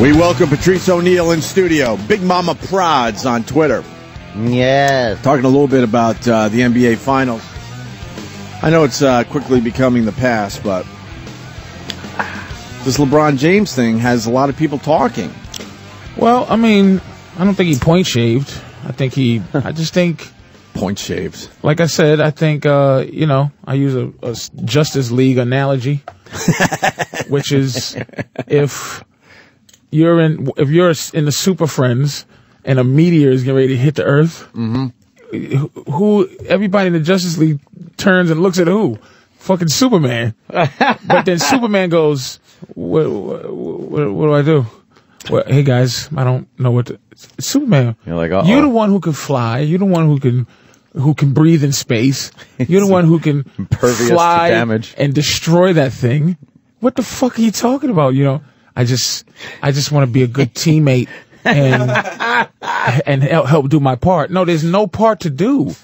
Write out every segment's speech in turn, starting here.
We welcome Patrice Oneal in studio. Big Mama Prods on Twitter. Yeah. Talking a little bit about the NBA Finals. I know it's quickly becoming the past, but this LeBron James thing has a lot of people talking. Well, I mean, I don't think he point shaved. I just think point shaved. Like I said, I think I use a Justice League analogy, which is if you're in the Super Friends and a meteor is getting ready to hit the Earth, everybody in the Justice League turns and looks at who? Fucking Superman. But then Superman goes, what do I do? Well, hey guys, I don't know what to... It's Superman. You're like, uh-oh. You're the one who can fly. You're the one who can breathe in space. You're the one who can fly to damage and destroy that thing. What the fuck are you talking about? I just want to be a good teammate and help do my part. No, there's no part to do.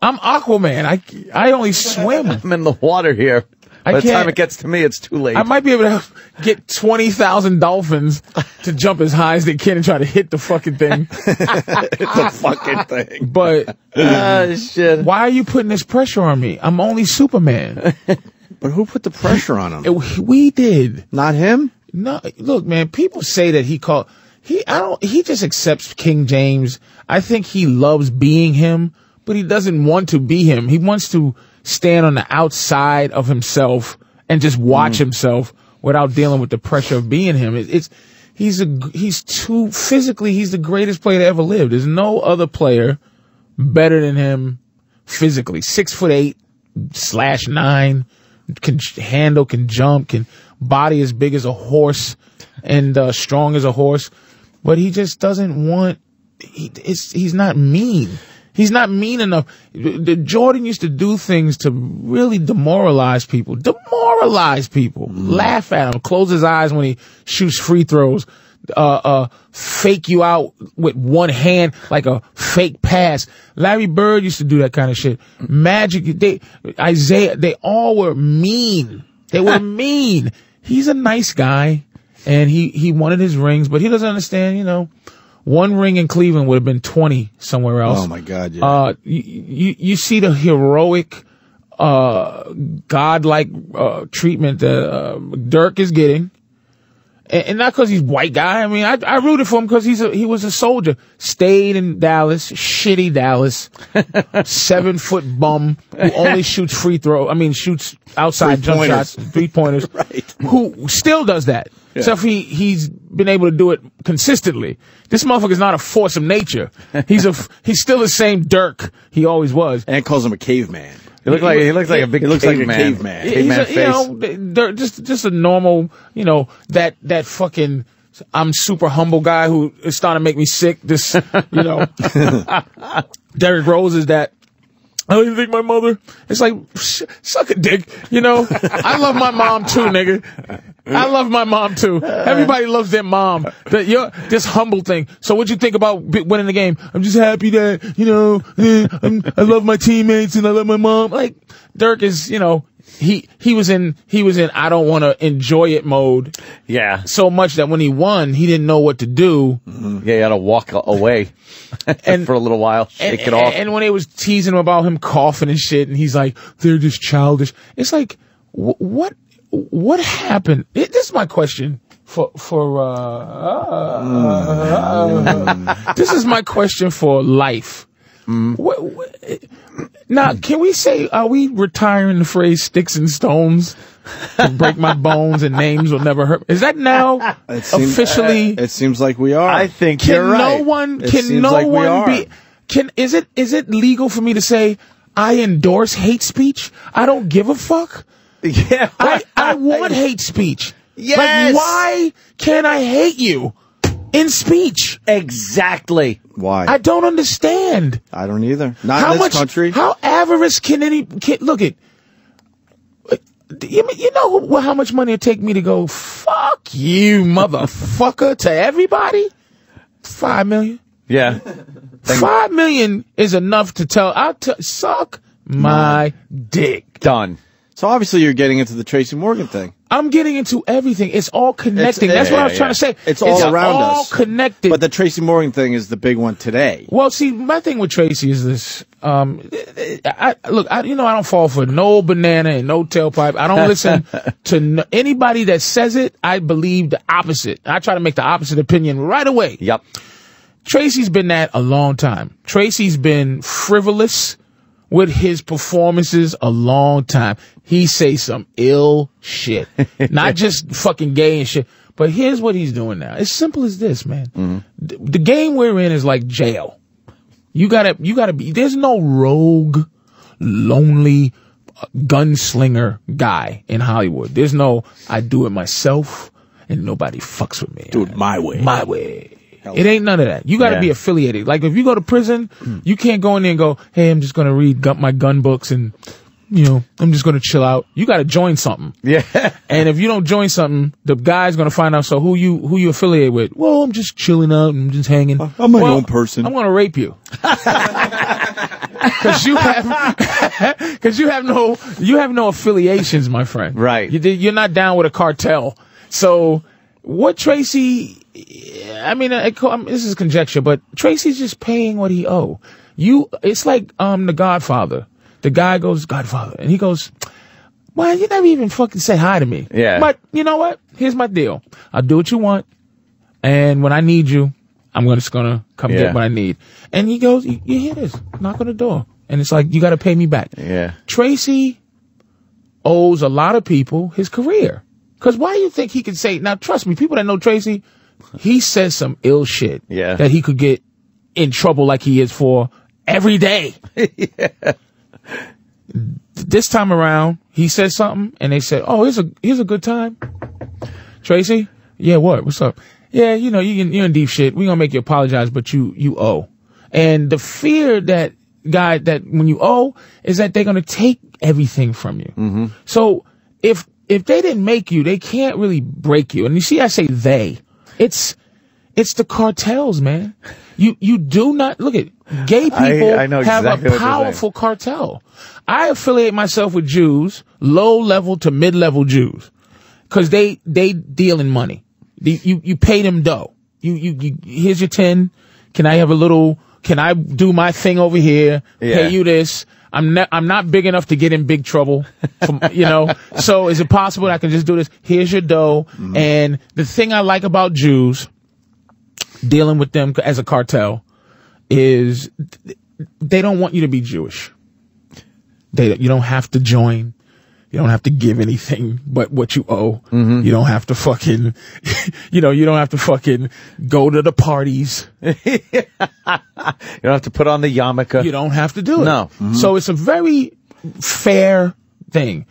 I'm Aquaman. I only swim. I'm in the water here. By the time it gets to me, it's too late. I might be able to get 20,000 dolphins to jump as high as they can and try to hit the fucking thing. It's a fucking thing. But shit. Why are you putting this pressure on me? I'm only Superman. But who put the pressure on him? We did. Not him? No, look, man, people say that he just accepts King James. I think he loves being him, but he doesn't want to be him. He wants to stand on the outside of himself and just watch himself without dealing with the pressure of being him. He's the greatest player to ever live. There's no other player better than him physically. 6'8", /9, can handle, can jump, can body as big as a horse and strong as a horse. But he just doesn't want. He's not mean. He's not mean enough. Jordan used to do things to really demoralize people. Laugh at him. Close his eyes when he shoots free throws. Fake you out with one hand like a fake pass. Larry Bird used to do that kind of shit. Magic, Isaiah, they all were mean. They were mean. He's a nice guy, and he wanted his rings, but he doesn't understand, one ring in Cleveland would have been 20 somewhere else. Oh my God! Yeah. You see the heroic, godlike treatment that Dirk is getting, and not because he's a white guy. I mean, I rooted for him because he was a soldier. Stayed in Dallas, shitty Dallas, 7-foot bum who only shoots shoots outside jump shots, 3-pointers. Right. Who still does that. Yeah. Except he's been able to do it consistently. This motherfucker's not a force of nature. He's still the same Dirk he always was. And calls him a caveman. He looks like a caveman. Caveman face. Just a normal, that fucking I'm super humble guy who is starting to make me sick. This, Derrick Rose is that. I don't even think my mother. It's like, suck a dick, I love my mom too, nigga. I love my mom too. Everybody loves their mom. This humble thing. So what'd you think about winning the game? I'm just happy that, I love my teammates and I love my mom. Like, Dirk is, he was in I don't want to enjoy it mode. Yeah. So much that when he won, he didn't know what to do. Yeah, he had to walk away and for a little while, shake it off. And when they was teasing him about him coughing and shit, and he's like, they're just childish. It's like, what happened? This is my question this is my question for life. Now, can we say, are we retiring the phrase sticks and stones to break my bones and names will never hurt? Is that now officially? It seems like we are. I think you're right. Is it legal for me to say I endorse hate speech? I don't give a fuck. Yeah. I want hate speech. Yes. Like, why can't I hate you in speech? Exactly. Why? I don't understand. I don't either. Not in this country. How avarice can look at? You know how much money it take me to go, fuck you, motherfucker, to everybody? $5 million. Yeah. $5 million is enough to tell. Suck my dick. Done. So obviously you're getting into the Tracy Morgan thing. I'm getting into everything. It's all connecting. That's what I was trying to say. It's all around us. It's all connected. But the Tracy Morgan thing is the big one today. Well, see, my thing with Tracy is this. I don't fall for no banana and no tailpipe. I don't listen to anybody that says it. I believe the opposite. I try to make the opposite opinion right away. Yep. Tracy's been that a long time. Tracy's been frivolous with his performances a long time. He say some ill shit. Not just fucking gay and shit. But here's what he's doing now. It's simple as this, man. Mm-hmm. The game we're in is like jail. You gotta be, there's no rogue, lonely gunslinger guy in Hollywood. There's no, I do it myself and nobody fucks with me. Do it my way. My way. It ain't none of that. You got to be affiliated. Like if you go to prison, you can't go in there and go, "Hey, I'm just going to read my gun books and, I'm just going to chill out." You got to join something. Yeah. And if you don't join something, the guy's going to find out. So who you affiliate with? Well, I'm just chilling out and just hanging. I'm my own person. I'm going to rape you. Because you have no affiliations, my friend. Right. You're not down with a cartel. So what Tracy? I mean, this is conjecture, but Tracy's just paying what he owe. It's like The Godfather. The guy goes, "Godfather," and he goes, "Well, you never even fucking say hi to me." Yeah. But you know what? Here's my deal. I'll do what you want, and when I need you, I'm just gonna come get what I need. And he goes, "You hear this? Knock on the door," and it's like, "You got to pay me back." Yeah. Tracy owes a lot of people his career. Because why do you think he could say? Now, trust me, people that know Tracy. He says some ill shit that he could get in trouble like he is for every day. Yeah. This time around, he said something, and they said, "Oh, here's a good time." Tracy, yeah, what? What's up? Yeah, you're in deep shit. We're gonna make you apologize, but you owe. And the fear that when you owe is that they're gonna take everything from you. Mm-hmm. So if they didn't make you, they can't really break you. And you see, I say they. It's the cartels, man. You do not look at gay people I know have exactly a powerful cartel. I affiliate myself with Jews, low level to mid level Jews, because they deal in money. You pay them dough. You here's your 10. Can I have a little? Can I do my thing over here? Yeah. Pay you this. I'm not big enough to get in big trouble, So is it possible that I can just do this? Here's your dough. Mm-hmm. And the thing I like about Jews, dealing with them as a cartel, is they don't want you to be Jewish. You don't have to join. You don't have to give anything but what you owe. Mm-hmm. You don't have to fucking, you don't have to fucking go to the parties. You don't have to put on the yarmulke. You don't have to do it. No. Mm-hmm. So it's a very fair thing.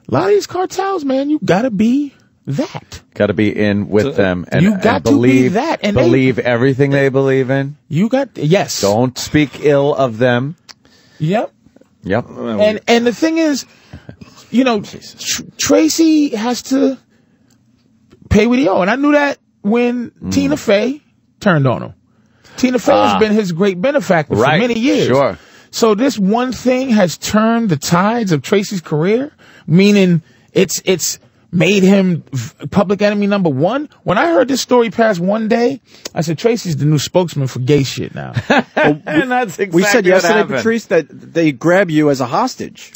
A lot of these cartels, man, you gotta be that. Got to be in with them. And, you got to be that. And believe everything they believe in. Yes. Don't speak ill of them. Yep. And the thing is, Tracy has to pay what he owes. And I knew that when Tina Fey turned on him. Tina Fey has been his great benefactor for many years. Sure. So this one thing has turned the tides of Tracy's career, meaning it's made him public enemy number one. When I heard this story pass one day, I said, Tracy's the new spokesman for gay shit now. And that's exactly we said yesterday, happened. Patrice, that they grab you as a hostage.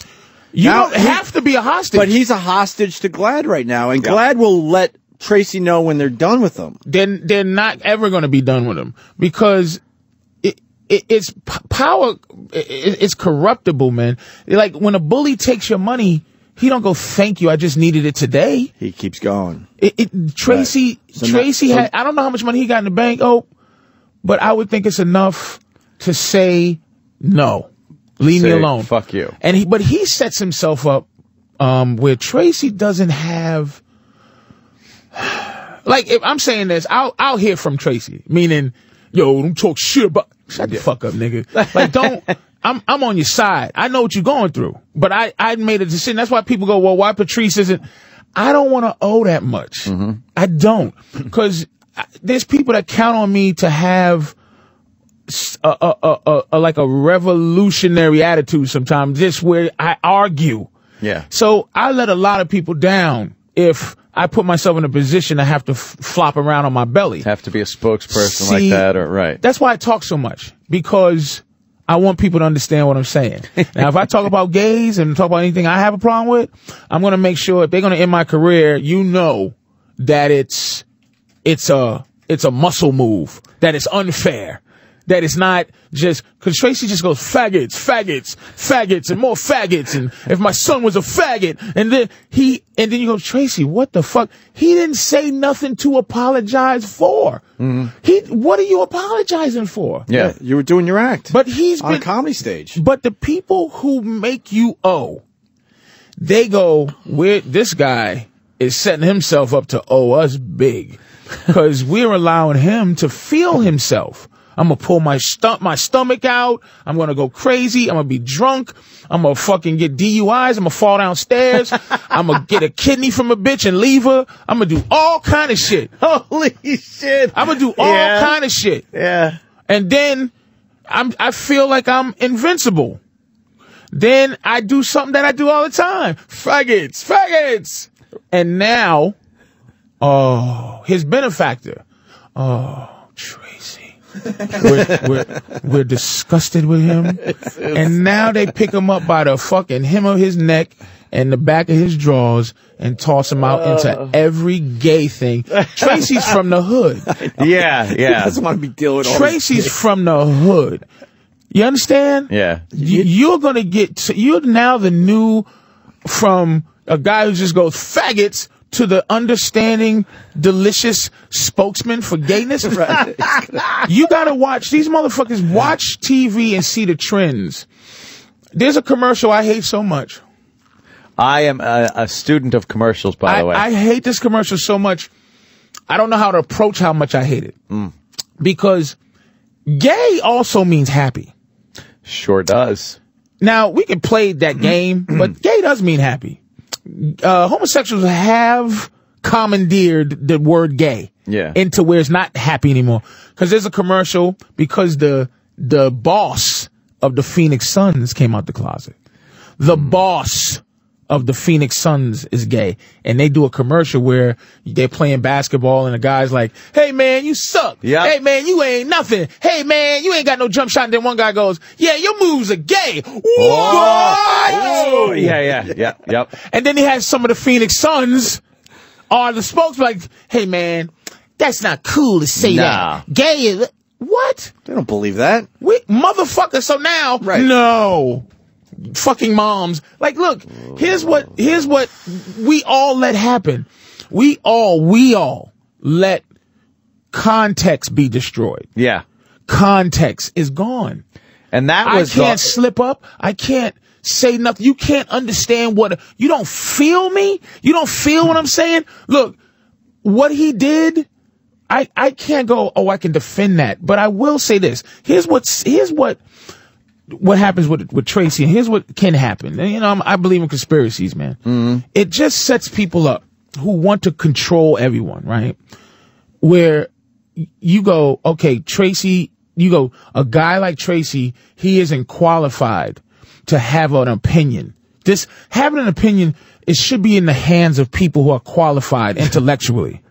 You don't have to be a hostage. But he's a hostage to Glad right now, and Glad will let Tracy know when they're done with him. They're not ever going to be done with him because it's power. It's corruptible, man. Like when a bully takes your money, he don't go, "Thank you, I just needed it today." He keeps going. Tracy had, I don't know how much money he got in the bank, but I would think it's enough to say no. Leave me alone. Fuck you. But he sets himself up where Tracy doesn't have. Like if I'm saying this, I'll hear from Tracy, meaning, "Yo, don't talk shit about." Shut the fuck up, nigga. Like don't. I'm on your side. I know what you're going through, but I made a decision. That's why people go, "Well, why Patrice isn't?" I don't want to owe that much. Mm-hmm. I don't, because there's people that count on me to have like a revolutionary attitude sometimes, just where I argue. Yeah. So I let a lot of people down if I put myself in a position to have to flop around on my belly. Have to be a spokesperson like that, or right. That's why I talk so much, because I want people to understand what I'm saying. Now, if I talk about gays and talk about anything I have a problem with, I'm going to make sure if they're going to end my career, you know that it's a muscle move, that it's unfair, that it's not just, cause Tracy just goes faggots, faggots, faggots, and more faggots. And if my son was a faggot, and then you go, Tracy, what the fuck? He didn't say nothing to apologize for. Mm-hmm. What are you apologizing for? Yeah, you were doing your act. But he's on a comedy stage. But the people who make you they go, this guy is setting himself up to owe us big, because we're allowing him to feel himself. I'm going to pull my stomach out. I'm going to go crazy. I'm going to be drunk. I'm going to fucking get DUIs. I'm going to fall downstairs. I'm going to get a kidney from a bitch and leave her. I'm going to do all kind of shit. Holy shit. I'm going to do all kind of shit. Yeah. And then I feel like I'm invincible. Then I do something that I do all the time. Faggots, faggots. And now, his benefactor. Tracy. We're disgusted with him, and now they pick him up by the fucking hem of his neck and the back of his drawers and toss him out into every gay thing. Tracy's from the hood. Yeah. He doesn't want to be dealing with all Tracy's from the hood. You understand? Yeah. You're gonna you're now the new, from a guy who just goes faggots to the understanding, delicious spokesman for gayness. Right. You gotta watch, these motherfuckers watch TV and see the trends. There's a commercial I hate so much. I am a student of commercials, by the way. I hate this commercial so much. I don't know how to approach how much I hate it. Because gay also means happy. Sure does. Now, we can play that game, but gay does mean happy. Homosexuals have commandeered the word gay into where it's not happy anymore. Because there's a commercial, because the boss of the Phoenix Suns came out the closet. The boss of the Phoenix Suns is gay. And they do a commercial where they're playing basketball and the guy's like, hey man, you suck. Yep. Hey man, you ain't nothing. Hey man, you ain't got no jump shot. And then one guy goes, yeah, your moves are gay. What? Oh, yeah. Yep. And then he has some of the Phoenix Suns are the spokesman, like, hey man, that's not cool to say that. Gay is, what? They don't believe that. Motherfucker, so now, no. Fucking moms. Like, look, here's what we all let happen. We all let context be destroyed. Yeah. Context is gone. And that was, I can't slip up. I can't say nothing. You can't understand you don't feel me. You don't feel what I'm saying. Look, what he did, I can't go, I can defend that. But I will say this. Here's what happens with Tracy, and here's what can happen. And, I believe in conspiracies, man. Mm-hmm. It just sets people up who want to control everyone, right? Where you go, okay, Tracy, a guy like Tracy, he isn't qualified to have an opinion. Having an opinion, it should be in the hands of people who are qualified intellectually.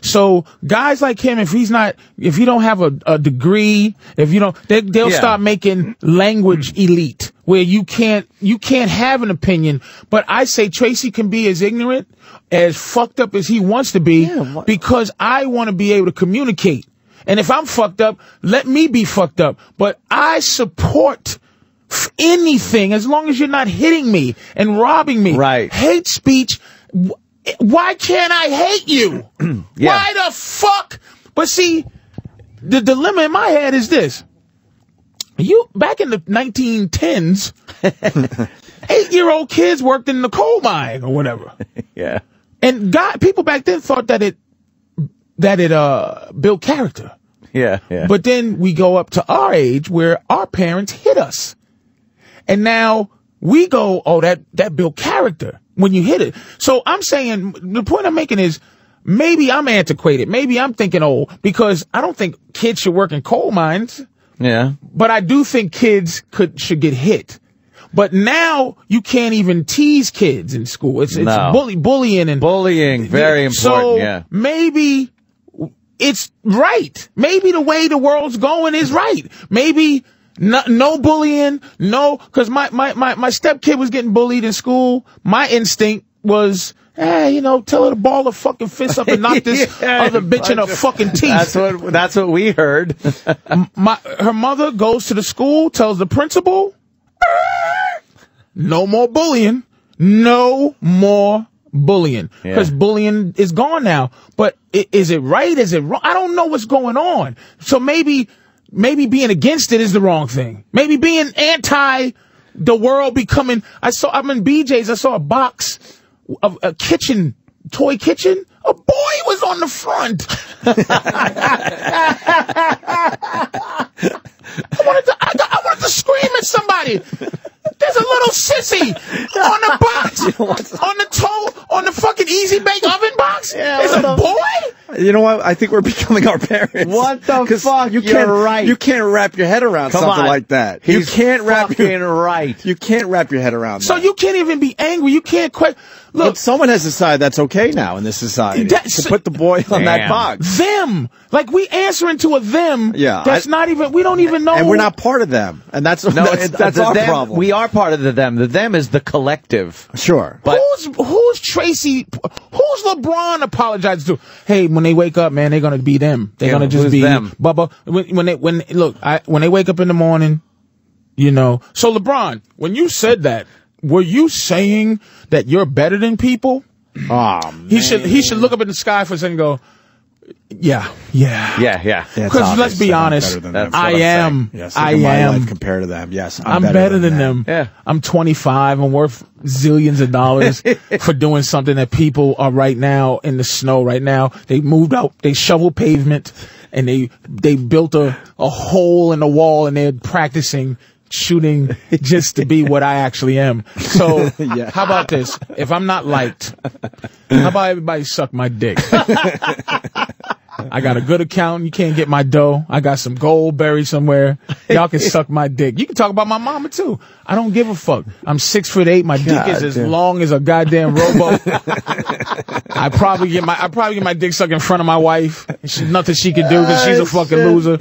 So guys like him, if you don't have a degree, they'll start making language elite where you can't have an opinion. But I say Tracy can be as ignorant, as fucked up as he wants to be, because I want to be able to communicate. And if I'm fucked up, let me be fucked up. But I support anything as long as you're not hitting me and robbing me. Right. Hate speech. Why can't I hate you? Why the fuck? But see, the dilemma in my head is this. Back in the 1910s, 8-year-old kids worked in the coal mine or whatever. Yeah. And people back then thought that it built character. Yeah. But then we go up to our age where our parents hit us. And now we go, that built character when you hit it. So I'm saying, the point I'm making is, maybe I'm antiquated. Maybe I'm thinking old, because I don't think kids should work in coal mines. Yeah. But I do think kids should get hit. But now you can't even tease kids in school. It's bullying and bullying. Very important. So yeah. Maybe it's right. Maybe the way the world's going is right. Maybe no bullying. No, because my stepkid was getting bullied in school. My instinct was, hey, you know, tell her to ball her fucking fist up and knock this other bitch in her fucking teeth. That's what we heard. Her mother goes to the school, tells the principal, no more bullying. No more bullying. Because bullying is gone now. But is it right? Is it wrong? I don't know what's going on. So maybe being against it is the wrong thing. Maybe being anti the world becoming. I'm in BJ's. I saw a box of a toy kitchen. A boy was on the front. I wanted to scream at somebody. There's a little sissy on the box, on the fucking Easy Bake Oven box. There's a boy. You know what? I think we're becoming our parents. What the fuck? You're right. You can't wrap your head around something like that. You can't wrap your head around. So that. you can't even be angry. You can't quite. Look, but someone has decided that's okay now in this society to put the boy on that box. Them, like we answering to a them. Yeah, that's not even. We don't even know, and we're not part of them. And that's our problem. We are part of the them. The them is the collective. Sure, but who's Tracy? Who's LeBron apologizing to? Hey, when they wake up, man, they're gonna be them. They're gonna just be them. Bubba. When they wake up in the morning, you know. So LeBron, when you said that, were you saying that you're better than people? Oh, man. He should look up in the sky for a second and go, yeah. Because let's be honest, I am. Yes, I am compared to them. Yes, I'm better than them. Yeah. I'm 25. I'm worth zillions of dollars for doing something that people are right now in the snow. Right now, they moved out. They shoveled pavement and they built a hole in the wall and they're practicing shooting just to be what I actually am. So how about this? If I'm not liked, how about everybody suck my dick? I got a good account. You can't get my dough. I got some gold buried somewhere. Y'all can suck my dick. You can talk about my mama too. I don't give a fuck. I'm 6'8". My dick is as long as a goddamn rowboat. I probably get my dick sucked in front of my wife. Nothing she can do because she's a fucking loser.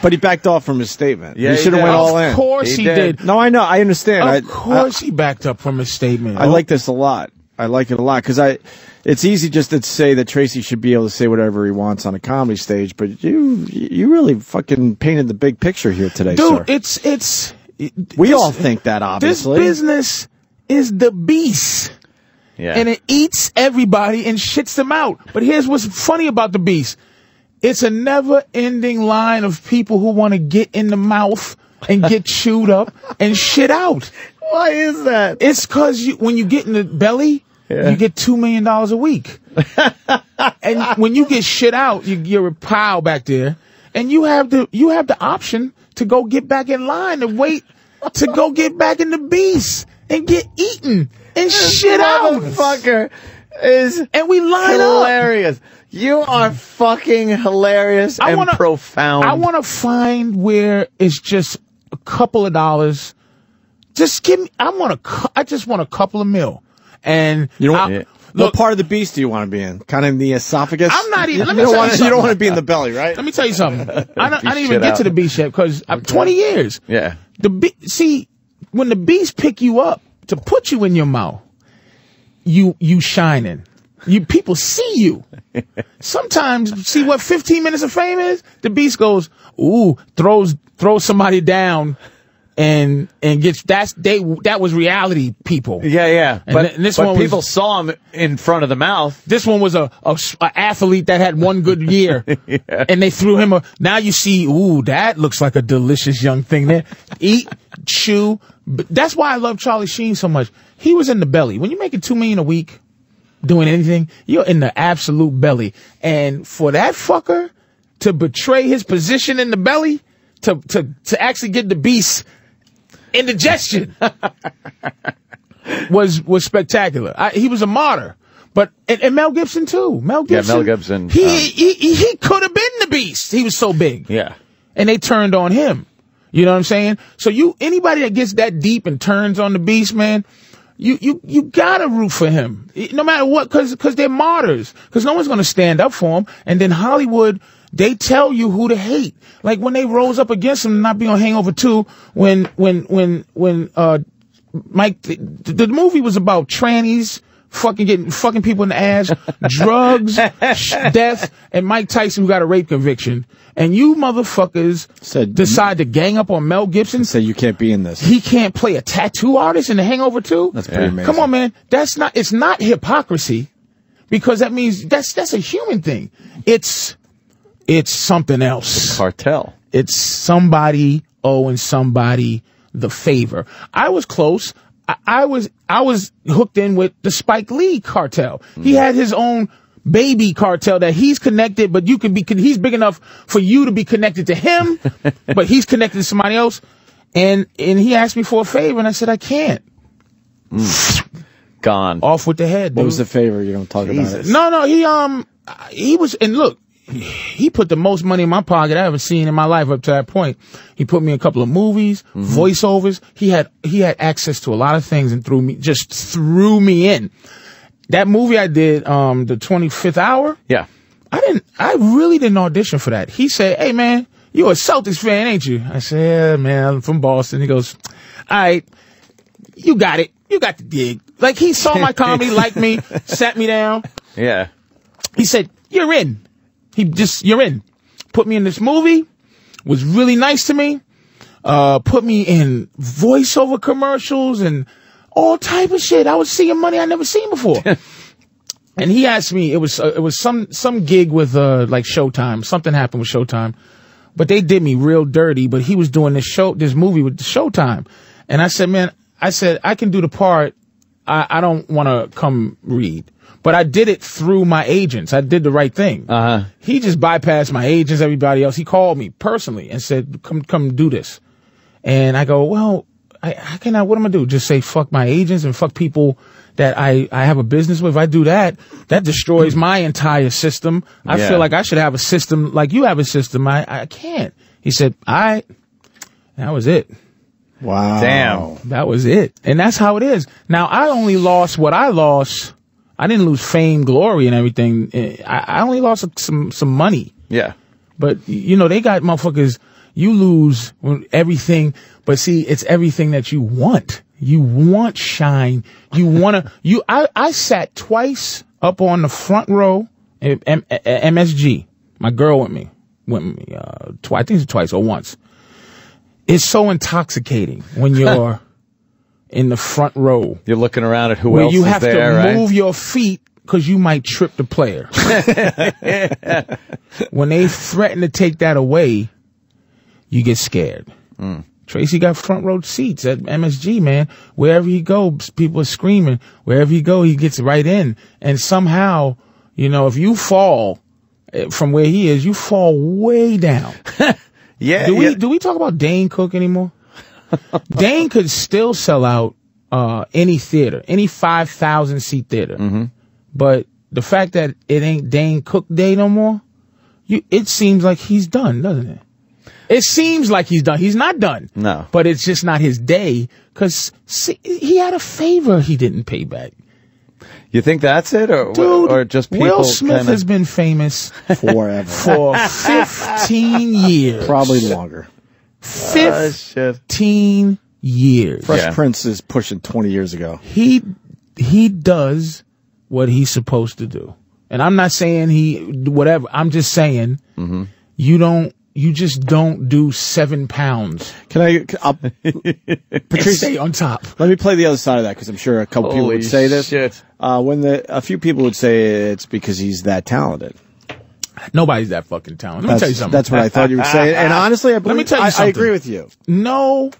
But he backed off from his statement. Yeah, he should have went all in. Of course he did. No, I know. I understand. Of course he backed up from his statement. I like this a lot. I like it a lot because it's easy just to say that Tracy should be able to say whatever he wants on a comedy stage, but you really fucking painted the big picture here today, dude, sir. We all think that, obviously. This business is the beast. Yeah. And it eats everybody and shits them out. But here's what's funny about the beast. It's a never-ending line of people who want to get in the mouth and get chewed up and shit out. Why is that? It's because when you get in the belly, you get $2 million a week. And when you get shit out, you're a pile back there, and you have the option to go get back in line and wait to go get back in the beast and get eaten and shit out. Motherfucker is and we line hilarious. You are fucking hilarious and profound. I want to find where it's just a couple of dollars. Just give me. I just want a couple of mil. And you know what part of the beast do you want to be in? Kind of in the esophagus? I'm not even. You don't want to be in the belly, right? Let me tell you something. I didn't even get to the beast yet because I'm 20 years. Yeah. See, when the beast pick you up to put you in your mouth, you shining. People see you. Sometimes, see what 15 minutes of fame is? The beast goes, ooh, throws somebody down and gets, that was reality people. Yeah. And this one people saw him in front of the mouth. This one was a athlete that had one good year. And they threw him now you see, ooh, that looks like a delicious young thing there. Eat, chew. That's why I love Charlie Sheen so much. He was in the belly. When you're making $2 million a week, doing anything, you're in the absolute belly. And for that fucker to betray his position in the belly, to actually get the beast indigestion was spectacular. He was a martyr. But and Mel Gibson too. Mel Gibson. He could have been the beast. He was so big. Yeah. And they turned on him. You know what I'm saying? So anybody that gets that deep and turns on the beast, man, you gotta root for him. No matter what, cause they're martyrs. Cause no one's gonna stand up for him. And then Hollywood, they tell you who to hate. Like when they rose up against him, not be on Hangover 2, when Mike, the movie was about trannies, fucking people in the ass, drugs, death, and Mike Tyson who got a rape conviction. And you motherfuckers decide to gang up on Mel Gibson. Say you can't be in this. He can't play a tattoo artist in The Hangover 2? That's pretty amazing. Come on, man. It's not hypocrisy, because that means that's a human thing. It's something else. The cartel. It's somebody owing somebody the favor. I was close. I was hooked in with the Spike Lee cartel. He had his own baby cartel that he's connected, but he's big enough for you to be connected to him, but he's connected to somebody else. And he asked me for a favor, and I said I can't. Gone. Off with the head. Dude. What was the favor? You don't talk about it. No, he was, and look, he put the most money in my pocket I ever seen in my life up to that point. He put me in a couple of movies, voiceovers. He had access to a lot of things and threw me in. That movie I did, the 25th Hour. Yeah. I really didn't audition for that. He said, "Hey man, you're a Celtics fan, ain't you?" I said, "Yeah, man, I'm from Boston." He goes, "All right, you got it. You got the gig." Like, he saw my comedy, liked me, sat me down. Yeah. He said, "You're in." You're in. Put me in this movie, was really nice to me, put me in voiceover commercials and all type of shit. I was seeing money I never seen before. And he asked me, it was some gig with, like Showtime. Something happened with Showtime, but they did me real dirty, but he was doing this movie with Showtime. And I said, "Man," I said, "I can do the part. I don't want to come read." But I did it through my agents. I did the right thing. He just bypassed my agents, everybody else. He called me personally and said, come do this. And I go, "Well, what am I going to do? Just say fuck my agents and fuck people that I have a business with? If I do that destroys my entire system. I feel like I should have a system like you have a system. I can't." He said, "All right." That was it. Wow. Damn. That was it. And that's how it is. Now, I only lost what I lost. I didn't lose fame, glory, and everything. I only lost some money. Yeah. But, they got motherfuckers, you lose everything. But see, it's everything that you want. You want shine. You want to, I sat twice up on the front row at MSG. My girl went with me, I think it's twice or once. It's so intoxicating when you're in the front row. You're looking around at who where else you is have there, to move your feet because you might trip the player. When they threaten to take that away, you get scared. Tracy got front row seats at MSG, man. Wherever he goes, people are screaming. Wherever he go, he gets right in. And somehow, if you fall from where he is, you fall way down. Yeah. Do we talk about Dane Cook anymore? Dane could still sell out any theater, any 5,000 seat theater. But the fact that it ain't Dane Cook Day no more, it seems like he's done, doesn't it? It seems like he's done. He's not done. No. But it's just not his day because he had a favor he didn't pay back. You think that's it, Dude, or just people? Will Smith has been famous forever for 15 years, probably longer. 15 years. Fresh Prince is pushing 20 years ago. He does what he's supposed to do, and I'm not saying whatever. I'm just saying you just don't do 7 pounds. Patrice, stay on top. Let me play the other side of that because I'm sure a couple people would say this. Shit. A few people would say it's because he's that talented. Nobody's that fucking talented. Let me tell you something. That's what I thought you would say. And honestly, I believe, Let me tell you something. I agree with you. No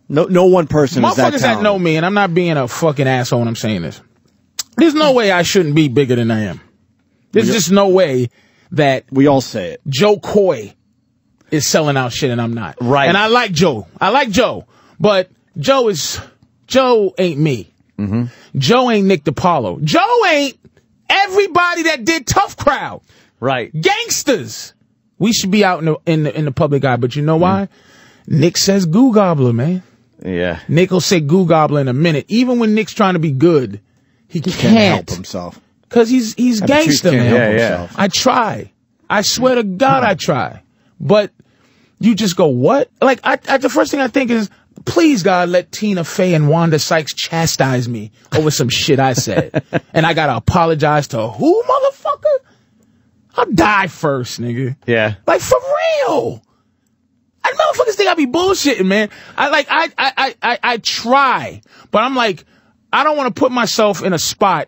one person is that talented. Motherfuckers that know me, and I'm not being a fucking asshole when I'm saying this. There's no way I shouldn't be bigger than I am. There's just no way that we all say it. Joe Coy is selling out shit and I'm not. Right. And I like Joe. But Joe ain't me. Joe ain't Nick DiPaolo. Joe ain't everybody that did Tough Crowd. Right. Gangsters. We should be out in the public eye, but you know why? Nick says goo gobbler, man. Yeah. Nick will say goo gobbler in a minute. Even when Nick's trying to be good, he can't help himself. Cause he's gangster, man. Yeah. I try. I swear to God, I try. But you just go, what? Like, the first thing I think is, please, God, let Tina Fey and Wanda Sykes chastise me over some shit I said. And I gotta apologize to who, motherfucker? I'll die first, nigga. Yeah. Like, for real. I motherfuckers think I be bullshitting, man. I try. But I'm like, I don't want to put myself in a spot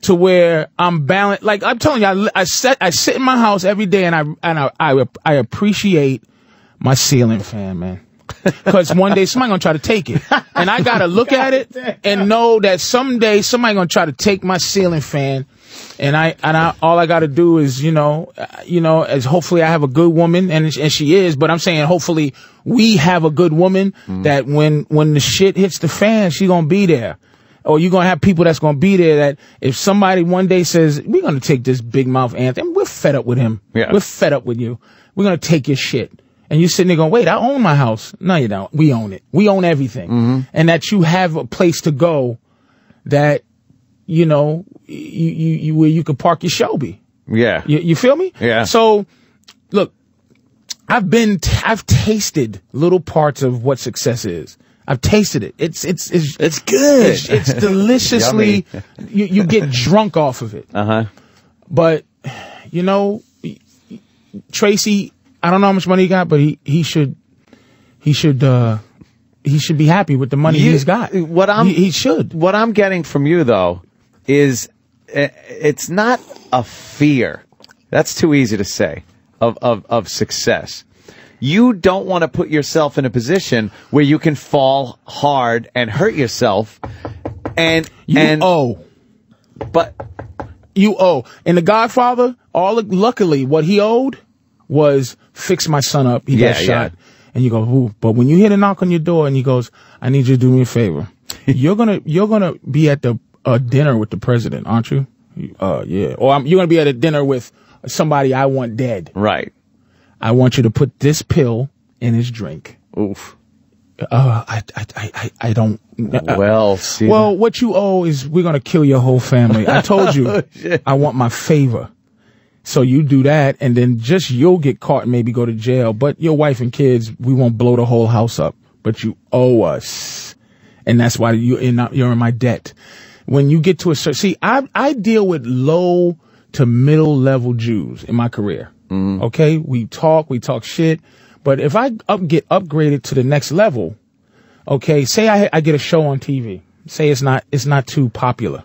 to where I'm balanced. Like, I'm telling you, I sit in my house every day and I appreciate my ceiling fan, man. Because one day somebody gonna try to take it, and I gotta look at it and know that someday somebody gonna try to take my ceiling fan, and I all I gotta do is as hopefully I have a good woman, and she is, but I'm saying hopefully we have a good woman that when the shit hits the fan, she gonna be there. Or you're going to have people that's going to be there that if somebody one day says, we're going to take this big mouth Anthony, we're fed up with him. Yeah. We're fed up with you. We're going to take your shit. And you're sitting there going, wait, I own my house. No, you don't. We own it. We own everything. And that you have a place to go that, you where you could park your Shelby. Yeah. You feel me? Yeah. So, look, I've tasted little parts of what success is. I've tasted it. It's good. It's deliciously. you get drunk off of it. But Tracy, I don't know how much money he got, but he should be happy with the money he's got. He should. What I'm getting from you though is it's not a fear. That's too easy to say of success. You don't want to put yourself in a position where you can fall hard and hurt yourself. And you owe. And The Godfather, luckily, what he owed was fix my son up. He got shot. And you go, ooh. But when you hear a knock on your door and he goes, I need you to do me a favor. You're gonna be at the dinner with the president, aren't you? Yeah. Or you're gonna be at a dinner with somebody I want dead. Right. I want you to put this pill in his drink. Oof. I don't. Well, what you owe is we're going to kill your whole family. I told you I want my favor. So you do that, and then you'll get caught and maybe go to jail. But your wife and kids, we won't blow the whole house up. But you owe us. And that's why you're in my debt. When you get to a certain... See, I deal with low to middle level Jews in my career. Okay, we talk shit, but if I get upgraded to the next level, okay, say I get a show on TV, say it's not too popular,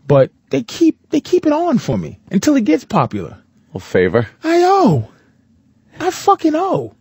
but they keep it on for me until it gets popular. Well, favor. I fucking owe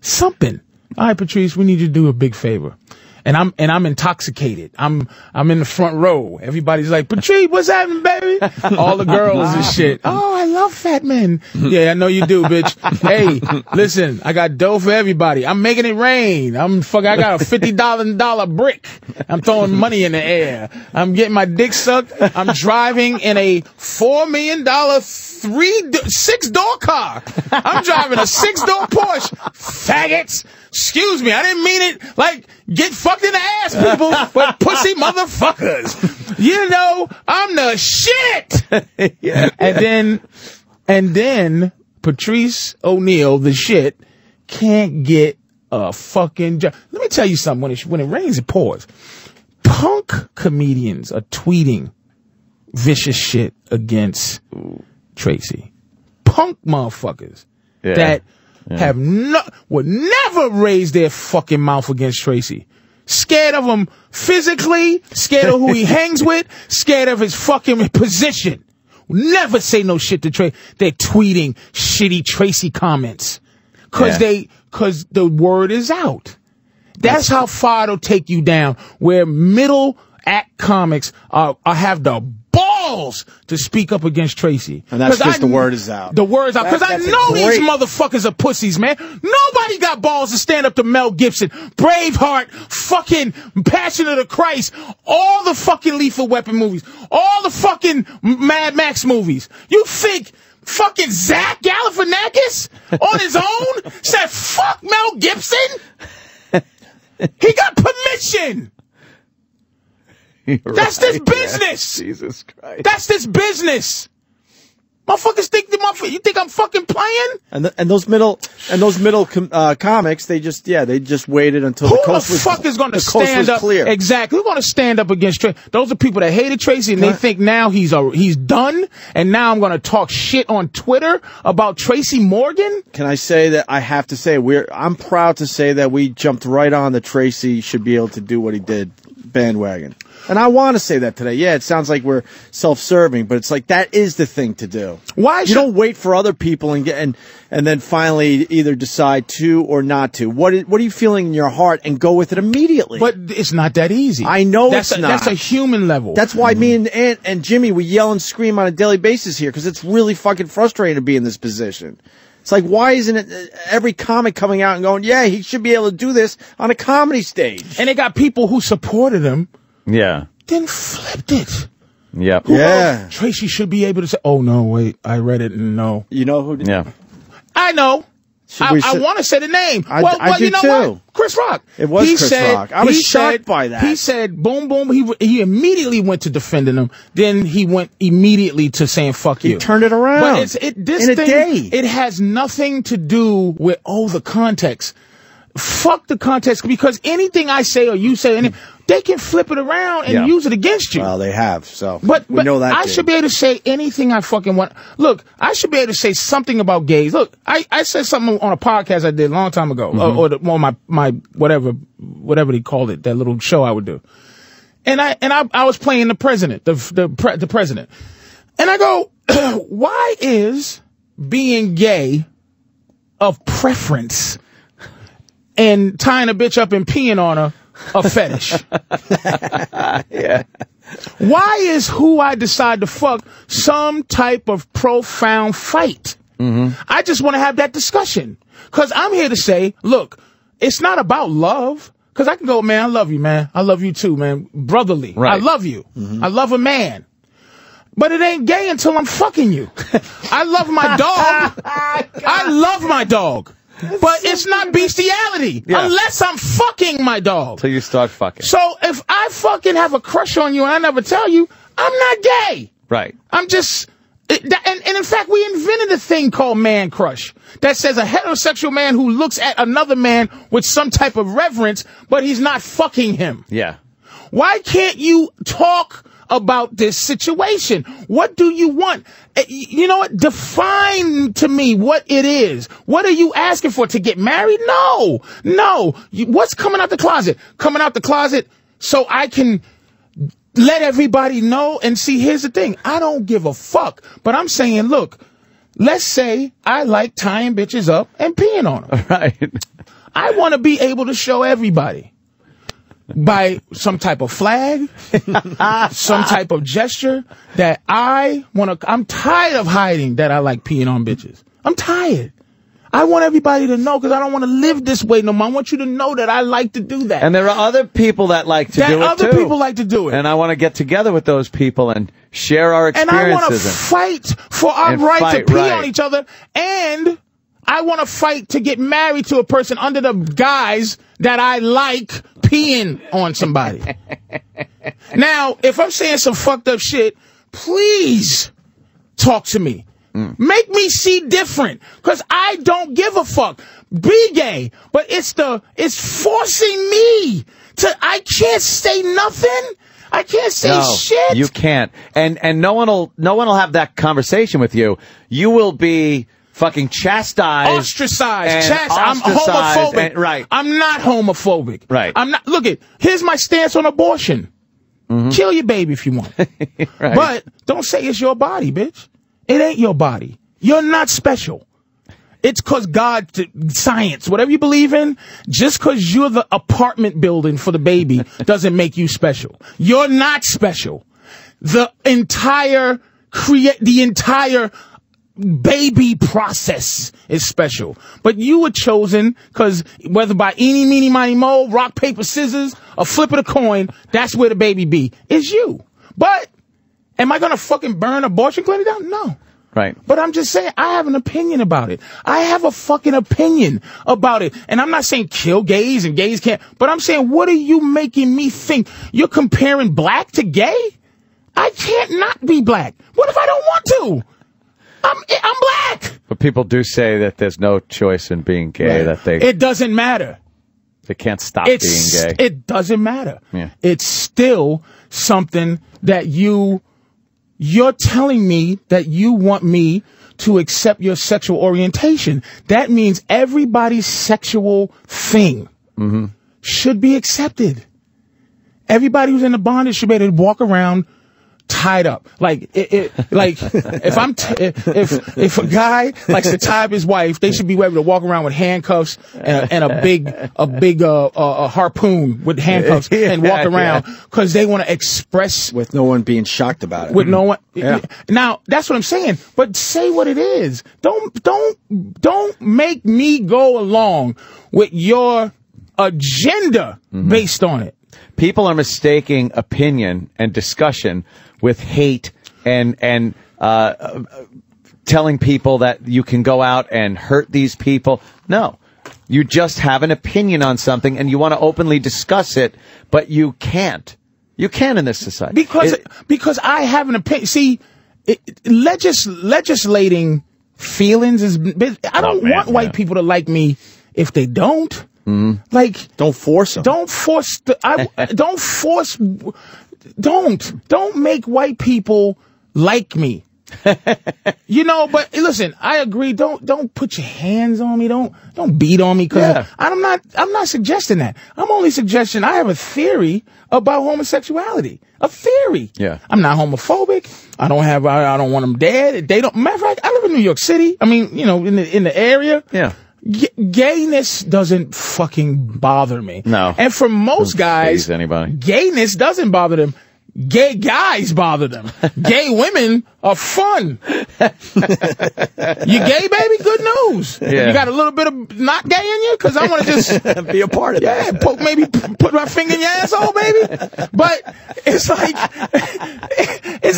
something. All right, Patrice, we need you to do a big favor. And I'm intoxicated. I'm in the front row. Everybody's like, Patrice, what's happening, baby? All the girls and shit. Oh, I love fat men. Yeah, I know you do, bitch. Hey, listen, I got dough for everybody. I'm making it rain. I got a $50 brick. I'm throwing money in the air. I'm getting my dick sucked. I'm driving in a $4 million 6-door car. I'm driving a 6-door Porsche. Faggots. Excuse me, I didn't mean it like get fucked in the ass, people, but pussy motherfuckers. I'm the shit. Yeah. And then Patrice Oneal, the shit, can't get a fucking job. Let me tell you something. When it rains, it pours. Punk comedians are tweeting vicious shit against Tracy. Punk motherfuckers that would never raise their fucking mouth against Tracy. Scared of him physically, scared of who he hangs with, scared of his fucking position. Never say no shit to Tracy. They're tweeting shitty Tracy comments. Cause the word is out. That's how far it'll take you down, where middle act comics have the balls to speak up against Tracy. And that's because the word is out. The word is out. Because I know these motherfuckers are pussies, man. Nobody got balls to stand up to Mel Gibson, Braveheart, fucking Passion of the Christ, all the fucking Lethal Weapon movies, all the fucking Mad Max movies. You think fucking Zach Galifianakis on his own said fuck Mel Gibson? He got permission. That's this business. Yeah. Jesus Christ. That's this business. Motherfuckers think you think I'm fucking playing? And those middle comics, they just waited until the coast was clear. Who the fuck is going to stand up? Exactly. Who's going to stand up against Tracy? Those are people that hated Tracy and they think now he's done. And now I'm going to talk shit on Twitter about Tracy Morgan. Can I say that I have to say I'm proud to say that we jumped right on the Tracy should be able to do what he did bandwagon. And I want to say that today. Yeah, it sounds like we're self-serving, but it's like that is the thing to do. Why you don't wait for other people and then finally either decide to or not to. What are you feeling in your heart and go with it immediately? But it's not that easy. I know it's not. That's a human level. That's why me and Ant and Jimmy, we yell and scream on a daily basis here because it's really fucking frustrating to be in this position. It's like, why isn't it every comic coming out and going, yeah, he should be able to do this on a comedy stage? And they got people who supported him. Yeah. Then flipped it. Yep. Yeah. Tracy should be able to say, oh, no, wait, I read it and no. You know who did? Yeah. I know. I want to say the name. I do you know too. what? Chris Rock. It was Chris Rock. I was shocked by that. He said, boom, boom. He immediately went to defending him. Then he went immediately to saying, fuck you. He turned it around. But this in a thing, day. It has nothing to do with, the context. Fuck the context, because anything I say or you say, they can flip it around and use it against you. Well, they have, so but we know that. I should be able to say anything I fucking want. Look, I should be able to say something about gays. Look, I said something on a podcast I did a long time ago, or my whatever they called it, that little show I would do. And I was playing the president, the president, and I go, why is being gay of preference and tying a bitch up and peeing on her a fetish? Yeah. Why is who I decide to fuck some type of profound fight? Mm-hmm. I just want to have that discussion. Because I'm here to say, look, it's not about love. Because I can go, man, I love you, man. I love you too, man. Brotherly. Right. I love you. Mm-hmm. I love a man. But it ain't gay until I'm fucking you. I love my dog. I love my dog. But it's not bestiality unless I'm fucking my dog. Till you start fucking. So if I fucking have a crush on you and I never tell you, I'm not gay. Right. I'm just... And in fact, we invented a thing called man crush that says a heterosexual man who looks at another man with some type of reverence, but he's not fucking him. Yeah. Why can't you talk about this situation? What do you want? You know what? Define to me what it is. What are you asking for? To get married? No. What's coming out the closet? Coming out the closet so I can let everybody know and see. Here's the thing. I don't give a fuck. But I'm saying, look, let's say I like tying bitches up and peeing on them. Right. I want to be able to show everybody. By some type of flag, some type of gesture that I'm tired of hiding that I like peeing on bitches. I'm tired. I want everybody to know because I don't want to live this way no more. I want you to know that I like to do that. And there are other people that like to do it too. Other people like to do it. And I want to get together with those people and share our experiences. And I want to fight for our right to pee on each other. And I want to fight to get married to a person under the guise that I like peeing on somebody. Now, if I'm saying some fucked up shit, please talk to me. Make me see different, because I don't give a fuck. Be gay, but it's forcing me to. I can't say nothing. I can't say shit. You can't, and no one will have that conversation with you. You will be fucking chastised, ostracized. I'm homophobic. Right. I'm not homophobic. Right. I'm not. Look here's my stance on abortion. Mm-hmm. Kill your baby if you want. Right. But don't say it's your body, bitch. It ain't your body. You're not special. It's because God, science, whatever you believe in, just because you're the apartment building for the baby doesn't make you special. You're not special. The entire baby process is special. But you were chosen because whether by eeny, meeny, miny, moe, rock, paper, scissors, or flip of a coin, that's where the baby be. Is you. But am I going to fucking burn abortion clinic down? No. Right. But I'm just saying, I have an opinion about it. I have a fucking opinion about it. And I'm not saying kill gays and gays can't, but I'm saying, what are you making me think? You're comparing black to gay? I can't not be black. What if I don't want to? I'm black. But people do say that there's no choice in being gay, that It doesn't matter. They can't stop being gay. It doesn't matter. Yeah. It's still something that you're telling me that you want me to accept your sexual orientation. That means everybody's sexual thing should be accepted. Everybody who's in the bondage should be able to walk around tied up. Like, if a guy likes to tie up his wife, they should be able to walk around with handcuffs and a big harpoon with handcuffs and walk around because they want to express with no one being shocked about it. With no one. Yeah. Now, that's what I'm saying. But say what it is. Don't make me go along with your agenda based on it. People are mistaking opinion and discussion with hate and telling people that you can go out and hurt these people. No. You just have an opinion on something and you want to openly discuss it, but you can't. You can in this society. Because I have an opinion. See, legislating feelings is... I don't want white people to like me if they don't. Like, don't force them. Don't make white people like me. You know, but listen, I agree. Don't put your hands on me. Don't beat on me. Cause I'm not suggesting that. I'm only suggesting I have a theory about homosexuality. A theory. Yeah. I'm not homophobic. I don't want them dead. Matter of fact, I live in New York City. I mean, you know, in the area. Yeah. Gayness doesn't fucking bother me. No. And for most guys, gayness doesn't bother them. Gay guys bother them. Gay women are fun. You gay, baby? Good news. Yeah. You got a little bit of not gay in you? Because I want to just be a part of that. Yeah, maybe put my finger in your asshole, baby. But it's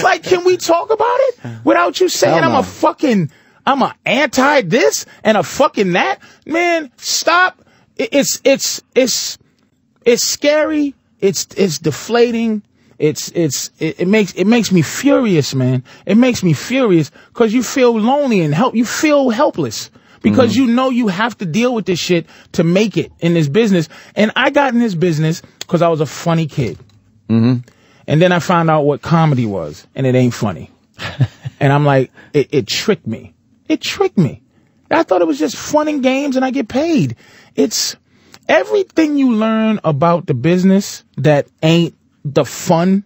like, can we talk about it without you saying I'm a anti this and a fucking that? Man, stop. It's scary. It's deflating. It makes me furious, man. It makes me furious because you feel lonely and you feel helpless because you know you have to deal with this shit to make it in this business. And I got in this business because I was a funny kid. And then I found out what comedy was, and it ain't funny. And I'm like, it tricked me. It tricked me. I thought it was just fun and games and I get paid. It's everything you learn about the business that ain't the fun.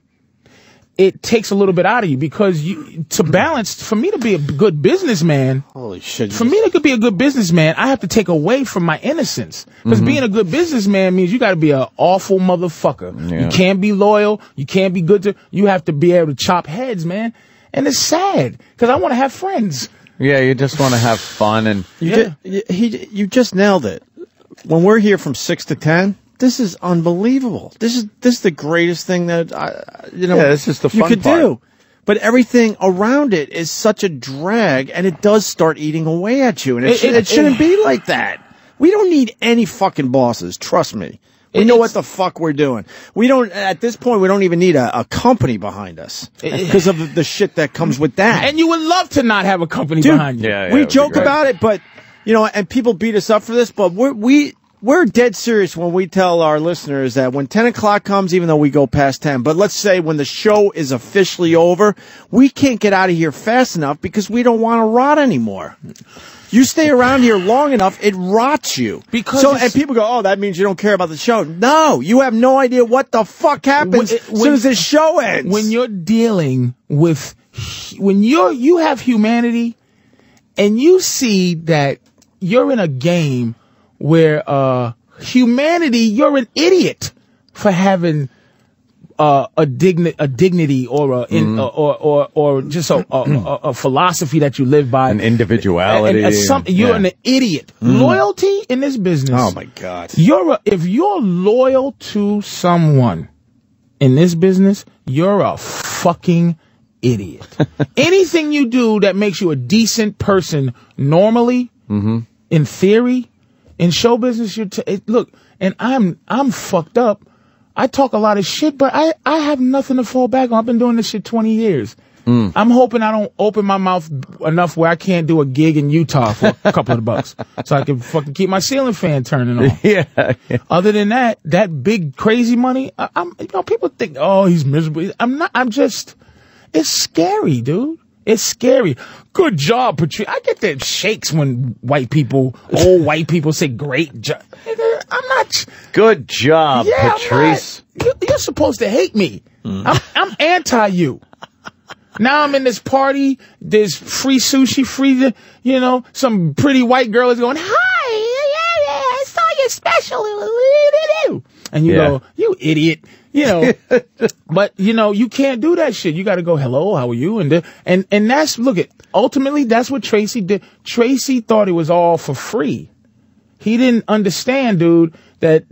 It takes a little bit out of you because to balance, for me to be a good businessman, holy shit. For me to be a good businessman, I have to take away from my innocence. Because being a good businessman means you got to be an awful motherfucker. Yeah. You can't be loyal. You can't be good you have to be able to chop heads, man. And it's sad because I want to have friends. Yeah, you just want to have fun and you just nailed it. When we're here from 6 to 10, this is unbelievable. This is the greatest thing that this is the fun you could part. do. But everything around it is such a drag, and it does start eating away at you. And it shouldn't be like that. We don't need any fucking bosses. Trust me. We know what the fuck we're doing. We don't, at this point, we don't even need a company behind us because of the shit that comes with that. And you would love to not have a company behind you. Yeah, we joke about it, but, and people beat us up for this, but we're dead serious when we tell our listeners that when 10 o'clock comes, even though we go past 10, but let's say when the show is officially over, we can't get out of here fast enough because we don't want to rot anymore. You stay around here long enough, it rots you. And people go, oh, that means you don't care about the show. No, you have no idea what the fuck happens as soon as this show ends. When you're dealing with, when you have humanity and you see that you're in a game where humanity, you're an idiot for having a dignity or just a philosophy that you live by, an individuality. You're an idiot. Loyalty in this business. Oh my God! If you're loyal to someone in this business, you're a fucking idiot. Anything you do that makes you a decent person normally, in theory, in show business, look, and I'm fucked up. I talk a lot of shit, but I have nothing to fall back on. I've been doing this shit 20 years. I'm hoping I don't open my mouth enough where I can't do a gig in Utah for a couple of bucks, so I can fucking keep my ceiling fan turning on. Yeah. Other than that big crazy money, people think, oh, he's miserable. I'm not. I'm just. It's scary, dude. It's scary. Good job, Patrice. I get the shakes when old white people say great job. I'm not. Good job, Patrice. You're supposed to hate me. I'm anti you. Now I'm in this party. There's free sushi, free, some pretty white girl is going, hi, I saw your special. And you go, you idiot. But you can't do that shit. You got to go, hello, how are you? And that's, ultimately that's what Tracy did. Tracy thought it was all for free. He didn't understand, dude, that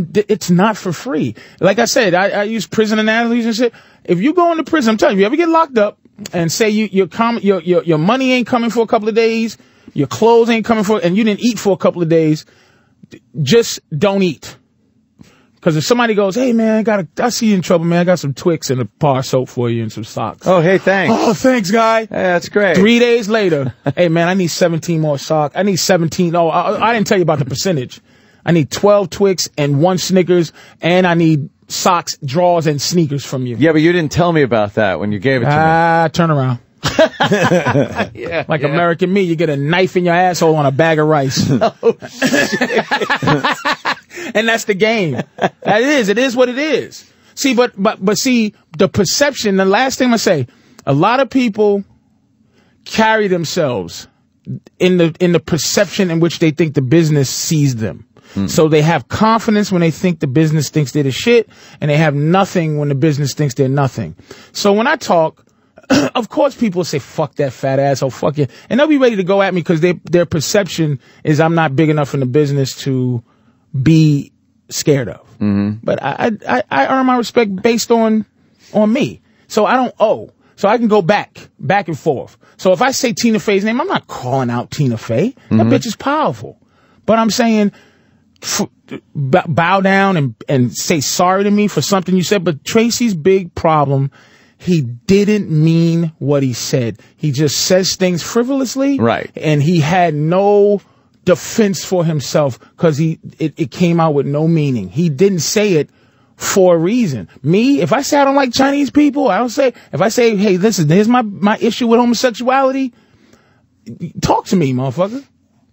it's not for free. Like I said, I use prison analogies and shit. If you go into prison, I'm telling you, if you ever get locked up and say your money ain't coming for a couple of days, your clothes ain't coming and you didn't eat for a couple of days, just don't eat. Because if somebody goes, hey man, I see you in trouble, man. I got some Twix and a bar soap for you and some socks. Oh, hey, thanks. Oh, thanks, guy. Hey, that's great. 3 days later, hey man, I need 17 more socks. I need 17. Oh, I didn't tell you about the percentage. I need 12 Twix and 1 Snickers, and I need socks, drawers, and sneakers from you. Yeah, but you didn't tell me about that when you gave it to me. Turn around. Like American Me, you get a knife in your asshole on a bag of rice. Oh, shit. And that's the game. It is what it is. See, but see, the perception, the last thing I'm gonna say, a lot of people carry themselves in the perception in which they think the business sees them. So they have confidence when they think the business thinks they're the shit, and they have nothing when the business thinks they're nothing. So when I talk, of course people say, fuck that fat asshole, fuck it. And they'll be ready to go at me because their perception is I'm not big enough in the business to be scared of. But I earn my respect based on me. So I don't owe. So I can go back and forth. So if I say Tina Fey's name, I'm not calling out Tina Fey. That bitch is powerful. But I'm saying, bow down and say sorry to me for something you said. But Tracy's big problem, he didn't mean what he said. He just says things frivolously. Right. And he had no defense for himself because it came out with no meaning. He didn't say it for a reason. Me, if I say I don't like Chinese people, if I say, hey, listen, here's my issue with homosexuality, talk to me, motherfucker.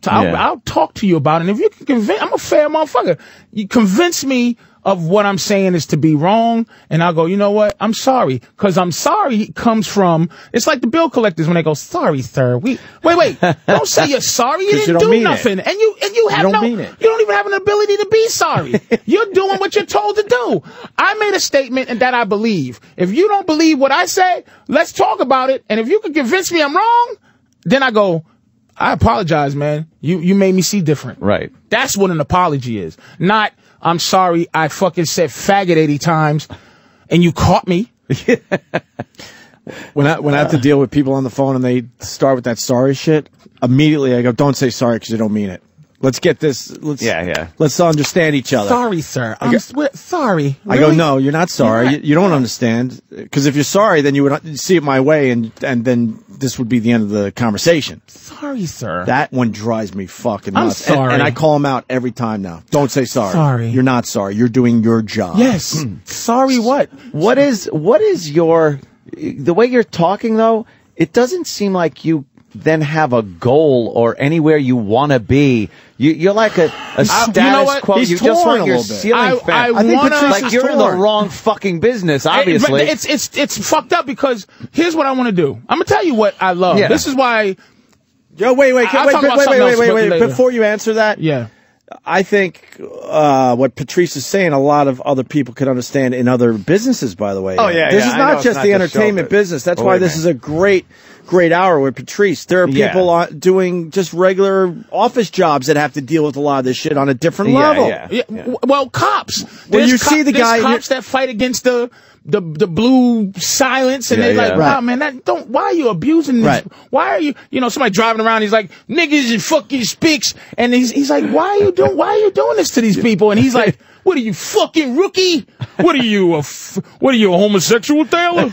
I'll talk to you about it. And if you can convince, I'm a fair motherfucker. You convince me of what I'm saying is to be wrong, and I'll go, you know what? I'm sorry. Because I'm sorry comes from, it's like the bill collectors when they go, sorry, sir. Wait. Don't say you're sorry. You didn't do nothing. And you have you don't even have an ability to be sorry. You're doing what you're told to do. I made a statement and that I believe. If you don't believe what I say, let's talk about it. And if you can convince me I'm wrong, then I go, I apologize, man. You made me see different. Right. That's what an apology is. Not, I'm sorry, I fucking said faggot 80 times and you caught me. When I have to deal with people on the phone and they start with that sorry shit, immediately I go, don't say sorry because you don't mean it. Let's get this. Let's understand each other. Sorry, sir. Sorry. Really? I go, no, you're not sorry. You don't understand. Because if you're sorry, then you would see it my way, and then this would be the end of the conversation. Sorry, sir. That one drives me fucking nuts. I'm sorry. And I call him out every time now. Don't say sorry. Sorry. You're not sorry. You're doing your job. Yes. Sorry what? What is your, the way you're talking though, it doesn't seem like you then have a goal or anywhere you want to be. You're like a status quo. He's you just want your bit. ceiling fan. I think Patrice like you're in the wrong fucking business, obviously. It's fucked up because here's what I want to do. I'm going to tell you what I love. Yeah. This is why. Yo, wait. Before you answer that. Yeah. I think what Patrice is saying, a lot of other people could understand in other businesses, by the way. Oh, yeah, This is not it's just not the just entertainment show business. That's why this is a great great hour with Patrice. There are people doing just regular office jobs that have to deal with a lot of this shit on a different level. Well, cops. When you see the guy, cops that fight against the blue silence, and they're like, wow, man, why are you abusing this? Right. Why are you, somebody driving around, he's like, niggas and fucking spicks, and he's like, why are you doing this to these people? And he's like, what are you, fucking rookie? What are you, a homosexual, Taylor?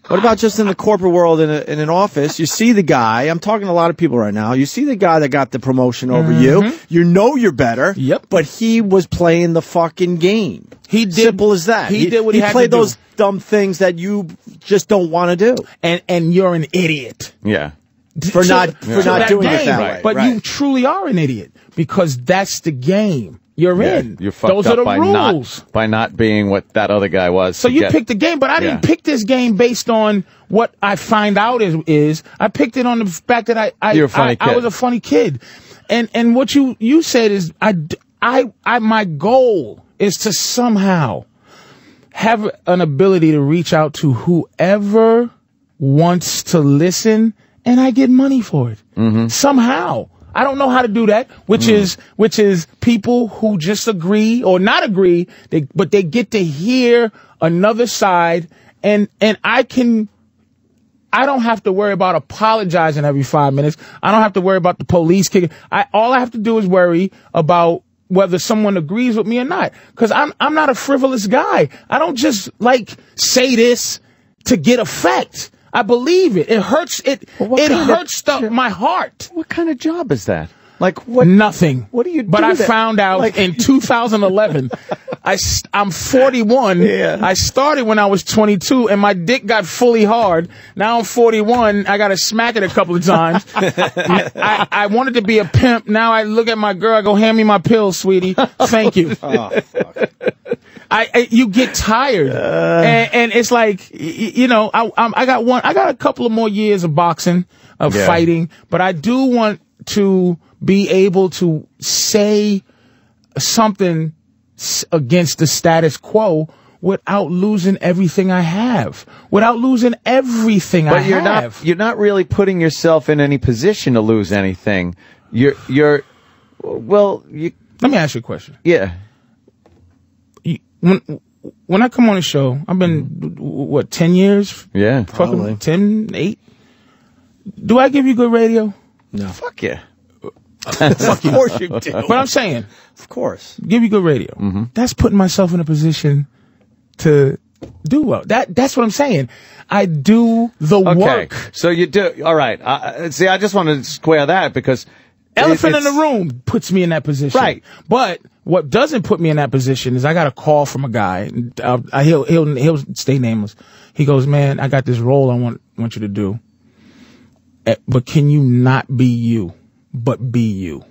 What about just in the corporate world in an office? You see the guy. I'm talking to a lot of people right now. You see the guy that got the promotion over you. You know you're better. Yep. But he was playing the fucking game. He did. Simple as that. He did what he had to do. He played those dumb things that you just don't want to do. And you're an idiot. Yeah. For not doing it that way. But you truly are an idiot because that's the game you're in. You're fucked Those up are the by rules. by not being what that other guy was. So you picked the game, but I didn't pick this game based on what I find out is I picked it on the fact that You're a funny kid. I was a funny kid. And what you said is my goal is to somehow have an ability to reach out to whoever wants to listen, and I get money for it. Somehow. I don't know how to do that, which is people who just agree or not agree, but they get to hear another side, and I don't have to worry about apologizing every 5 minutes. I don't have to worry about the police kicking. All I have to do is worry about whether someone agrees with me or not, because I'm not a frivolous guy. I don't just say this to get effect. I believe it. It hurts. It hurts my heart. What kind of job is that? Like what? Nothing. What do you do? But I found out in 2011. I'm 41. Yeah. I started when I was 22, and my dick got fully hard. Now I'm 41. I got to smack it a couple of times. I wanted to be a pimp. Now I look at my girl. I go, hand me my pills, sweetie. Thank you. Oh, fuck. You get tired, and it's like, I got a couple of more years of boxing, of fighting, but I do want to be able to say something against the status quo without losing everything I have, without losing everything I have. But you're not really putting yourself in any position to lose anything. Let me ask you a question. Yeah. When I come on the show, I've been, 10 years? Yeah. Probably. 10, 8? Do I give you good radio? No. Fuck yeah. Of course you do. But I'm saying, of course, give you good radio. That's putting myself in a position to do well. That's what I'm saying. I do the work. So you do. All right. See, I just want to square that because elephant in the room puts me in that position. Right. But what doesn't put me in that position is I got a call from a guy. He'll stay nameless. He goes, man, I got this role I want you to do. But can you not be you, but be you?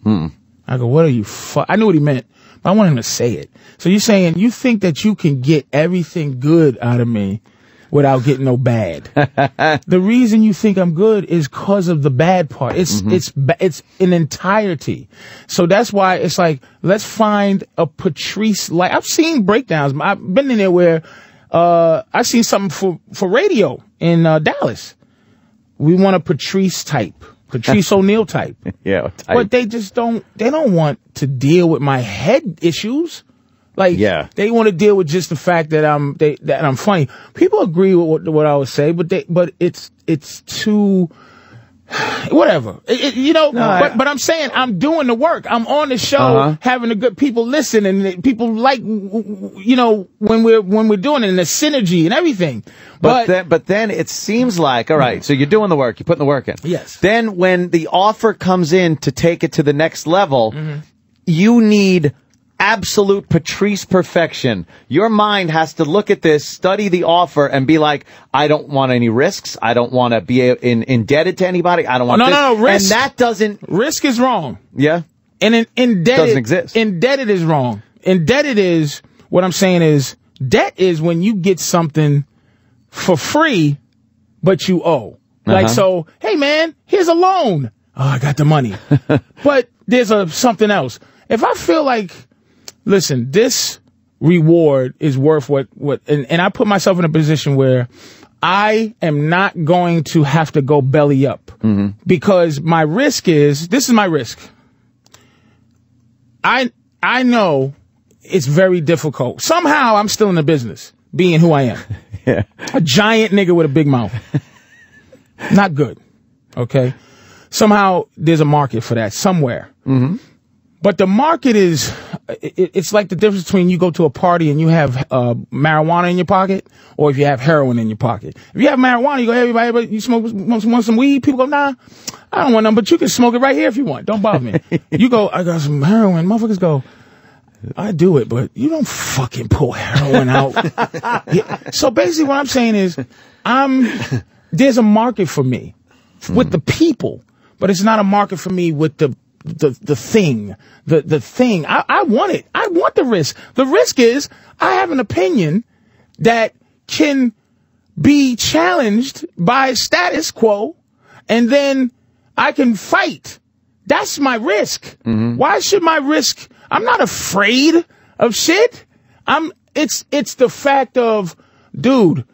I go, what are you? I knew what he meant, but I want him to say it. So you're saying you think that you can get everything good out of me without getting no bad. The reason you think I'm good is because of the bad part. It's an entirety. So that's why it's like, let's find a Patrice. Like, I've seen breakdowns. I've been in there where I've seen something for radio in Dallas. We want a Patrice type. Patrice Oneal type. Yeah, type. But they don't want to deal with my head issues. Like, they want to deal with just the fact that I'm funny. People agree with what I would say, but it's too, whatever. But I'm saying I'm doing the work. I'm on the show, having the good people listen, and people like, when we're doing it, and the synergy and everything. But then it seems like, all right, so you're doing the work, you're putting the work in. Yes. Then when the offer comes in to take it to the next level, you need absolute Patrice perfection. Your mind has to look at this, study the offer, and be like, I don't want any risks. I don't want to be indebted to anybody. I don't want No, risk. And that doesn't... Risk is wrong. Yeah. And indebted... Doesn't exist. Indebted is wrong. Indebted is... What I'm saying is, debt is when you get something for free, but you owe. Like, so, hey man, here's a loan. Oh, I got the money. But there's something else. If I feel like, listen, this reward is worth what, and I put myself in a position where I am not going to have to go belly up because my risk is, this is my risk. I know it's very difficult. Somehow I'm still in the business, being who I am. Yeah. A giant nigga with a big mouth. Not good. Okay? Somehow there's a market for that somewhere. But the market is, it's like the difference between you go to a party and you have marijuana in your pocket, or if you have heroin in your pocket. If you have marijuana, you go, hey, everybody, you want some weed? People go, nah, I don't want none, but you can smoke it right here if you want. Don't bother me. You go, I got some heroin. Motherfuckers go, I do it, but you don't fucking pull heroin out. So basically what I'm saying is, there's a market for me with the people, but it's not a market for me with the thing. The thing. I want it. I want the risk. The risk is I have an opinion that can be challenged by status quo, and then I can fight. That's my risk. Why should my risk? I'm not afraid of shit. It's the fact of, dude,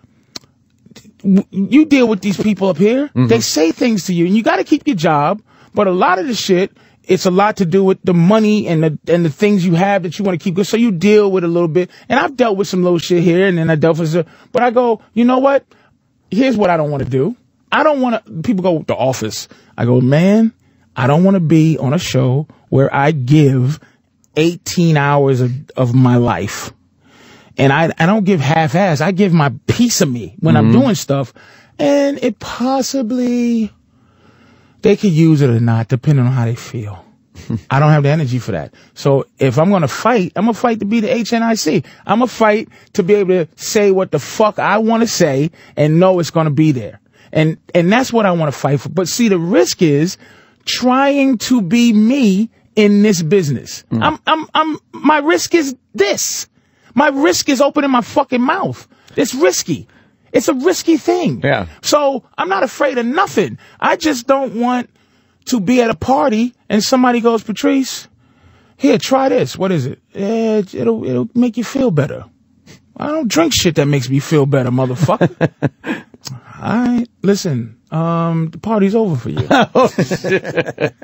you deal with these people up here. They say things to you, and you got to keep your job. But a lot of the shit, it's a lot to do with the money and the things you have that you want to keep good. So you deal with a little bit. And I've dealt with some little shit here, and then I dealt with some. But I go, you know what? Here's what I don't want to do. I don't want to. People go, The Office. I go, man, I don't want to be on a show where I give 18 hours of my life. And I don't give half-ass. I give my piece of me when I'm doing stuff. And it possibly, they could use it or not, depending on how they feel. I don't have the energy for that. So if I'm going to fight, I'm going to fight to be the HNIC. I'm going to fight to be able to say what the fuck I want to say and know it's going to be there. And that's what I want to fight for. But see, the risk is trying to be me in this business. My risk is this. My risk is opening my fucking mouth. It's risky. It's a risky thing. Yeah. So I'm not afraid of nothing. I just don't want to be at a party and somebody goes, Patrice, here, try this. What is it? It'll make you feel better. I don't drink shit that makes me feel better, motherfucker. All right, listen, the party's over for you. The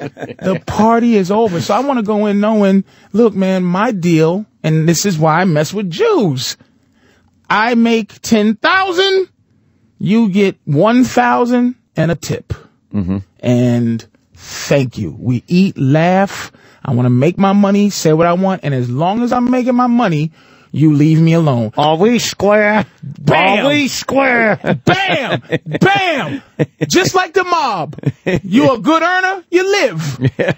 party is over. So I want to go in knowing, look, man, my deal, and this is why I mess with Jews. I make 10,000, you get 1,000 and a tip. And thank you. We eat, laugh. I want to make my money, say what I want, and as long as I'm making my money, you leave me alone. Are we square? Bam! Are we square? Bam! Bam! Just like the mob. You a good earner, you live. Yeah.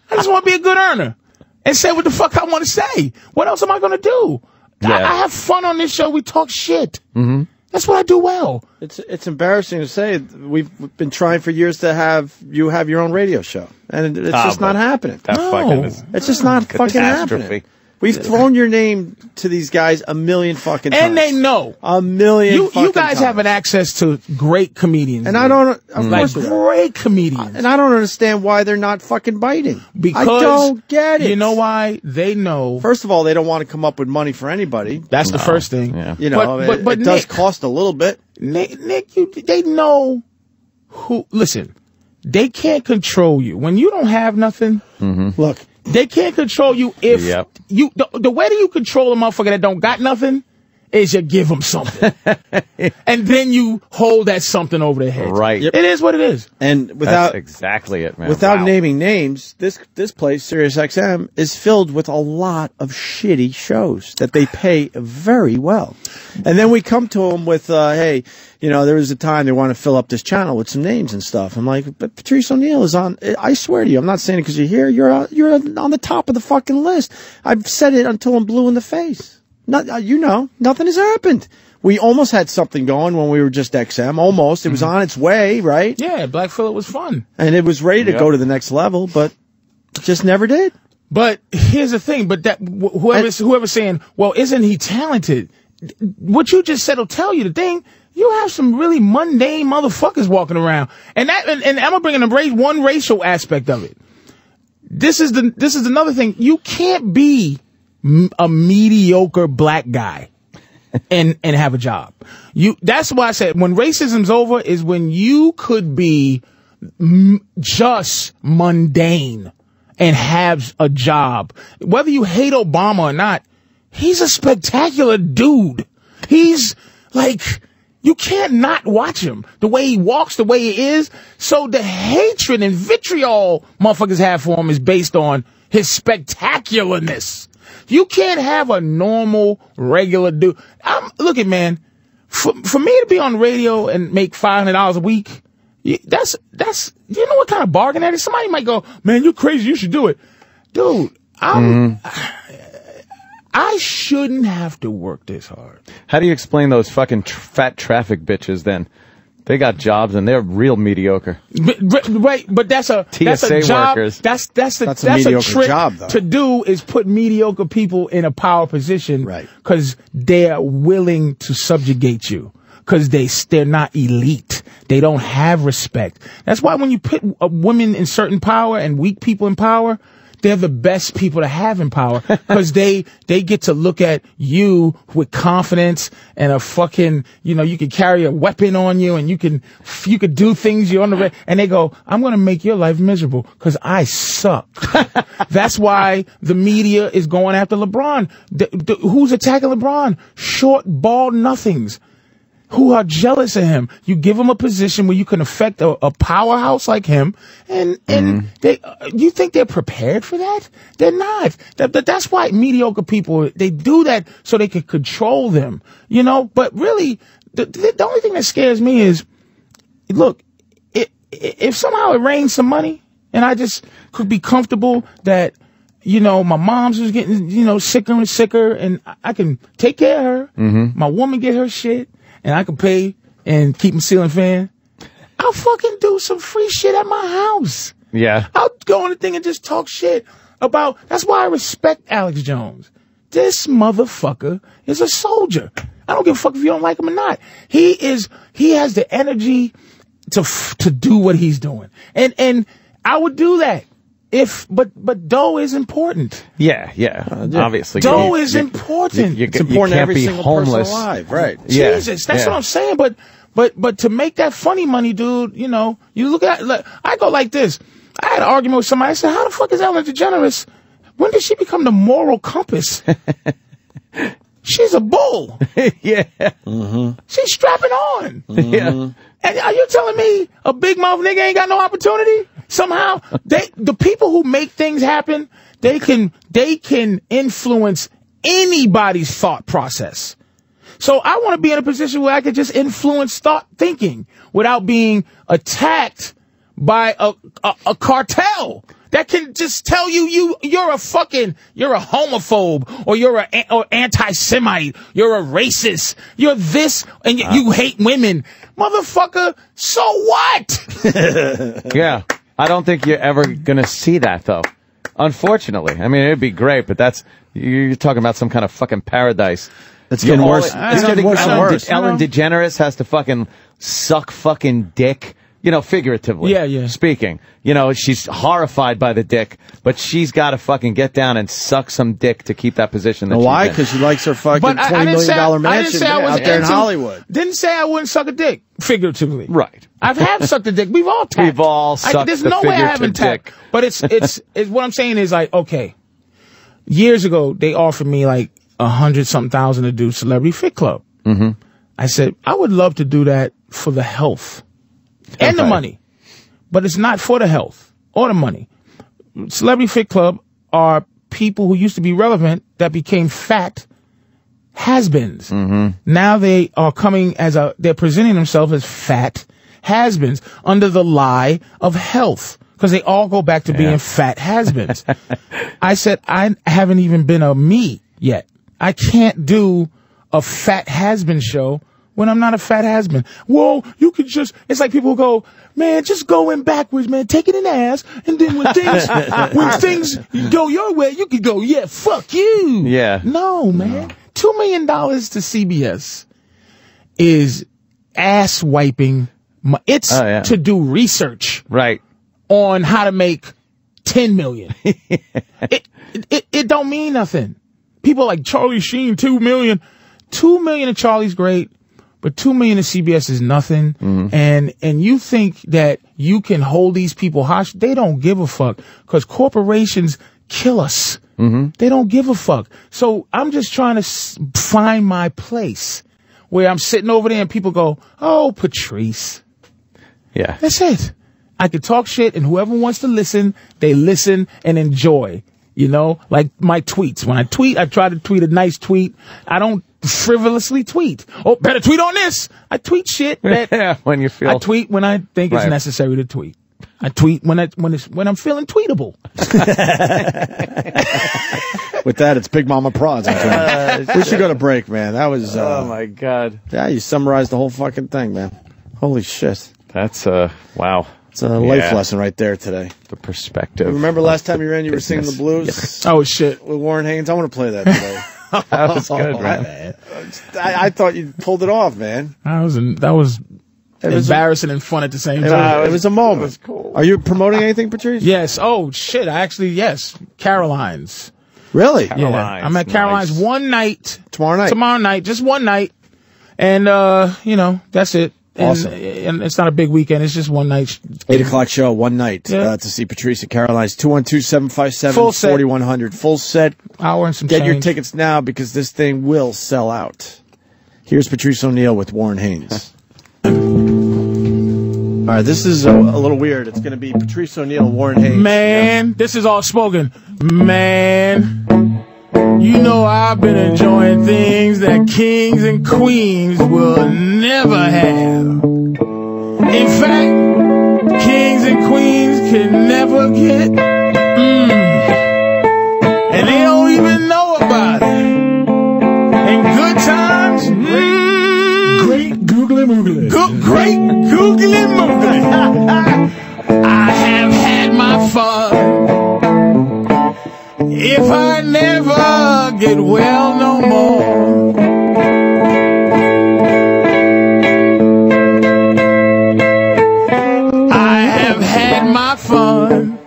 I just want to be a good earner and say what the fuck I want to say. What else am I going to do? Yeah. I have fun on this show. We talk shit. That's what I do well. It's embarrassing to say. We've been trying for years to have you have your own radio show, and it's just not happening. It's just not fucking happening. We've thrown your name to these guys a million fucking times. And they know. A million fucking You guys times. have an access to great comedians. And I don't, of like course, great comedians. And I don't understand why they're not fucking biting. Because I don't get it. You know why? They know. First of all, they don't want to come up with money for anybody. That's the first thing. Yeah. You know, but it does cost a little bit. Nick, they know who, listen, they can't control you. When you don't have nothing, look, they can't control you if you, the way that you control a motherfucker that don't got nothing is you give them something. And then you hold that something over their head. Right. It is what it is. And without, that's exactly it, man. Without naming names, this place, SiriusXM, is filled with a lot of shitty shows that they pay very well. And then we come to them with, hey, you know, there was a time they want to fill up this channel with some names and stuff. I'm like, but Patrice Oneal is on. I swear to you, I'm not saying it because you're here. You're on the top of the fucking list. I've said it until I'm blue in the face. You know, nothing has happened. We almost had something going when we were just XM. Almost. It was on its way, right? Yeah, Black Phillip was fun. And it was ready to go to the next level, but it just never did. But here's the thing. But that whoever's saying, well, isn't he talented? What you just said will tell you the thing. You have some really mundane motherfuckers walking around. And I'm gonna bring in one racial aspect of it. This is another thing. You can't be a mediocre black guy. and have a job. That's why I said when racism's over is when you could be just mundane and have a job. Whether you hate Obama or not, he's a spectacular dude. He's like, you can't not watch him. The way he walks, the way he is. So the hatred and vitriol motherfuckers have for him is based on his spectacularness. You can't have a normal, regular dude. Look at, man, for me to be on the radio and make $500 a week, that's, you know what kind of bargain that is? Somebody might go, man, you're crazy, you should do it. Dude, I shouldn't have to work this hard. How do you explain those fucking fat traffic bitches then? They got jobs and they're real mediocre. Right, but that's a job. Workers. That's a mediocre trick job, though. to do is put mediocre people in a power position, right? Because they're willing to subjugate you. Because they're not elite. They don't have respect. That's why when you put women in certain power and weak people in power, they're the best people to have in power because they get to look at you with confidence and a fucking, you know, you can carry a weapon on you and you could do things you're on the and they go, I'm going to make your life miserable because I suck. That's why the media is going after LeBron. Who's attacking LeBron? Short, bald nothings who are jealous of him. You give him a position where you can affect a powerhouse like him, and you think they're prepared for that? They're not. That's why mediocre people, they do that so they can control them, you know? But really, the only thing that scares me is, look, if somehow it rains some money, and I just could be comfortable that, you know, my mom's was getting, you know, sicker and sicker, and I can take care of her. Mm-hmm. My woman get her shit, and I can pay and keep my ceiling fan, I'll fucking do some free shit at my house. Yeah. I'll go on the thing and just talk shit about, that's why I respect Alex Jones. This motherfucker is a soldier. I don't give a fuck if you don't like him or not. He has the energy to do what he's doing. And I would do that. But dough is important. Yeah. Obviously. Dough is important. It's important to every single homeless. person alive, right? Jesus, that's what I'm saying. But to make that funny money, dude, you know, you look at, I go like this. I had an argument with somebody. I said, how the fuck is Ellen DeGeneres? When did she become the moral compass? She's a bull. Yeah. Mm-hmm. She's strapping on. Mm-hmm. Yeah. And are you telling me a big mouth nigga ain't got no opportunity? Somehow, the people who make things happen, they can influence anybody's thought process. So I want to be in a position where I could just influence thinking without being attacked by a cartel that can just tell you're a homophobe or you're or anti-Semite, you're a racist, you're this, and you hate women. Motherfucker, so what? Yeah. I don't think you're ever going to see that, though. Unfortunately. I mean, it'd be great, but you're talking about some kind of fucking paradise. It's getting worse. It's getting worse and worse. Ellen DeGeneres has to fucking suck fucking dick. You know, figuratively speaking. You know, she's horrified by the dick, but she's got to fucking get down and suck some dick to keep that position. Why? Because she likes her fucking $20 million mansion out there in Hollywood. Didn't say I wouldn't suck a dick, figuratively. Right. I've sucked a dick. We've all tapped. We've all sucked there's the no way I figurative haven't tapped. dick. But it's what I'm saying is like, okay, years ago, they offered me like 100-something thousand to do Celebrity Fit Club. Mm-hmm. I said, I would love to do that for the health. And the money. But it's not for the health or the money. Celebrity Fit Club are people who used to be relevant that became fat has-beens. Mm-hmm. Now they are coming they're presenting themselves as fat has-beens under the lie of health. Because they all go back to being fat has-beens. I said, I haven't even been a me yet. I can't do a fat has-been show when I'm not a fat has-been. Well, you could it's like people go, man, just go in backwards, man, take it in the ass, and then when things go your way, you could go, yeah, fuck you. Yeah. No, man. $2 million to CBS is ass wiping. It's to do research. Right. On how to make 10 million. It don't mean nothing. People like Charlie Sheen, 2 million. $2 million to Charlie's great, but $2 million to CBS is nothing. And you think that you can hold these people hostage? They don't give a fuck, because corporations kill us. They don't give a fuck. So I'm just trying to find my place where I'm sitting over there and people go, "Oh, Patrice." Yeah. That's it. I could talk shit, and whoever wants to listen, they listen and enjoy. You know, like my tweets. When I tweet, I try to tweet a nice tweet. I don't frivolously tweet. Oh, better tweet on this. I tweet shit that when you feel. I tweet when I think it's necessary to tweet. I tweet when I'm feeling tweetable. With that, it's Big Mama Prods. We should go to break, man. That was. Oh my God. Yeah, you summarized the whole fucking thing, man. Holy shit. That's wow. It's a life lesson right there today. The perspective. Remember last time you were in, you were singing the blues? Yes. Oh shit, with Warren Haynes. I want to play that today. That was good, man. I thought you pulled it off, man. That was embarrassing and fun at the same time. It was a moment. It was cool. Are you promoting anything, Patrice? Yes. Oh shit. Yes. Caroline's. Really? Yeah. I'm at Caroline's one night. Tomorrow night. Just one night. And that's it. Awesome. And it's not a big weekend. It's just one night. 8 o'clock show, one night to see Patrice at Caroline's. 212-757-4100. Full set. Hour and some Get change. your tickets now, because this thing will sell out. Here's Patrice Oneal with Warren Haynes. All right, this is a little weird. It's going to be Patrice Oneal, Warren Haynes. Man, this is all spoken. Man, you know I've been enjoying things that kings and queens will never have. In fact, kings and queens can never get. And they don't even know about it. In good times, great googly moogly. Great googly moogly. I have had my fun. If I never get well no more, I have had my fun.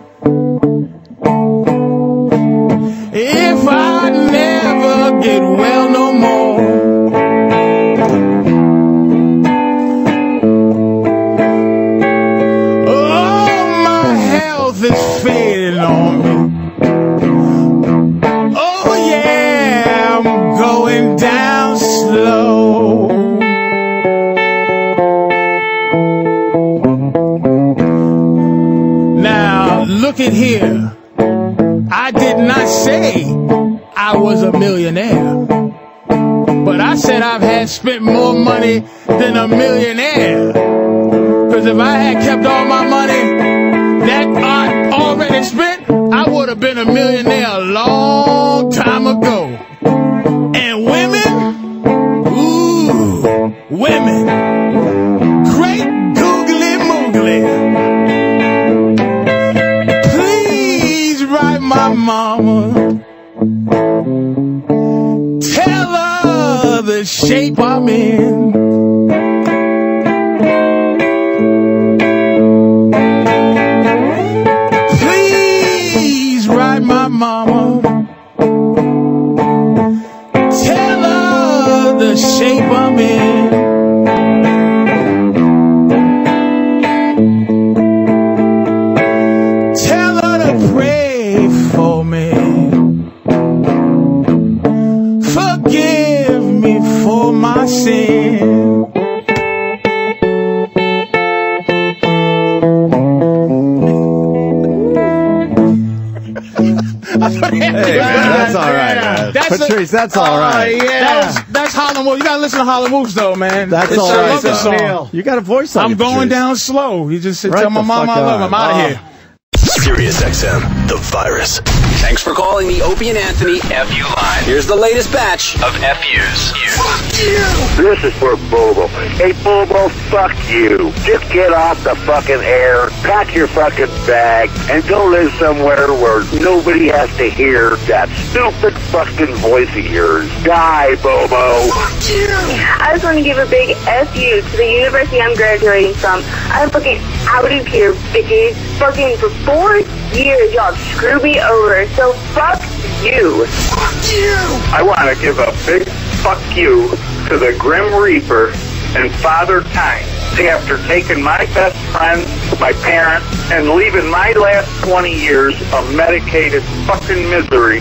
If I never get well no more, oh, my health is fading on me. Down slow. Now look at here. I did not say I was a millionaire, but I said I've had spent more money than a millionaire. Cause if I had kept all my money that I already spent, I would have been a millionaire a long time ago. And women, great googly moogly. Please write my mama, tell her the shape I'm in. Please write my mama, tell her the shape I'm in. Forgive me for my sin. Hey, that's all right, man. Patrice, that's all right. Yeah. That's Harlem Wolf. You gotta listen to Harlem Wolf, though, man. That's all right. I love this song. You got a voice on I'm you, going Patrice. down slow. You just said, tell my mama I love him. I'm out of here. Sirius XM, the virus. Thanks for calling the Opie and Anthony FU line. Here's the latest batch of FUs. Fuck you! This is for Bobo. Hey, Bobo, fuck you. Just get off the fucking air, pack your fucking bag, and go live somewhere where nobody has to hear that stupid fucking voice of yours. Die, Bobo. Fuck you! I just want to give a big FU to the university I'm graduating from. I'm fucking out of here, bitches. Fucking for 4 years, y'all screwed me over, so fuck you. Fuck you! I want to give a big fuck you to the Grim Reaper and Father Time after taking my best friend, my parents, and leaving my last 20 years of medicated fucking misery.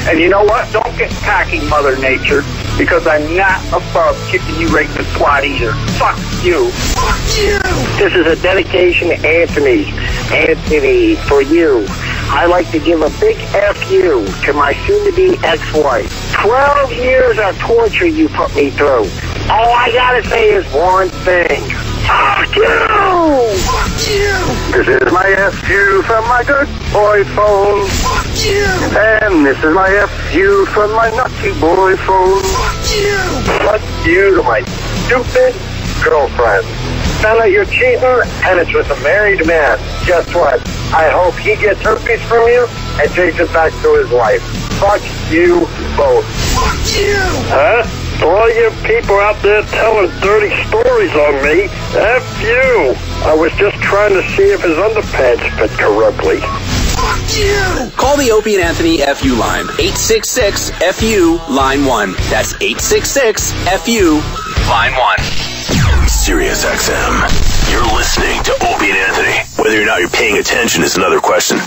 And you know what? Don't get cocky, Mother Nature, because I'm not above kicking you right in the twat either. Fuck you. Fuck you. This is a dedication to Anthony. Anthony, for you. I like to give a big F you to my soon-to-be ex-wife. 12 years of torture you put me through. All I gotta say is one thing. Fuck you! Fuck you! This is my FU from my good boy phone. Fuck you! And this is my FU from my naughty boy phone. Fuck you! Fuck you to my stupid girlfriend. Found out you're cheating, and it's with a married man. Guess what? I hope he gets herpes from you and takes it back to his wife. Fuck you both. Fuck you! Huh? For all you people out there telling dirty stories on me, F you. I was just trying to see if his underpants fit correctly. Fuck you! Call the Opie and Anthony FU line. 866-FU, line 1. That's 866-FU, line 1. Sirius XM. You're listening to Opie and Anthony. Whether or not you're paying attention is another question.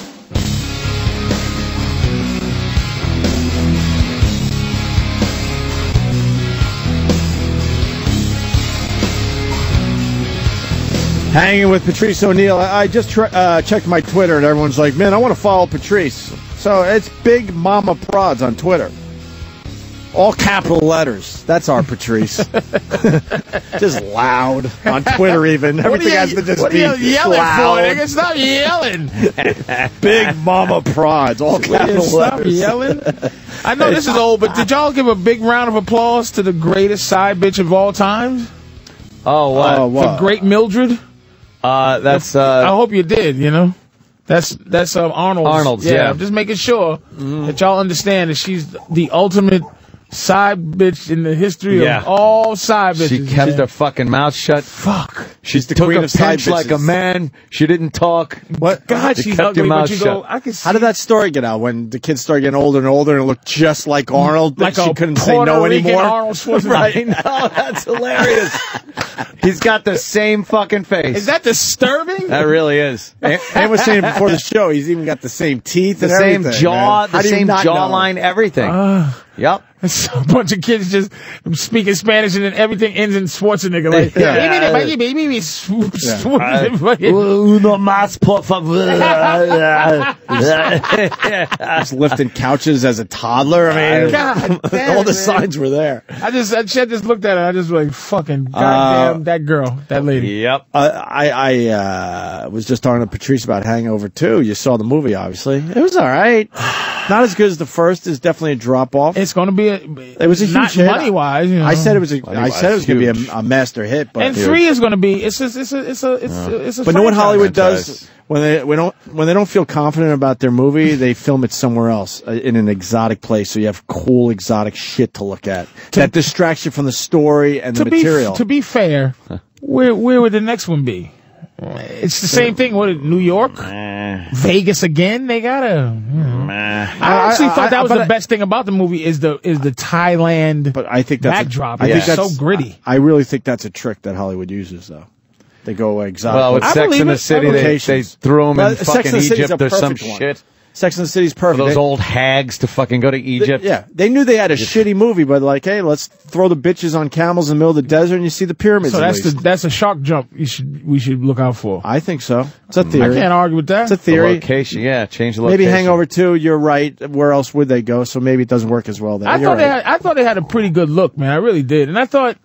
Hanging with Patrice Oneal. I just checked my Twitter, and everyone's like, man, I want to follow Patrice. So it's Big Mama Prods on Twitter. All capital letters. That's our Patrice. Just loud on Twitter even. Everything has to just be loud. For, nigga? Stop yelling. Big Mama Prods. All capital Stop letters. yelling. I know this is old, but did y'all give a big round of applause to the greatest side bitch of all time? Oh, what? For Great Mildred? That's I hope you did, you know. That's Arnold's. Yeah. I'm just making sure that y'all understand that she's the ultimate side bitch in the history of all side bitches. She kept her fucking mouth shut. Fuck. She's the took queen a of side pinch like bitches. a man. She didn't talk. What? God, She she's kept ugly, your mouth but you shut. go, I can see. How did that story get out when the kids started getting older and older and it looked just like Arnold? Like she a couldn't say Puerto no Rican anymore. Arnold Schwarzenegger. Right? No, that's hilarious. He's got the same fucking face. Is that disturbing? That really is. And was saying before the show, he's even got the same teeth, The and same everything, jaw, man. How the do you same not know? jawline, everything. Yep. It's a bunch of kids just speaking Spanish and then everything ends in Schwarzenegger. Like, Uno más, por favor. Just lifting couches as a toddler. I mean, God damn, all the man. signs were there. Chet just looked at her. I just like, fucking goddamn that girl, that lady. Yep. I was just talking to Patrice about Hangover 2. You saw the movie, obviously. It was all right. Not as good as the first. It's definitely a drop off. It's going to be It was a huge not hit. money wise. You know. I said it was. I said it was going to be huge. a master hit. But And 3 is going to be. It's a. But know what Hollywood franchise. does when they don't feel confident about their movie, they film it somewhere else in an exotic place, so you have cool exotic shit to look at that distracts you from the story and the material. To be fair, where would the next one be? It's the same thing. What, New York? Vegas again? They gotta. I actually thought that was the best thing about the movie is the Thailand. But I think that's backdrop. I think It's that's so gritty. I really think that's a trick that Hollywood uses, though. They go exotic. Well, with I Sex believe in the it. City, they threw him in Sex fucking and the City's Egypt a or some perfect one. shit. Sex and the City's For perfect. those They- old hags to fucking go to Egypt. Yeah, they knew they had a shitty movie, but like, hey, let's throw the bitches on camels in the middle of the desert, and you see the pyramids. So at least. that's a shark jump. We should look out for. I think so. It's a theory. I can't argue with that. It's a The theory. location, change the location. Maybe Hangover 2, you're right. Where else would they go? So maybe it doesn't work as well there. I thought they had a pretty good look, man. I really did, and I thought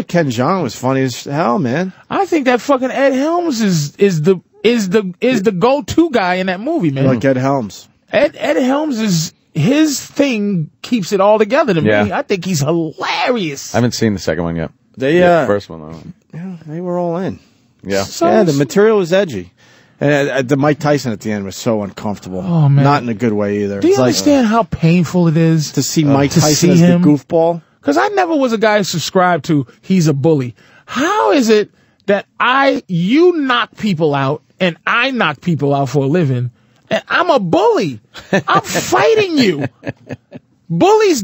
Ken Jeong was funny as hell, man. I think that fucking Ed Helms is the go-to guy in that movie, man. Like Ed Helms. Ed Helms is his thing keeps it all together to me. Yeah. I think he's hilarious. I haven't seen the second one yet. The first one, though. Yeah, they were all in. Yeah. Yeah, the material was edgy. And the Mike Tyson at the end was so uncomfortable. Oh, man. Not in a good way either. Do you It's like, understand how painful it is to see Mike to Tyson see as him? the goofball? Because I never was a guy who subscribed to he's a bully. How is it that you knock people out and I knock people out for a living and I'm a bully? I'm fighting you. Bullies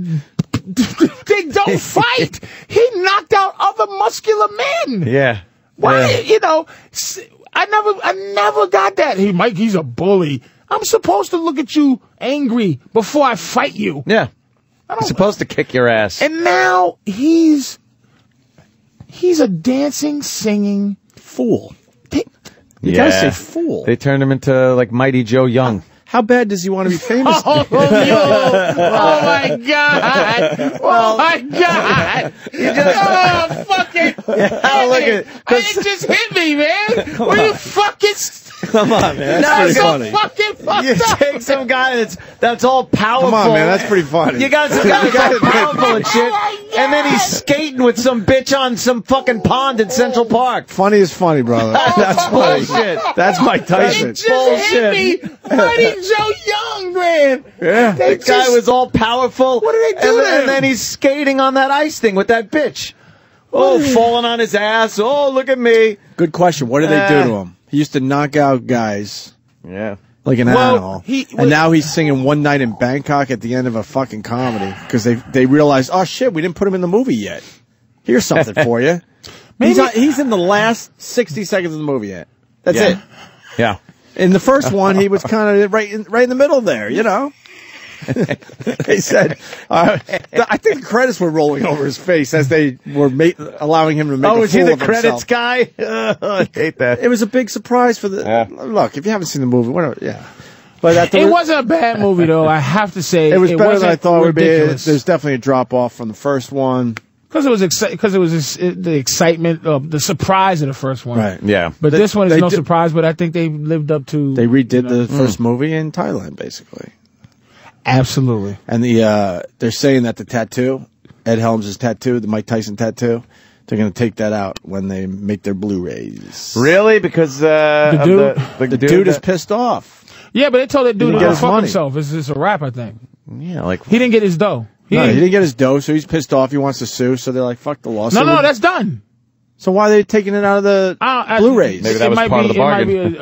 they don't fight. He knocked out other muscular men. Yeah. Why? You know, I never got that. Hey, Mike, he's a bully. I'm supposed to look at you angry before I fight you. Yeah. He's supposed to kick your ass. And now he's a dancing, singing fool. You gotta say fool. They turned him into like Mighty Joe Young. How bad does he want to be famous? Oh my God! Oh my God! Oh fucking! Yeah, look at it just hit me, man. Were you fucking? Come on, man. That's pretty funny. Fucking fucked You up. take some guy that's all powerful. Come on, man. That's pretty funny. You got some guy that's all powerful and shit, and then he's skating with some bitch on some fucking pond in Central Park. Funny is funny, brother. That's funny. Bullshit. That's Mike Tyson. It just hit me. Mighty Joe Young, man. Yeah. The guy was all powerful. What did they do to him? And then he's skating on that ice thing with that bitch. Oh, falling on his ass. Oh, look at me. Good question. What did they do to him? He used to knock out guys. Yeah. Like an animal. And now he's singing One Night in Bangkok at the end of a fucking comedy because they realized, oh shit, we didn't put him in the movie yet. Here's something for you. He's in the last 60 seconds of the movie yet. That's it. Yeah. In the first one, he was kind of right in the middle there, you know. They said, I think the credits were rolling over his face as they were allowing him to make a fool of himself. Oh, is he the credits guy? I hate that. It was a big surprise for the... Look, if you haven't seen the movie, whatever, yeah. But it wasn't a bad movie, though. I have to say, it was better than I thought it would be. Ridiculous. There's definitely a drop off from the first one. Because it was the excitement of the surprise of the first one. Right. Yeah. But this one is no surprise, but I think they lived up to... They redid the first movie in Thailand, basically. Absolutely. And they're saying that the tattoo, Ed Helms' tattoo, the Mike Tyson tattoo, they're going to take that out when they make their Blu-rays. Really? Because the dude is pissed off. Yeah, but they told that dude to go fuck money. himself. It's a rap, I think. Yeah, like... He didn't get his dough. He didn't get his dough, so he's pissed off. He wants to sue, so they're like, fuck the law. No, that's done. So why are they taking it out of the Blu-rays? Maybe that was part of the bargain.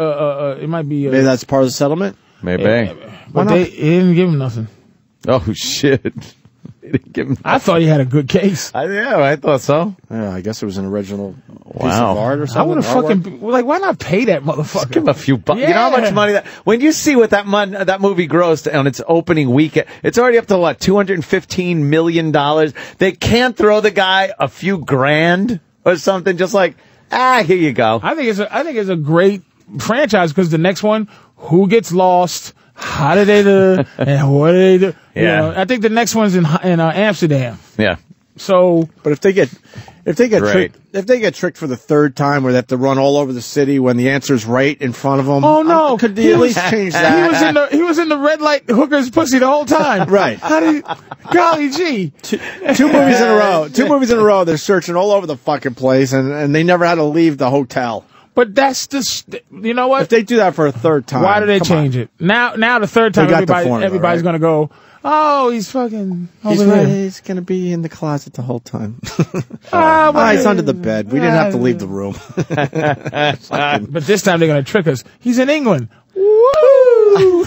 It might be... Maybe that's part of the settlement? Maybe. But they didn't give him nothing. Oh, shit. They didn't give him I thought he had a good case. I thought so. Yeah, I guess it was an original piece of art or something. I would have fucking... Like, why not pay that motherfucker? Just give him a few bucks. Yeah. You know how much money when you see what that movie grossed on its opening weekend, it's already up to what, $215 million? They can't throw the guy a few grand or something, just like, here you go. I think it's a great franchise because the next one, who gets lost? How did they do? And what do they do? Yeah. You know, I think the next one's in Amsterdam. Yeah. So, but if they get tricked for the third time, where they have to run all over the city when the answer's right in front of them, oh no, could they at least change that? He was in the red light hooker's pussy the whole time. Right. How did golly gee. Two movies in a row. 2 movies in a row. They're searching all over the fucking place, and they never had to leave the hotel. But that's you know what? If they do that for a third time, why do they change it? Now the third time, everybody's going to go, oh, he's fucking over there. He's going to be in the closet the whole time. He's under the bed. We didn't have to leave the room. But this time they're going to trick us. He's in England. Woo!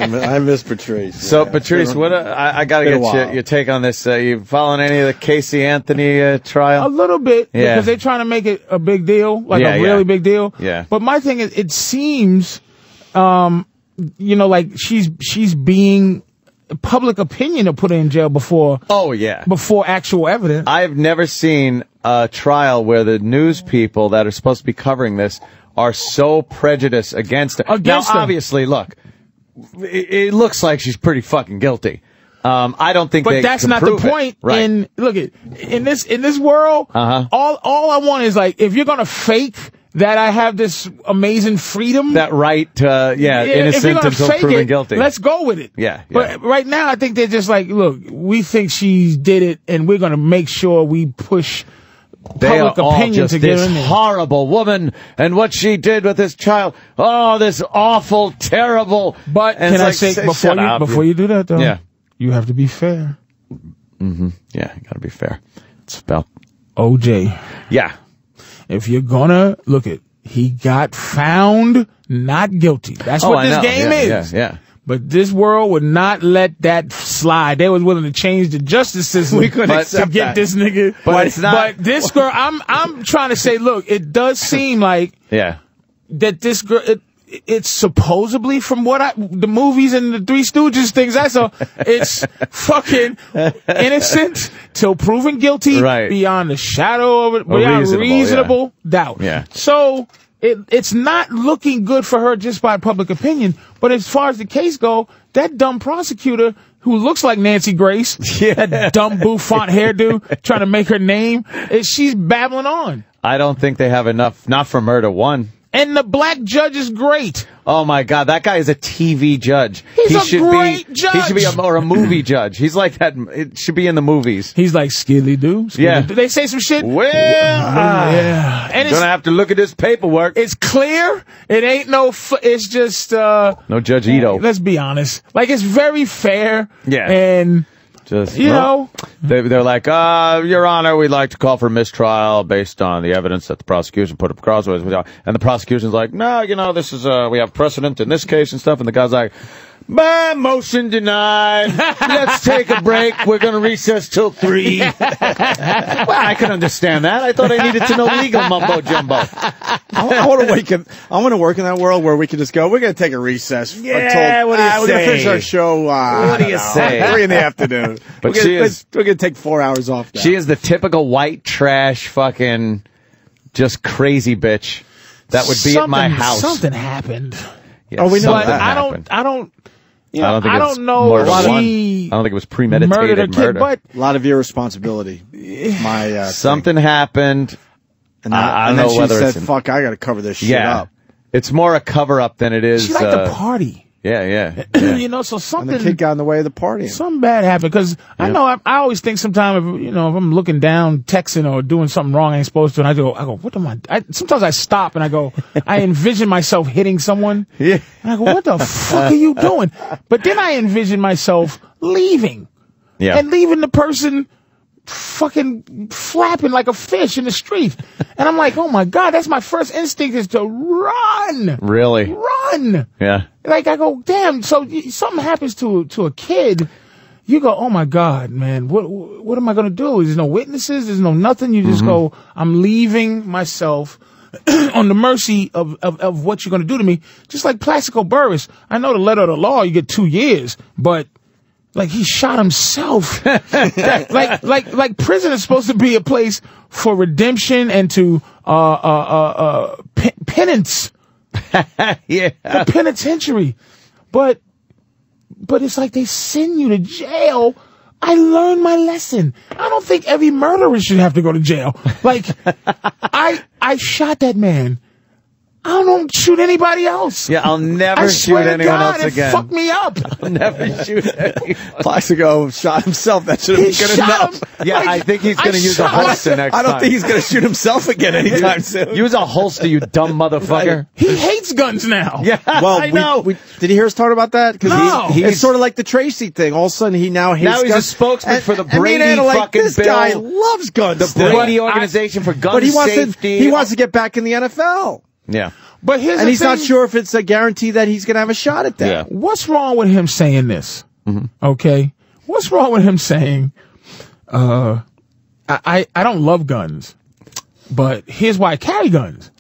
I miss Patrice. So, Patrice, I got to get your take on this. You following any of the Casey Anthony trial? A little bit, because they're trying to make it a big deal, really big deal. Yeah. But my thing is, it seems, like she's being public opinion to put her in jail before. Oh yeah. Before actual evidence. I've never seen a trial where the news people that are supposed to be covering this are so prejudiced against her. Now, obviously, look, it looks like she's pretty fucking guilty. I don't think, but that's not the point. Right. In this world, all I want is, like, if you're gonna fake that I have this amazing freedom, that right to innocent until proven guilty. Let's go with it. Yeah. But right now, I think they're just like, look, we think she did it, and we're gonna make sure we push public opinion to get in there. Horrible woman and what she did with this child. Oh, this awful, terrible. But can I say before you do that though? Yeah. You have to be fair. Mm-hmm. Yeah, you gotta be fair. It's about OJ. Yeah. If you're gonna look at, he got found not guilty. That's what this game is. Yeah. But this world would not let that slide. They was willing to change the justice system We couldn't to accept get that. this nigga. But it's not. But this girl, I'm trying to say, look, it does seem like Yeah. that this girl, it's supposedly from what the movies and the Three Stooges things I saw, it's fucking innocent till proven guilty beyond the shadow of it, beyond reasonable doubt. Yeah. So it's not looking good for her just by public opinion. But as far as the case go, that dumb prosecutor who looks like Nancy Grace, that dumb bouffant hairdo, trying to make her name, she's babbling on. I don't think they have enough, not for murder one. And the black judge is great. Oh my God, that guy is a TV judge. He's a great judge. He should be a movie judge. He's like that. It should be in the movies. He's like Skilly Doo. Yeah. They say some shit. Well, yeah. And gonna have to look at this paperwork. It's clear. It ain't no. It's just. No Judge Ito. Let's be honest. Like it's very fair. Yeah. And. Just, you know, they're like, Your Honor, we'd like to call for mistrial based on the evidence that the prosecution put up crossways. And the prosecution's like, no, this is, we have precedent in this case and stuff. And the guy's like, motion denied. Let's take a break. We're going to recess till 3. Well, I can understand that. I thought I needed to know legal mumbo jumbo. I want to work in that world where we can just go, we're going to take a recess. Yeah, what do you we're going say? to finish our show. What do you say? 3 in the afternoon. But we're going to take 4 hours off now. She is the typical white trash fucking just crazy bitch that would be at my house. Something happened. Yeah, we know But that. I don't. You know, I don't think know murder if one. he I don't think it was premeditated murdered a kid, murder. but a lot of irresponsibility. My something happened. and I don't then know she whether said, it's "Fuck, I got to cover this shit yeah. up." It's more a cover up than it is. she liked to party. Yeah. You know, so And something. the kid got in the way of the party. Something bad happened because I know I always think sometimes if I'm looking down, texting or doing something wrong I ain't supposed to, and I go, what am I? Sometimes I stop and I go, I envision myself hitting someone. Yeah. And I go, what the fuck are you doing? But then I envision myself leaving. Yeah. And leaving the person fucking flapping like a fish in the street. And I'm like, oh my God, that's my first instinct is to run. Really? Run. Yeah. Like I go, damn. So something happens to a kid, you go, oh my God, man, what am I gonna do? There's no witnesses. There's no nothing. You just go, I'm leaving myself on the mercy of what you're gonna do to me. Just like Plaxico Burress. I know the letter of the law, you get 2 years, but. Like he shot himself. like prison is supposed to be a place for redemption and to penance. Yeah. The penitentiary. But it's like they send you to jail. I learned my lesson. I don't think every murderer should have to go to jail. Like I shot that man. I don't shoot anybody else. Yeah, I'll never shoot anyone else again. Fuck me up. I'll never shoot anyone. Plaxico shot himself. That should have been good enough. Yeah, I think he's going to use a holster next time. I don't think he's going to shoot himself again anytime soon. Use a holster, you dumb motherfucker. He hates guns now. Yeah, Well, I know. did you hear us talk about that? Because No. it's sort of like the Tracy thing. All of a sudden, he now hates Now he's guns. a spokesman for the And me and Brady Anna are like, fucking this bill. guy loves guns. The still. Brady Organization for Gun But he wants Safety. he wants to get back in the NFL. Yeah. But here's And the he's not thing. sure if it's a guarantee that he's going to have a shot at that. Yeah. What's wrong with him saying this? Okay. What's wrong with him saying, I don't love guns, but here's why I carry guns.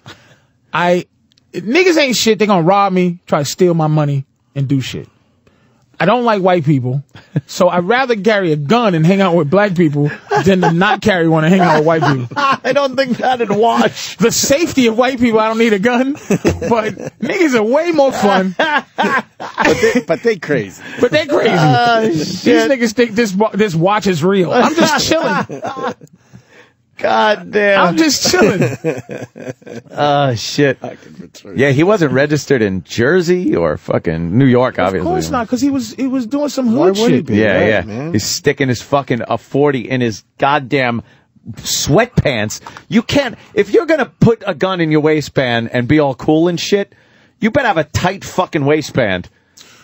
Niggas ain't shit. They're going to rob me, try to steal my money and do shit. I don't like white people, so I'd rather carry a gun and hang out with black people than to not carry one and hang out with white people. I don't think that'd wash. The safety of white people, I don't need a gun, but niggas are way more fun. But they crazy. But they're crazy. These niggas think this watch is real. I'm just chilling. God damn. I'm just chilling. Oh, shit. Yeah, he wasn't registered in Jersey or fucking New York, obviously. Of course not, because he was doing some Why hood would he shit. be? Yeah, Right, yeah. man. He's sticking his fucking 40 in his goddamn sweatpants. You can't, if you're gonna put a gun in your waistband and be all cool and shit, you better have a tight fucking waistband.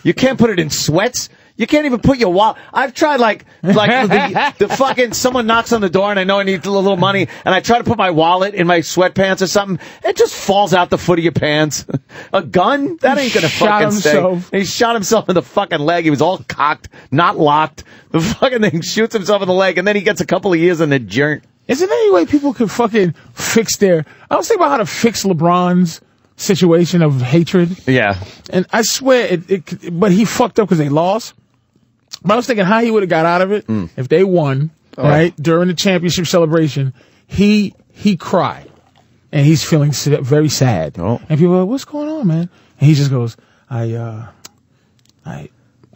You can't put it in sweats. You can't even put your wallet. I've tried like the fucking someone knocks on the door and I know I need a little money and I try to put my wallet in my sweatpants or something. It just falls out the foot of your pants. A gun? That ain't gonna fucking stay. He shot himself in the fucking leg. He was all cocked, not locked. The fucking thing shoots himself in the leg and then he gets a couple of years in the joint. Is there any way people could fucking fix I was thinking about how to fix LeBron's situation of hatred. Yeah. And I swear, but he fucked up because they lost. But I was thinking how he would have got out of it if they won, right? During the championship celebration, he cried. And he's feeling very sad. Oh. And people are like, what's going on, man? And he just goes, I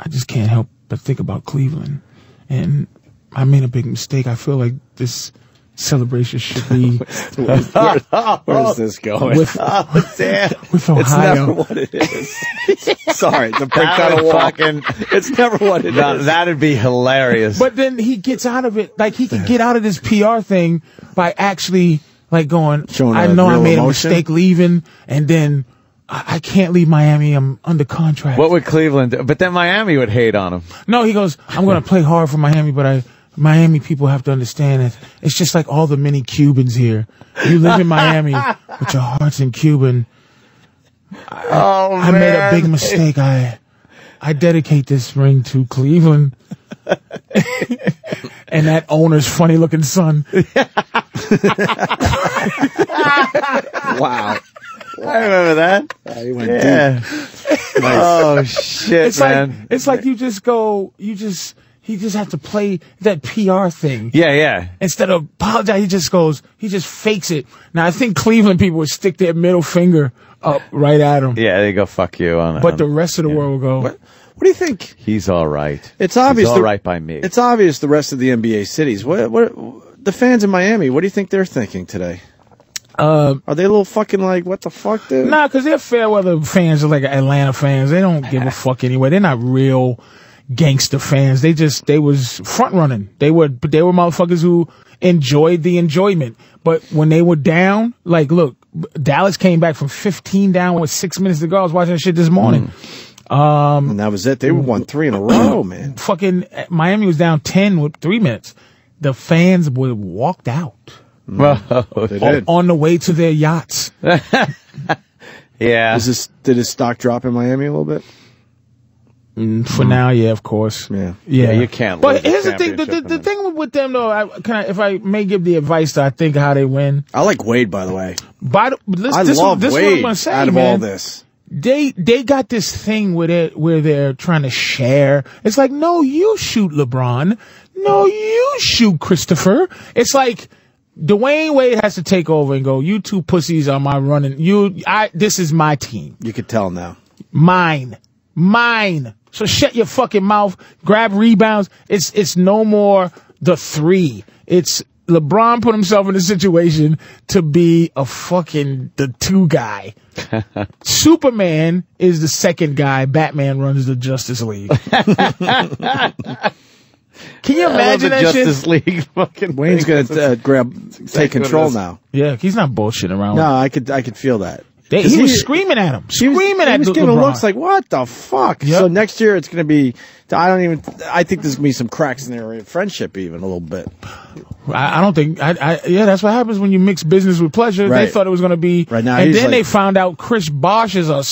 just can't help but think about Cleveland. And I made a big mistake. I feel like this celebration should be where is this going? With Ohio. It's never what it is. Sorry, the brick kind of walking. It's never what it is. That'd be hilarious. But then he gets out of it. Like he can get out of this PR thing by actually like going, I know I made a mistake leaving, and then I can't leave Miami. I'm under contract. What would Cleveland do? But then Miami would hate on him. No, he goes, I'm going to play hard for Miami, but Miami people have to understand that it's just like all the many Cubans here. You live in Miami, but your heart's in Cuban. I made a big mistake. I dedicate this ring to Cleveland. And that owner's funny looking son. Wow. I remember that. He went deep. Nice. Oh shit, man. It's like he just has to play that PR thing. Yeah. Instead of apologize, he just fakes it. Now I think Cleveland people would stick their middle finger up right at him. Yeah, they go fuck you on it. But the rest of the world will go. What do you think? He's all right. It's obvious. He's all right by me. It's obvious the rest of the NBA cities. What the fans in Miami? What do you think they're thinking today? Are they a little fucking like, what the fuck, dude? Nah, because they're fair weather fans are like Atlanta fans. They don't give a fuck anyway. They're not real gangster fans. They was front running. They were motherfuckers who enjoyed the enjoyment. But when they were down, like, look, Dallas came back from 15 down with 6 minutes to go. I was watching that shit this morning. And that was it. They won 3 in a row, man. Fucking Miami was down 10 with 3 minutes. The fans would walked out. They did. On the way to their yachts. Yeah. Did his stock drop in Miami a little bit? For now, yeah, of course. Yeah, you can't. But here's the thing: the thing with them, though, if I may give the advice that I think how they win. I like Wade, by the way. I love Wade. What I'm gonna say, out of all this, they got this thing where they're trying to share. It's like, no, you shoot LeBron. No, you shoot Christopher. It's like Dwayne Wade has to take over and go, you two pussies are my running. This is my team. You could tell now. Mine. So shut your fucking mouth. Grab rebounds. It's no more the 3. It's LeBron put himself in a situation to be the 2 guy. Superman is the 2nd guy. Batman runs the Justice League. Can you imagine that Justice shit? League fucking Wayne's gonna take control now. Yeah, he's not bullshitting around. No, I could feel that. He was screaming at him. He was giving looks like, what the fuck? Yep. So next year it's going to be, I think there's going to be some cracks in their friendship even a little bit. I don't think, that's what happens when you mix business with pleasure. Right. They thought it was going to be, right now, and then they found out Chris Bosh is a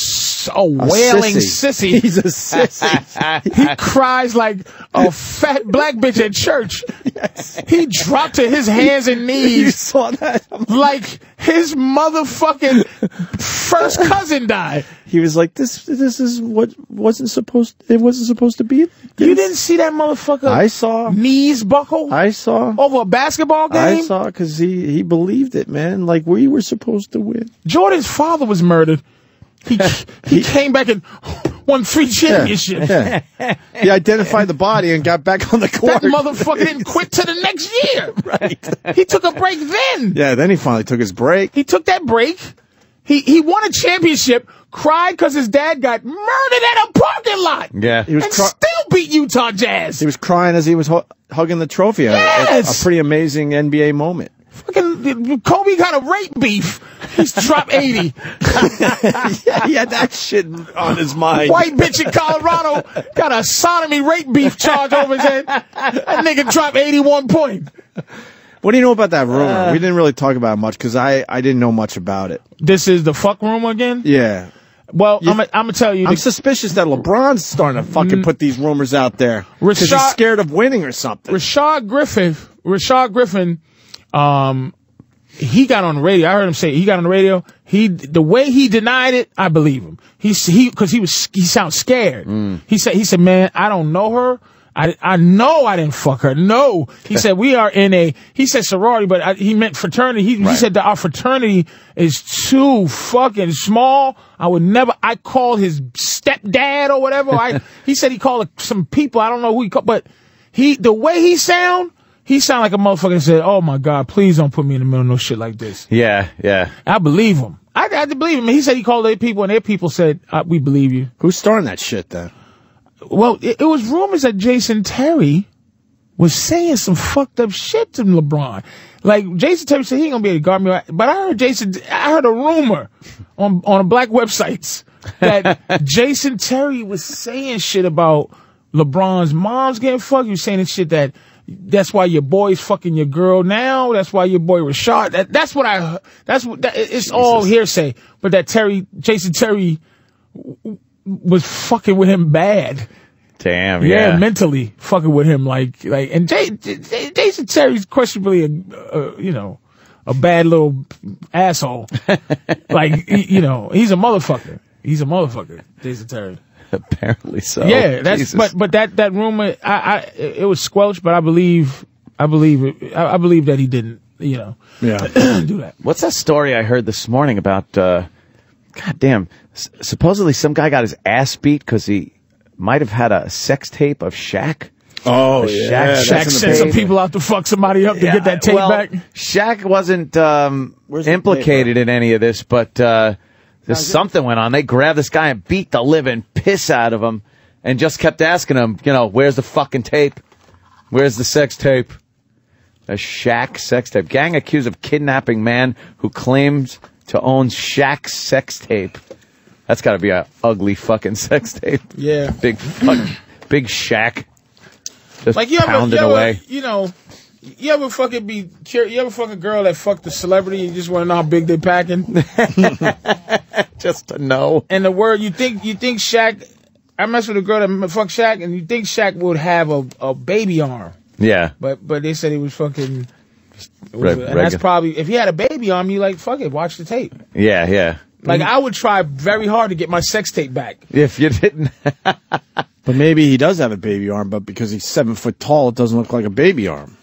wailing sissy. He's a sissy. He cries like a fat black bitch at church. Yes. He dropped to his hands and knees. You saw that? Like his motherfucking first cousin died. He was like, this is what wasn't supposed to be. You didn't see that motherfucker? I saw. Knees buckle? I saw. Over a basketball game? I saw, because he believed it, man. Like, we were supposed to win. Jordan's father was murdered. He came back and won 3 championships. Yeah. He identified the body and got back on the court. That motherfucker didn't quit till the next year. Right. He took a break then. Yeah, then he finally took his break. He took that break. He won a championship, cried because his dad got murdered at a parking lot. Yeah. He was still beat Utah Jazz. He was crying as he was hugging the trophy. Yes. A pretty amazing NBA moment. Fucking Kobe got a rape beef. He's dropped 80. Yeah, he had that shit on his mind. White bitch in Colorado got a sodomy rape beef charge over his head. That nigga dropped 81 points. What do you know about that rumor? We didn't really talk about it much because I didn't know much about it. This is the fuck rumor again? Yeah. Well, I'm gonna tell you. I'm suspicious that LeBron's starting to fucking put these rumors out there because he's scared of winning or something. Rashad Griffin, he got on the radio. I heard him say he got on the radio. The way he denied it, I believe him. He sounds scared. He said, man, I don't know her. I know I didn't fuck her. No. He said, he said sorority, but he meant fraternity. He said that our fraternity is too fucking small. I called his stepdad or whatever. He said he called some people. I don't know who he called, but the way he sound like a motherfucker that said, oh my God, please don't put me in the middle of no shit like this. Yeah, yeah. I believe him. I had to believe him. He said he called their people and their people said, we believe you. Who's starting that shit then? Well, it was rumors that Jason Terry was saying some fucked up shit to LeBron. Like, Jason Terry said he ain't gonna be able to guard me. But I heard a rumor on black websites that Jason Terry was saying shit about LeBron's mom's getting fucked. He was saying shit that's why your boy's fucking your girl now. That's why your boy was shot. It's all hearsay. But that Jason Terry was fucking with him bad. Damn, yeah. Mentally fucking with him and Jason Terry's questionably a bad little asshole. He's a motherfucker. Jason Terry. Apparently so. Yeah, but that rumor, it was squelched, but I believe that he didn't, do that. What's that story I heard this morning about, goddamn, supposedly some guy got his ass beat because he might have had a sex tape of Shaq. Oh, yeah. Shaq sent some people out to fuck somebody up to get that tape back. Shaq wasn't implicated in any of this, but there's something went on. They grabbed this guy and beat the living piss out of him and just kept asking him, where's the fucking tape? Where's the sex tape? A Shaq sex tape. Gang accused of kidnapping man who claims to own Shaq's sex tape. That's got to be a ugly fucking sex tape. Yeah. Big Shaq. Just you pounded away. You ever fucking you ever fuck a girl that fucked a celebrity and you just want to know how big they packing? Just to know. And the word you think Shaq, I messed with a girl that fucked Shaq and you think Shaq would have a baby arm. Yeah. But they said he was fucking, and that's probably, if he had a baby arm, you fuck it, watch the tape. Yeah, yeah. I would try very hard to get my sex tape back. If you didn't. But maybe he does have a baby arm, but because he's 7 foot tall, it doesn't look like a baby arm.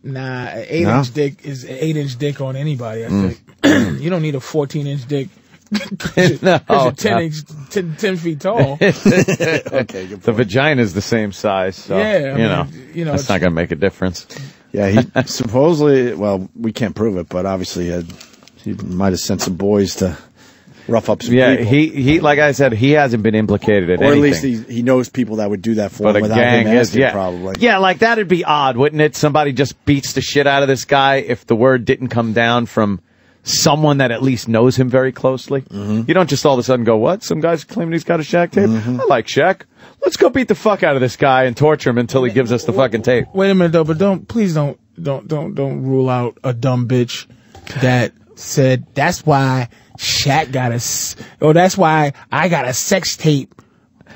Nah, an 8-inch dick is an 8-inch dick on anybody, I think. You don't need a 14-inch dick. Because you're 10 feet tall. Okay, good point. The vagina is the same size, so, yeah, that's not going to make a difference. Yeah, he supposedly, well, we can't prove it, but obviously he might have sent some boys to rough up some people. He like I said, he hasn't been implicated in anything. Or at least he knows people that would do that for him without him asking, probably. Yeah, that'd be odd, wouldn't it? Somebody just beats the shit out of this guy if the word didn't come down from someone that at least knows him very closely. Mm-hmm. You don't just all of a sudden go, what? Some guy's claiming he's got a Shaq tape? Mm-hmm. I like Shaq. Let's go beat the fuck out of this guy and torture him until he gives us the fucking tape. Wait a minute though, but please don't rule out a dumb bitch that said that's why Shaq that's why I got a sex tape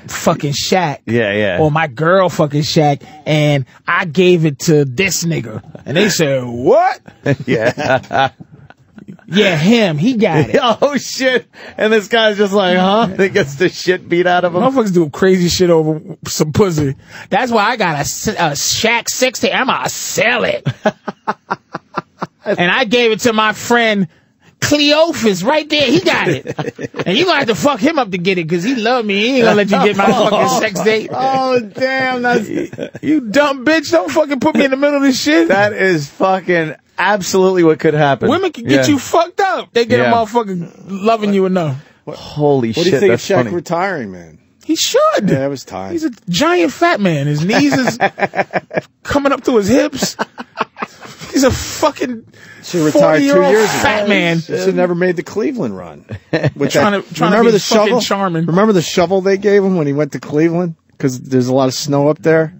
fucking Shaq. Yeah. Or my girl fucking Shaq and I gave it to this nigga. And they said, what? Yeah. Yeah, him. He got it. Oh, shit. And this guy's just like, huh? He gets the shit beat out of him. Motherfuckers do crazy shit over some pussy. That's why I got a Shaq sex tape. I'm going to sell it. And I gave it to my friend Cleophas right there. He got it. And you're going to have to fuck him up to get it because he love me. He ain't going to let you get my fucking sex tape. Oh, damn. You dumb bitch. Don't fucking put me in the middle of this shit. That is fucking absolutely what could happen. Women can get you fucked up. They get a motherfucker loving you enough. Holy shit. What do you think of Shaq funny. retiring, man? He should. Yeah, it was time. He's a giant fat man. His knees is coming up to his hips. He's a fucking She retired 2 years ago. fat man. She should never made the Cleveland run. Trying to remember be the fucking shovel? charming. Remember the shovel they gave him when he went to Cleveland? Because there's a lot of snow up there.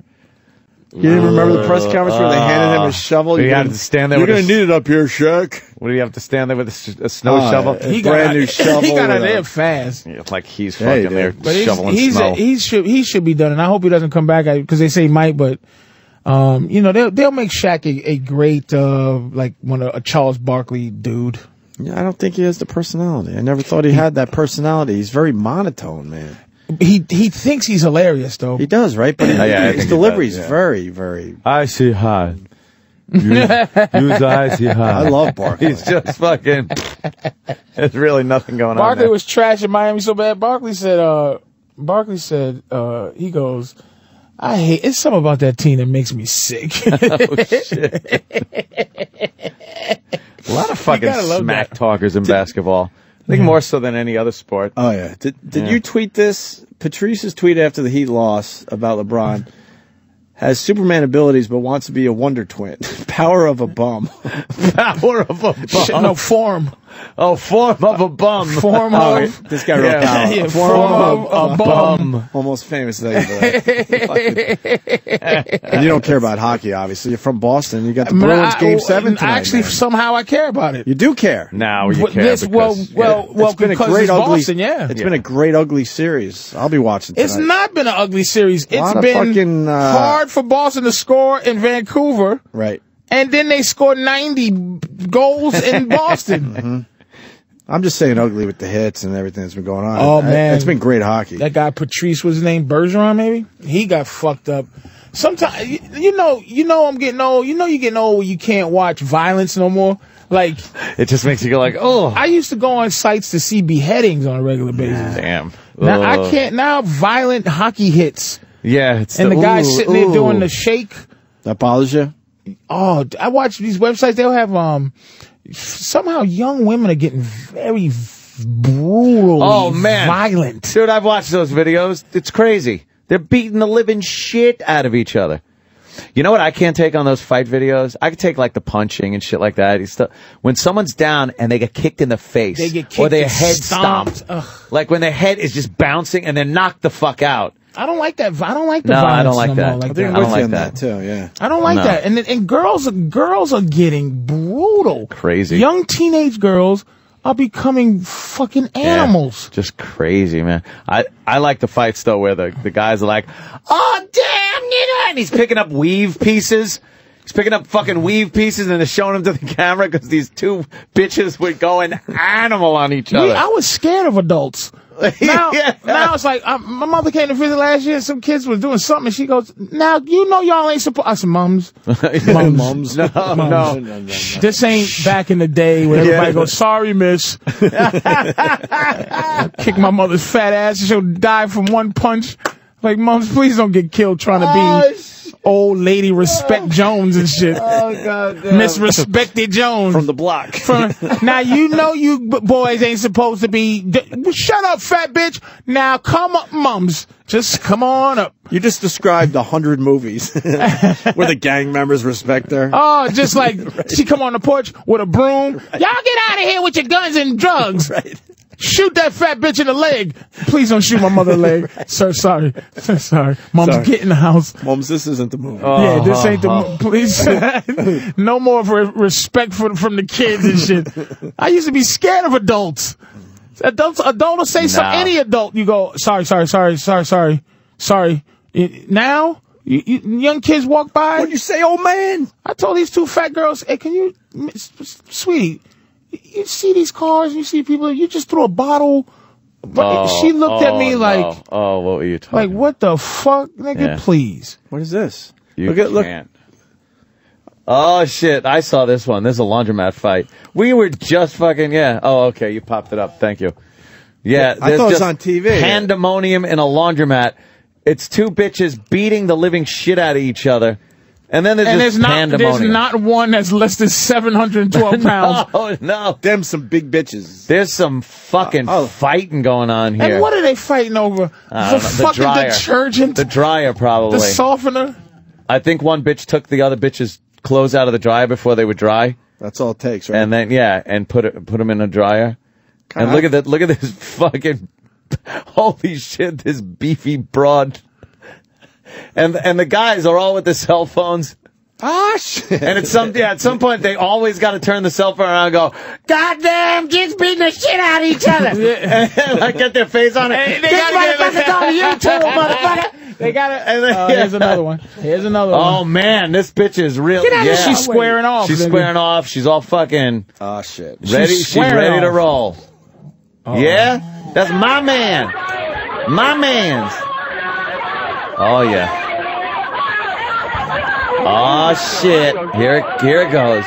You didn't remember the press conference where they handed him a shovel? He had to stand there. You're going to need it up here, Shaq. What do you have to stand there with a snow shovel? He brand new shovel. He got out there fast. Yeah, it's like he's fucking there But shoveling snow. he should be done, and I hope he doesn't come back because they say he might. But they'll make Shaq a great a Charles Barkley dude. Yeah, I don't think he has the personality. I never thought he had that personality. He's very monotone, man. He thinks he's hilarious though. He does, right? But his delivery is very, very. I see high. Use I see high. I love Barkley. He's just fucking. There's really nothing going on. Barkley there. was trash in Miami so bad. Barkley said, he goes, I hate, it's something about that team that makes me sick. Oh, shit. A lot of fucking smack talkers in basketball. I think more so than any other sport. Oh, yeah. Did you tweet this? Patrice's tweet after the Heat loss about LeBron has Superman abilities but wants to be a Wonder Twin. Power of a bum. Power of a bum. No, form. Oh, form of a bum. Form of. This guy wrote power. Yeah, form of a bum. Almost famous today. And you don't care about hockey, obviously. You're from Boston. You got the Bruins Game 7 tonight. Actually, somehow I care about it. You do care. Now you care It's because... It's been a great ugly. Boston, yeah. It's been a great ugly series. I'll be watching tonight. It's not been an ugly series. It's been fucking, hard for Boston to score in Vancouver. Right. And then they scored 90 goals in Boston. Mm-hmm. I'm just saying ugly with the hits and everything that's been going on. Oh, man. It's been great hockey. That guy Patrice was his name, Bergeron maybe? He got fucked up. Sometimes, you know I'm getting old. You know you're getting old when you can't watch violence no more. Like, it just makes you go like, oh. I used to go on sites to see beheadings on a regular basis. Damn. Now I can't, now violent hockey hits. Yeah. It's and the guy sitting there doing the shake. That bothers you? Oh, I watch these websites. They'll have, somehow young women are getting very brutally violent. Dude, I've watched those videos. It's crazy. They're beating the living shit out of each other. You know what I can't take on those fight videos? I can take like the punching and shit like that. When someone's down and they get kicked in the face, they get kicked or their and head stomped. stomped, like when their head is just bouncing and they're knocked the fuck out. I don't like that. I don't like the No, violence. I don't like no that. more like I think that. I'm I don't with you like on that. too, yeah. I don't like No. that. And girls are getting brutal. Crazy. Young teenage girls are becoming fucking animals. Yeah, just crazy, man. I like the fights though where the guys are like, oh damn, nigga, and he's picking up weave pieces. He's picking up fucking weave pieces and they're showing them to the camera because these two bitches were going animal on each other. I was scared of adults. Now it's like, my mother came to visit last year and some kids was doing something and she goes, now, you know y'all ain't supposed, I said, mums. Mums. No. This ain't back in the day when everybody goes, sorry, miss. Kick my mother's fat ass and she'll die from one punch. Like, mums, please don't get killed trying to be old lady Respect Jones and shit. Oh, God damn. Miss Respected Jones. From the block. Now, you know you boys ain't supposed to be... Shut up, fat bitch. Now, come up, mums. Just come on up. You just described 100 movies where the gang members respect her. Oh, just like she come on the porch with a broom. Y'all get out of here with your guns and drugs. Right. Shoot that fat bitch in the leg. Please don't shoot my mother leg. Sir, sorry. Sorry. Mom's Sorry. get in the house. Mums, this isn't the movie. Yeah, this ain't the please. No more respect from the kids and shit. I used to be scared of adults. Adults will say something. Any adult, you go, sorry. Now, young kids walk by. What'd you say, old man? I told these two fat girls, hey, can you, sweetie, you see these cars, you see people, you just threw a bottle. She looked at me like, oh, what were you talking like, what the fuck, nigga, please. What is this? You Look. can't. Oh, shit. I saw this one. This is a laundromat fight. We were just fucking, Oh, okay. You popped it up. Thank you. Yeah. I thought it was on TV. Pandemonium in a laundromat. It's two bitches beating the living shit out of each other. And then there's pandemonium. There's not one that's less than 712 pounds. No. Them some big bitches. There's some fucking fighting going on here. And what are they fighting over? The fucking dryer. detergent? The dryer, probably. The softener? I think one bitch took the other bitch's clothes out of the dryer before they would dry. That's all it takes, right? And then, and put them in a dryer. God. And look at this fucking, holy shit, this beefy broad. And the guys are all with the cell phones. Ah, shit. And at some point, they always got to turn the cell phone around and go, goddamn, kids beating the shit out of each other. And like, get their face on it. Hey, this motherfucker's on YouTube, motherfucker. They got it. Here's another one. Oh, man, this bitch is real. She's squaring off. She's squaring off. She's all fucking. Oh, shit. Ready. She's ready to roll. Oh. Yeah? That's my man. My man's. Oh, yeah. Oh, shit. Here it goes.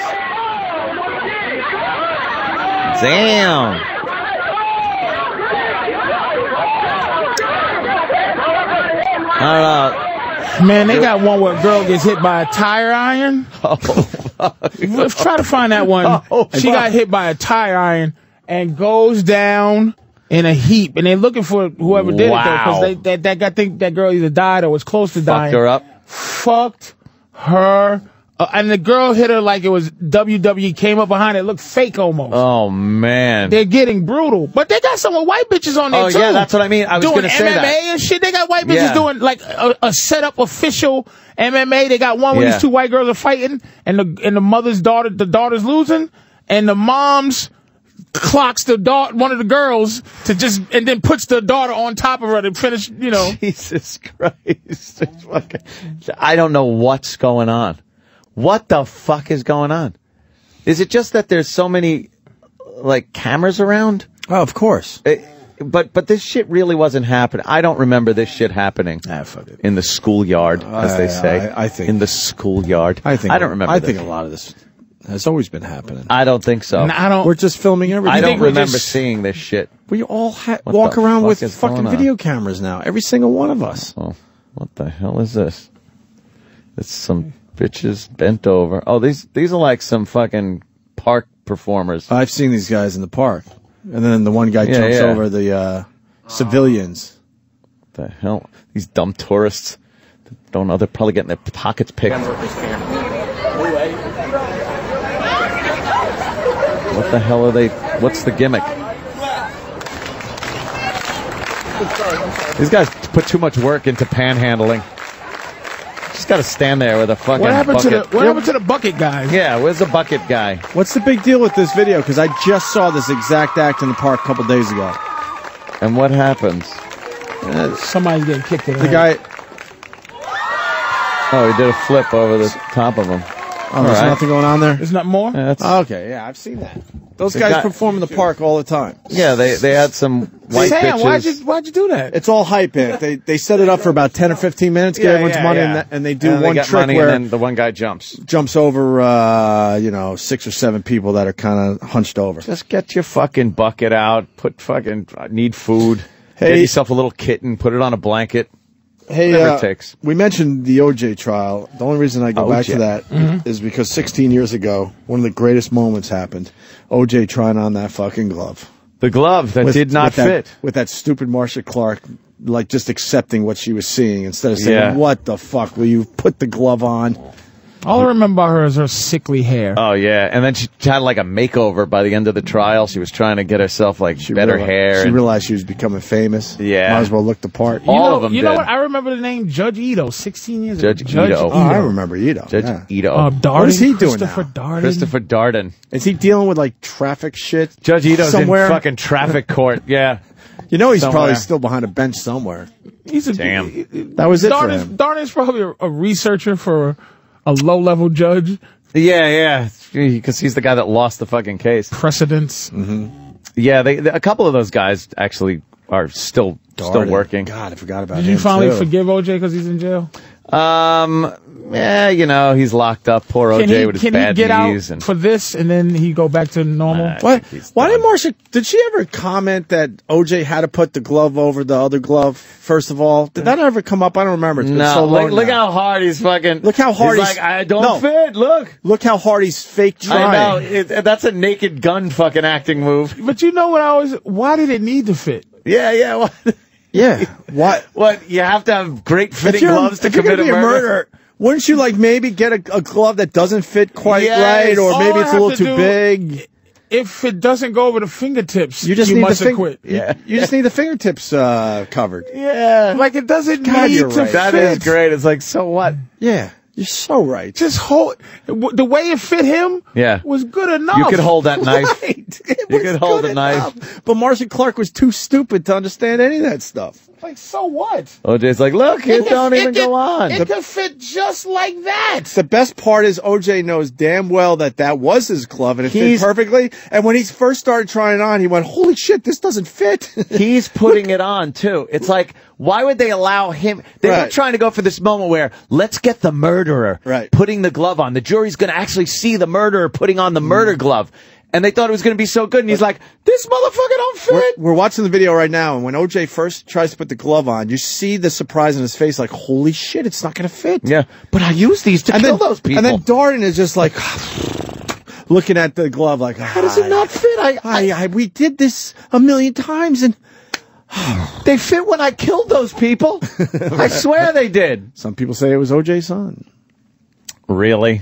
Damn. I don't know. Man, they got one where a girl gets hit by a tire iron. Oh, fuck. Let's try to find that one. She got hit by a tire iron and goes down in a heap. And they're looking for whoever did it, though, because I think that girl either died or was close to dying. Fucked her up. Fucked her. And the girl hit her like it was WWE, came up behind it, looked fake almost. Oh, man. They're getting brutal. But they got some white bitches on there, too. Oh, yeah, that's what I mean. I was going to say that. Doing MMA and shit. They got white bitches doing like a set-up official MMA. They got one where these two white girls are fighting, and the mother's daughter, the daughter's losing, and the mom's clocks one of the girls and then puts the daughter on top of her to finish, Jesus Christ. I don't know what's going on. What the fuck is going on? Is it just that there's so many, like, cameras around? Oh, of course. But this shit really wasn't happening. I don't remember this shit happening in the schoolyard, as they say. I think. In the schoolyard. I don't remember I think a lot of this has always been happening. I don't think so. We're just filming everything. I don't remember seeing this shit. We all walk around with fucking video cameras now. Every single one of us. Oh, what the hell is this? It's some bitches bent over. Oh, these are like some fucking park performers. I've seen these guys in the park. And then the one guy jumps over the civilians. What the hell? These dumb tourists. Don't know. They're probably getting their pockets picked. What the hell are they? What's the gimmick? These guys put too much work into panhandling. Just got to stand there with a fucking bucket. What happened to the bucket guy? Yeah, where's the bucket guy? What's the big deal with this video? Because I just saw this exact act in the park a couple days ago. And what happens? Somebody's getting kicked in the head. Oh, he did a flip over the top of him. Oh, there's nothing going on there? There's not more? Yeah, okay, yeah, I've seen that. Those guys perform in the park all the time. Yeah, they had some white bitches. Why'd you do that? It's all hype, man. They set it up for about 10 or 15 minutes, get everyone's money, and they do one trick where and then the one guy jumps over, 6 or 7 people that are kind of hunched over. Just get your fucking bucket out. Need food. Get yourself a little kitten. Put it on a blanket. Hey, whatever it takes. We mentioned the OJ trial. The only reason I go back to that is because 16 years ago, one of the greatest moments happened. OJ trying on that fucking glove. The glove that did not fit. With that stupid Marcia Clark, like, just accepting what she was seeing instead of saying, what the fuck, will you put the glove on? All I remember about her is her sickly hair. Oh, yeah. And then she had like a makeover by the end of the trial. She was trying to get herself better hair. She realized she was becoming famous. Yeah. Might as well look the part. All of them did. You know what? I remember the name Judge Ito 16 years ago. Judge Ito. Oh, I remember Ito. Judge Ito. Darden. What is he doing Christopher now? Darden. Christopher Darden. Is he dealing with, like, traffic shit? Judge Ito's somewhere? in fucking traffic court. Yeah. You know he's probably still behind a bench somewhere. Damn. That was it for him. Darden's probably a researcher for a low-level judge. Yeah, because he's the guy that lost the fucking case. Precedents. Mm-hmm. Yeah, a couple of those guys actually are still working. God, I forgot about him. Did you finally forgive OJ because he's in jail? Yeah, he's locked up. Poor OJ with his bad knees. Can he get out for this and then he go back to normal? What? Why did Marcia? Did she ever comment that OJ had to put the glove over the other glove? First of all, did that ever come up? I don't remember. It's been so long. Look how hard he's fucking. Look how hard he's like. I don't fit. Look how hard he's fake trying. I know. That's a Naked Gun fucking acting move. But you know what why did it need to fit? Yeah. What? Yeah. What? You have to have great fitting gloves to commit a murder. Wouldn't you like maybe get a glove that doesn't fit quite right, or maybe it's a little too big? If it doesn't go over the fingertips, you just need must the quit. Yeah, you just need the fingertips covered. Yeah, like it doesn't need to fit. That is great. It's like, so what? Yeah, you're so right. Just hold the way it fit him. Yeah, was good enough. You could hold that knife. Right. You could hold a knife. But Marcia Clark was too stupid to understand any of that stuff. Like, so what? OJ's like, look, it don't even go on. It could fit just like that. The best part is OJ knows damn well that was his glove and it fit perfectly. And when he first started trying it on, he went, holy shit, this doesn't fit. He's putting it on, too. It's like, why would they allow him? They were trying to go for this moment where, let's get the murderer putting the glove on. The jury's going to actually see the murderer putting on the murder glove. And they thought it was going to be so good. And he's like, this motherfucker don't fit. We're watching the video right now. And when OJ first tries to put the glove on, you see the surprise in his face. Like, holy shit, it's not going to fit. Yeah. But I use these to kill those people. And then Darden is just like looking at the glove like, how does it not fit? We did this a million times. And they fit when I killed those people. I swear they did. Some people say it was OJ's son. Really?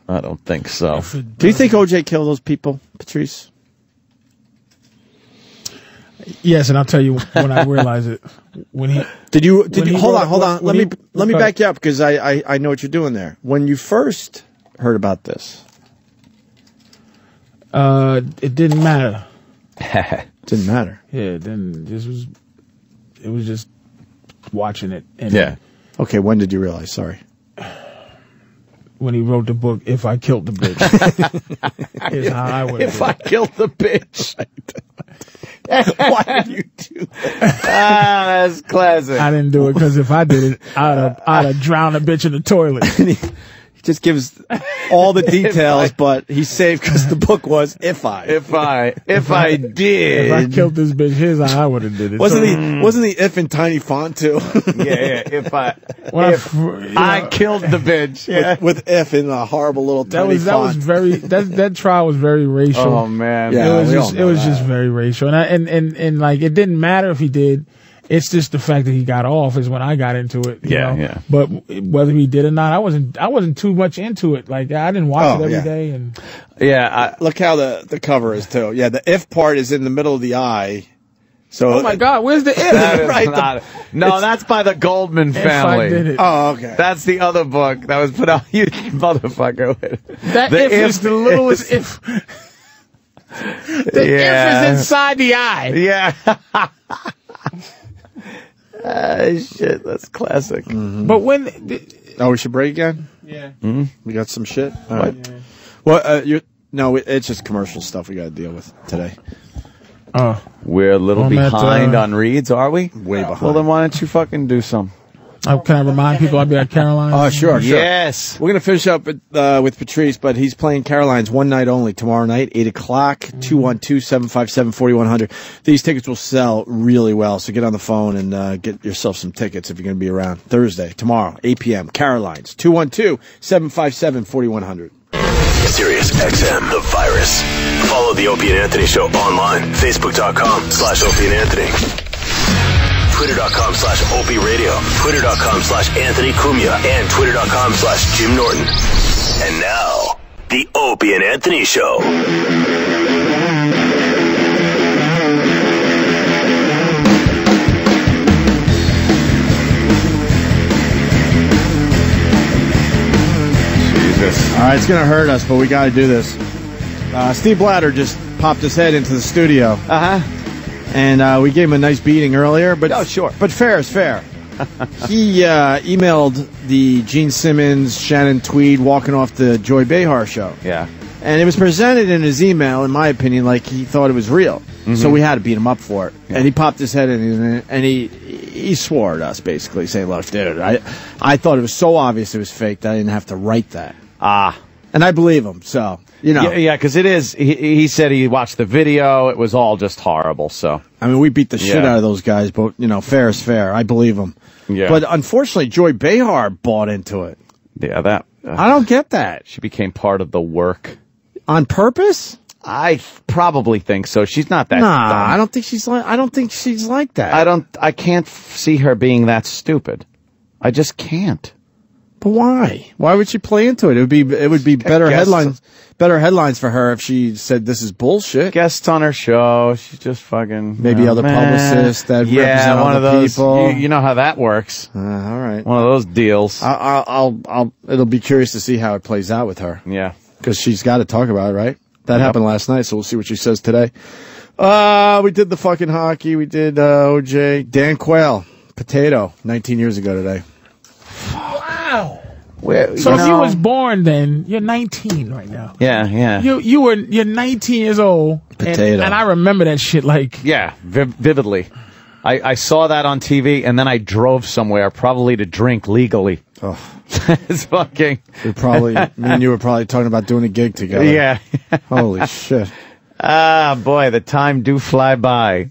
I don't think so. Do you think OJ killed those people, Patrice? Yes, and I'll tell you when I realize it. When he hold on. Let me back you up because I know what you're doing there. When you first heard about this, it didn't matter. Didn't matter. Yeah, then it was just watching it. And yeah. Okay, when did you realize? Sorry. When he wrote the book, If I Killed the Bitch. Is how I would If I killed the bitch. Why did you do that? That's classic. I didn't do it because if I did it, I'd have drowned a bitch in the toilet. He just gives all the details, but he's safe because the book was If I did. If I killed this bitch, here's how I would have did it. Wasn't the if in tiny font too? Yeah. If I killed the bitch. Yeah. With if in a horrible little tiny font. That trial was very racial. Oh man. Yeah, it was just very racial. And like it didn't matter if he did. It's just the fact that he got off is when I got into it. You know? Yeah. But whether he did or not, I wasn't too much into it. Like I didn't watch it every day. And look how the cover is too. Yeah, the if part is in the middle of the eye. So oh my God, where's the if? That is right. That's by the Goldman family. If I did it. Oh, okay. That's the other book that was put out. You motherfucker. That if is the littlest if. The if is inside the eye. Yeah. Shit, that's classic. Mm-hmm. But when we should break again. Yeah, we got some shit. All right. Yeah. Well, it's just commercial stuff we got to deal with today. We're a little behind on reads, are we? Way behind. Well, then why don't you fucking do some? Can I remind people I'll be at Caroline's? Oh, sure. Yes. We're going to finish up with Patrice, but he's playing Caroline's one night only tomorrow night, 8 o'clock, 212-757-4100. These tickets will sell really well, so get on the phone and get yourself some tickets if you're going to be around. Thursday, tomorrow, 8 p.m., Caroline's, 212-757-4100. Sirius XM, the virus. Follow the Opie and Anthony Show online, Facebook.com/Opie and Anthony. Twitter.com/Opie Radio, Twitter.com/Anthony Cumia, and Twitter.com/Jim Norton. And now, the Opie and Anthony Show. Jesus. All right, it's going to hurt us, but we got to do this. Steve Blatter just popped his head into the studio. And we gave him a nice beating earlier, but But fair is fair. He emailed the Gene Simmons, Shannon Tweed walking off the Joy Behar show. Yeah. And it was presented in his email, in my opinion, like he thought it was real. Mm-hmm. So we had to beat him up for it. Yeah. And he popped his head in, and he swore at us, basically, saying, look, dude, I thought it was so obvious it was fake that I didn't have to write that. And I believe him, so, you know. Yeah, because it is, he said he watched the video, it was all just horrible, so. I mean, we beat the shit out of those guys, but, you know, fair is fair. I believe them. Yeah. But unfortunately, Joy Behar bought into it. Yeah, that. I don't get that. She became part of the work. On purpose? I probably think so. She's not that dumb. I don't think she's like that. I can't see her being that stupid. I just can't. But why? Why would she play into it? It would be better headlines. Better headlines for her if she said this is bullshit. Guests on her show. She's just fucking... Maybe other publicists that represent one other of those, people. You know how that works. All right. One of those deals. It'll be curious to see how it plays out with her. Yeah. Because she's got to talk about it, right? That happened last night, so we'll see what she says today. We did the fucking hockey. We did OJ. Dan Quayle, potato, 19 years ago today. Wow. Well, So if you was born then, you're 19 right now. Yeah. You're 19 years old. Potato. And I remember that shit like... Yeah, vividly. I saw that on TV, and then I drove somewhere, probably to drink legally. Oh. It's fucking... Me and you were probably talking about doing a gig together. Yeah. Holy shit. Ah, boy, the time do fly by.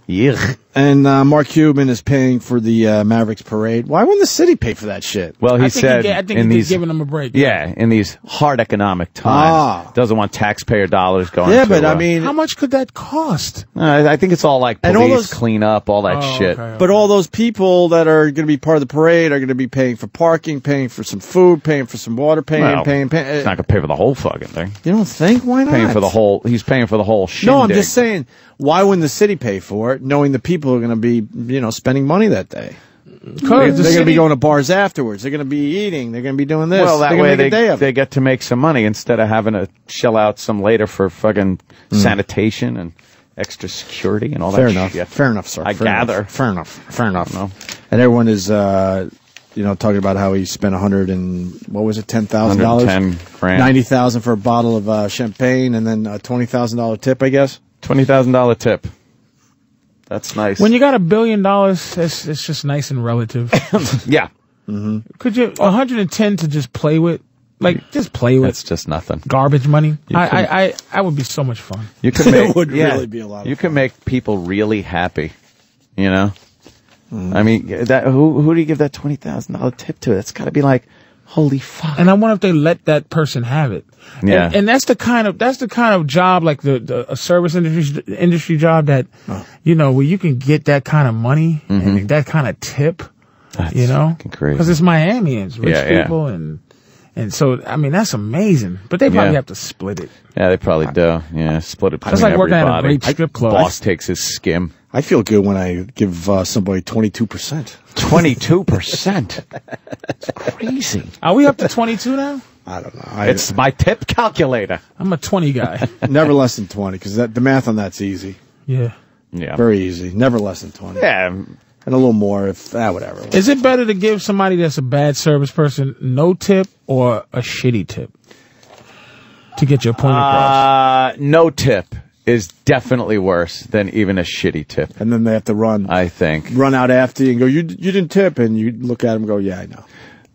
Yuck. And Mark Cuban is paying for the Mavericks parade. Why wouldn't the city pay for that shit? Well, I think he's giving them a break. Yeah, in these hard economic times. Doesn't want taxpayer dollars going to... How much could that cost? I think it's all like police cleanup, all that shit. Okay. But all those people that are going to be part of the parade are going to be paying for parking, paying for some food, paying for some water, paying. It's not going to pay for the whole fucking thing. You don't think? Why not? He's paying for the whole shindig. No, I'm just saying, why wouldn't the city pay for it, knowing the people are going to be, spending money that day? They're going to be going to bars afterwards. They're going to be eating. They're going to be doing this. Well, that way they get to make some money instead of having to shell out some later for fucking sanitation and extra security and all that shit. Fair enough, sir. Fair enough. Fair enough. No. And everyone is, talking about how he spent $10,000. $110,000. $90,000 for a bottle of champagne, and then a $20,000 tip, I guess. $20,000 tip. That's nice. When you got $1 billion, it's just nice and relative. Yeah. Mm-hmm. Could you 110 to just play with? Like, just play with. It's just nothing. Garbage money. I would be so much fun. You can make, it would really be a lot of fun. You can make people really happy, you know? I mean, who do you give that $20,000 tip to? That's got to be like, holy fuck. And I wonder if they let that person have it. Yeah. And that's the kind of job, like a service industry job that, where you can get that kind of money and that kind of tip, That's fucking crazy. Because it's Miami and it's rich people and so, I mean, that's amazing. But they probably have to split it. Yeah, they probably do. Yeah, split it between That's like working everybody. at a great strip club. Boss takes his skim. I feel good when I give somebody 22%. 22%? It's crazy. Are we up to 22 now? I don't know. It's my tip calculator. I'm a 20 guy. Never less than 20, because the math on that's easy. Yeah. Yeah. Very easy. Never less than 20. Yeah. And a little more if, whatever. Is it better to give somebody that's a bad service person no tip or a shitty tip to get your point across? No tip is definitely worse than even a shitty tip. And then they have to run. I think. Run out after you and go, you didn't tip, and you look at them and go, yeah, I know.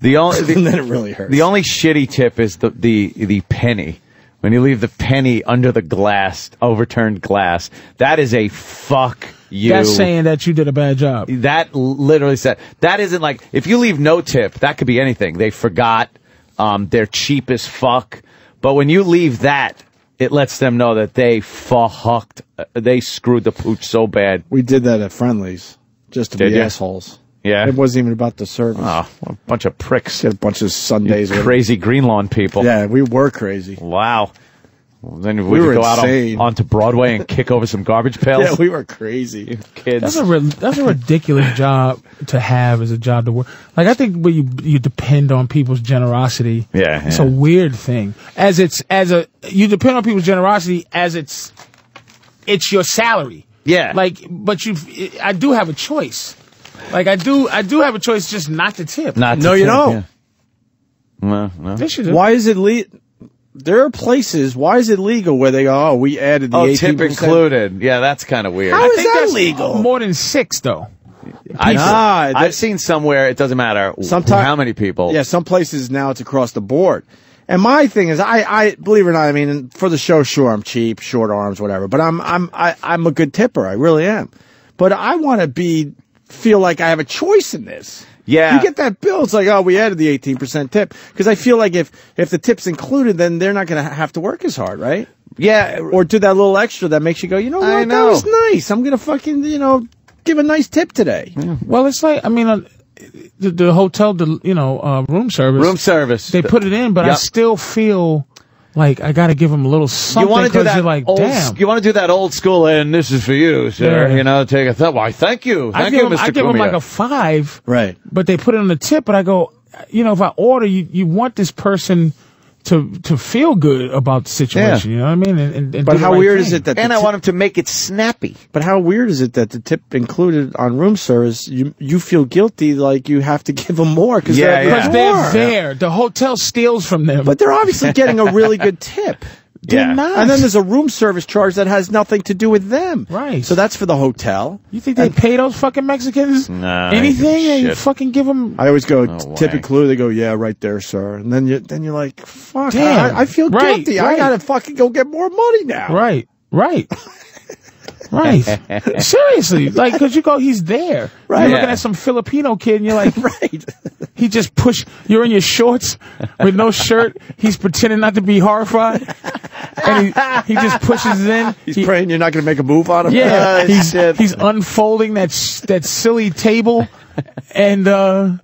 And then it really hurts. The only shitty tip is the penny. When you leave the penny under the glass, overturned glass, that is a fuck you. That's saying that you did a bad job. That literally said, that isn't like, if you leave no tip, that could be anything. They forgot, they're cheap as fuck. But when you leave that, it lets them know that they fucked, they screwed the pooch so bad. We did that at Friendly's, just to be assholes. Yeah. It wasn't even about the service. Oh, a bunch of pricks. Get a bunch of Sundays. Crazy Greenlawn people. Yeah, we were crazy. Wow. Well, then we would were go insane. out onto Broadway and kick over some garbage pails. Yeah, we were crazy. Kids. That's a ridiculous job to have as a job to work. Like, I think when you depend on people's generosity. Yeah. It's a weird thing. You depend on people's generosity as it's your salary. Yeah. Like, but I do have a choice. Like, I do have a choice just not to tip. You don't. Yeah. No. They should do. Why is it there are places, why is it legal where they go, we added the 18%. Tip included. Yeah, that's kind of weird. How is that that's legal? More than 6, though. I've seen somewhere, it doesn't matter how many people. Yeah, some places now it's across the board. And my thing is, I believe it or not, I mean, for the show, sure, I'm cheap, short arms, whatever, but I'm a good tipper. I really am. But I want to feel like I have a choice in this. Yeah. You get that bill, it's like, we added the 18% tip. Because I feel like if the tip's included, then they're not going to have to work as hard, right? Yeah. Or do that little extra that makes you go, you know what, that was nice. I'm going to fucking, give a nice tip today. Yeah. Well, it's like, I mean, the hotel, room service. Room service. They put it in, but I still feel like I got to give them a little something. You want to do that? You're like, damn. You want to do that old school, and this is for you, sir. Yeah. Take a thought. Why, thank you, I Mr. give them Cumia. like a 5, Right? But they put it on the tip, but I go, if I order, you want this person to feel good about the situation. You know what I mean? And but how weird is it that? And I want them to make it snappy. But how weird is it that the tip included on room service, you feel guilty like you have to give them more because they're there. The hotel steals from them. But they're obviously getting a really good tip. They're not. And then there's a room service charge that has nothing to do with them. Right. So that's for the hotel. You think they pay those fucking Mexicans anything? They fucking give them. I always go tip included. They go, yeah, right there, sir. And then you're like, fuck, damn, I feel guilty. I gotta fucking go get more money now. Right. Right. Seriously. Like, because he's there. Right. You're looking at some Filipino kid and you're like, right. He just you're in your shorts with no shirt. He's pretending not to be horrified. And he just pushes it in. He's praying you're not going to make a move on him. Yeah. He's unfolding that silly table. And, I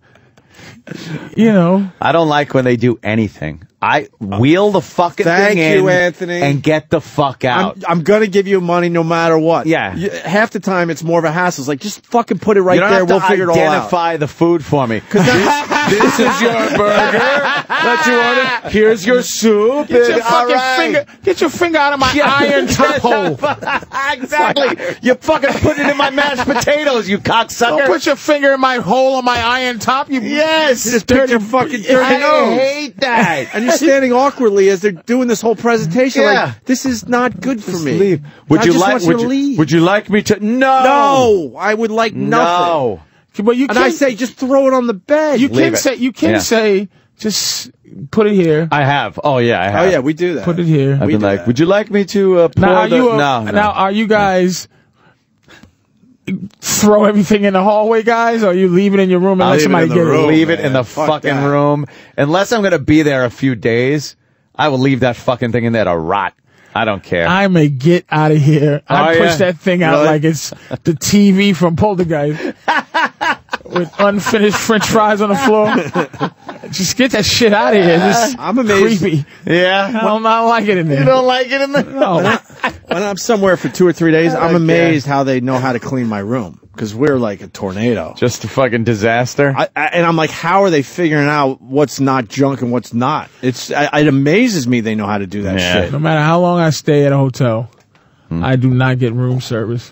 don't like when they do anything. I wheel the fucking thing in. Thank you, Anthony. And get the fuck out. I'm going to give you money no matter what. Yeah. Half the time it's more of a hassle. It's like, just fucking put it right there. We'll figure it all out. Identify the food for me. This is your burger that you ordered. Here's your soup. Get your fucking finger. Get your finger out of my iron top hole. Exactly. You fucking put it in my mashed potatoes, you cocksucker. Don't put your finger in my hole on my iron top. Yes. You just dirty fucking dirty nose. I hate that. And you're standing awkwardly as they're doing this whole presentation. Yeah. Like, this is not good for me. Leave. Would you like me to? No, I would like nothing. But you and I say, just throw it on the bed. You can say, just put it here. I have. Oh yeah, I have. Oh yeah, we do that. Put it here. I've been like, would you like me to pour Now, are you guys throw everything in the hallway, guys, or you leave it in your room and let somebody get it? Leave it in the fucking room. Unless I'm going to be there a few days, I will leave that fucking thing in there to rot. I don't care. I may get out of here. I push that thing out like it's the TV from Poltergeist with unfinished French fries on the floor. Just get that shit out of here. I'm amazed. Creepy. Yeah. I don't like it in there. You don't like it in there? No. When I'm somewhere for 2 or 3 days, I'm amazed how they know how to clean my room. Because we're like a tornado. Just a fucking disaster. And I'm like, how are they figuring out what's not junk and what's not? It amazes me they know how to do that shit. No matter how long I stay at a hotel, I do not get room service.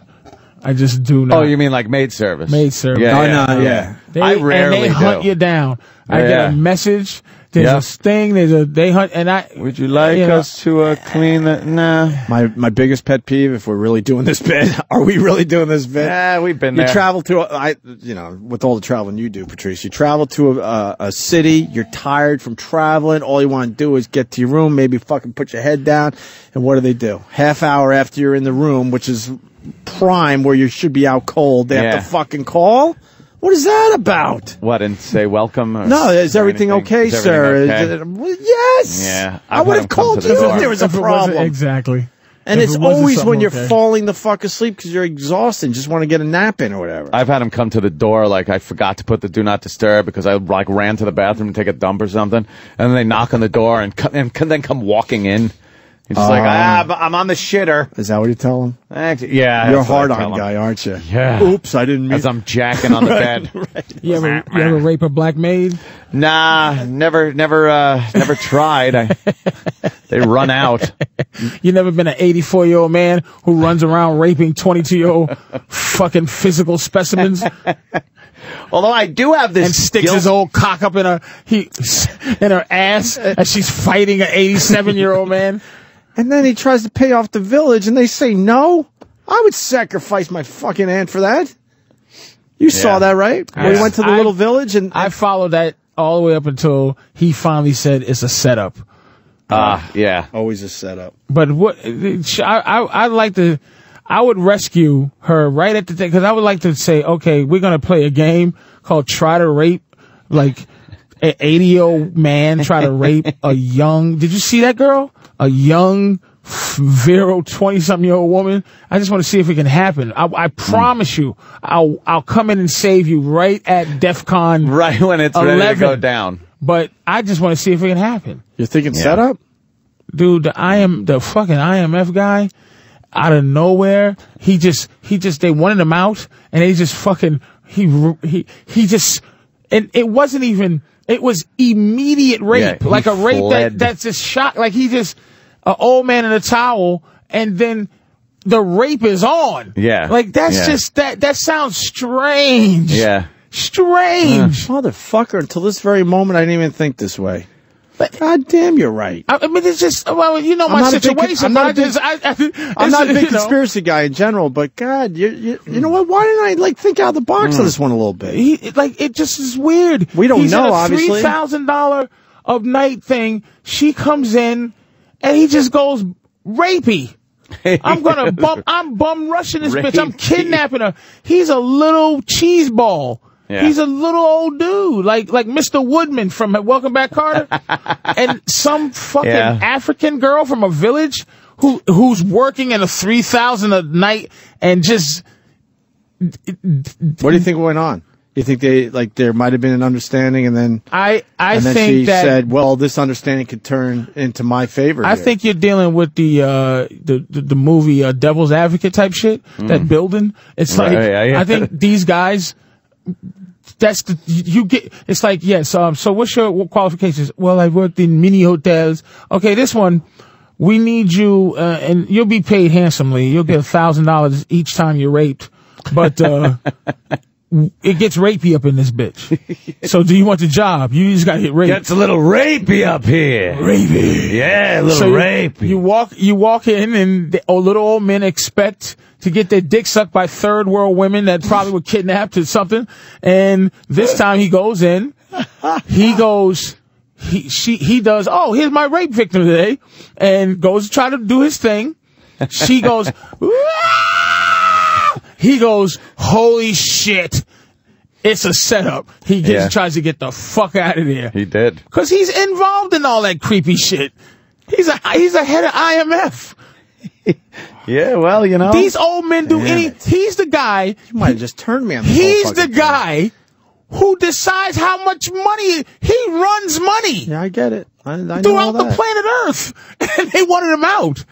I just do not. Oh, you mean like maid service? Maid service. Yeah. I rarely and they hunt you down. I get a message. There's a thing. They hunt. And would you like us to clean that? Nah. My biggest pet peeve, if we're really doing this bit, are we really doing this bit? Yeah, we've been there. You travel to, with all the traveling you do, Patrice, you travel to a city, you're tired from traveling, all you want to do is get to your room, maybe fucking put your head down, and what do? Half hour after you're in the room, which is prime where you should be out cold, they have to fucking call? What is that about? What, and say welcome? No, is everything okay, sir? Yes. Yeah. I would have called you if there was a problem. Exactly. And it's always when you're falling the fuck asleep because you're exhausted and just want to get a nap in or whatever. I've had him come to the door like I forgot to put the do not disturb because I like ran to the bathroom to take a dump or something. And then they knock on the door and then come walking in. He's just like, I'm on the shitter. Is that what you tell him? Yeah. You're a hard-on guy, aren't you? Yeah. Oops, I didn't mean... As I'm jacking on the bed. Right. You ever rape a black maid? Nah, never tried. They run out. You never been an 84-year-old man who runs around raping 22-year-old fucking physical specimens? Although I do have this and sticks his old cock up in her ass as she's fighting an 87-year-old man. And then he tries to pay off the village, and they say no. I would sacrifice my fucking aunt for that. You saw that, right? When we went to the little village, and I followed that all the way up until he finally said it's a setup. Yeah, always a setup. But what I would rescue her right at the thing because I would like to say, okay, we're gonna play a game called Try to Rape, like an 80-year-old man try to rape a young. Did you see that girl? A young virile 20-something-year-old woman. I just want to see if it can happen. I promise you, I'll come in and save you right at DEFCON. Right when it's 11. ready to go down. But I just want to see if it can happen. You're thinking setup? Dude, the fucking IMF guy, out of nowhere, he just, they wanted him out, and they just fucking, he just, and it wasn't even, it was immediate rape. Like a rape that's just shock, like he just, an old man in a towel, and then the rape is on. Yeah. Like that's just, that sounds strange. Yeah. Strange. Motherfucker, until this very moment, I didn't even think this way. But God damn, you're right. I mean, it's just, well, you know my situation. I'm not a big conspiracy guy in general, but God, you know what? Why didn't I think out of the box on this one a little bit? It just is weird. We don't He's know, in a obviously. $3,000 a night thing. She comes in, and he just goes rapey. I'm bum rushing this bitch. I'm kidnapping her. He's a little cheese ball. Yeah. He's a little old dude, like Mr. Woodman from Welcome Back, Carter, and some fucking African girl from a village who's working in a $3,000 a night and just. What do you think went on? You think there might have been an understanding, and then I think she said, "Well, this understanding could turn into my favor." I think you're dealing with the movie Devil's Advocate type shit. That building, it's like I think these guys. It's like, yes, so what's your qualifications? Well, I've worked in mini hotels. Okay, this one, we need you, and you'll be paid handsomely. You'll get $1,000 each time you're raped. But, it gets rapey up in this bitch. So do you want the job? You just gotta get raped. Gets a little rapey up here. Rapey. Yeah, a little rapey. You walk in, and the little old men expect to get their dick sucked by third world women that probably were kidnapped or something. And this time he goes in, he does, oh, here's my rape victim today, and goes to try to do his thing. She goes, he goes, holy shit. It's a setup. He tries to get the fuck out of there. He did. Cause he's involved in all that creepy shit. He's a head of IMF. Yeah, well, you know. These old men do he's the guy. You might have just turned me on this He's the guy who decides how much money he runs money. Yeah, I get it. I know throughout that. the planet Earth. And they wanted him out.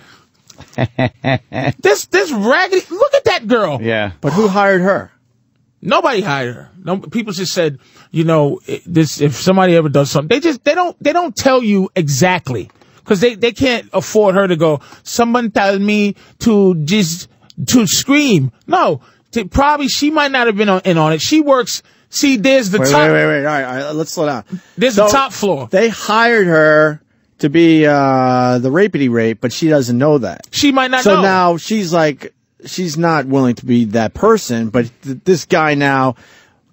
This raggedy, look at that girl. Yeah. But who hired her? Nobody hired her. No, people just said, you know, if somebody ever does something, they don't tell you exactly. Cause they can't afford her to go, someone tell me to scream. No, probably she might not have been in on it. She works, see, there's the top. Wait. All right, let's slow down. There's the top floor. They hired her to be, the rapity rape, but she doesn't know that. She might not know. So now she's like, she's not willing to be that person, but this guy now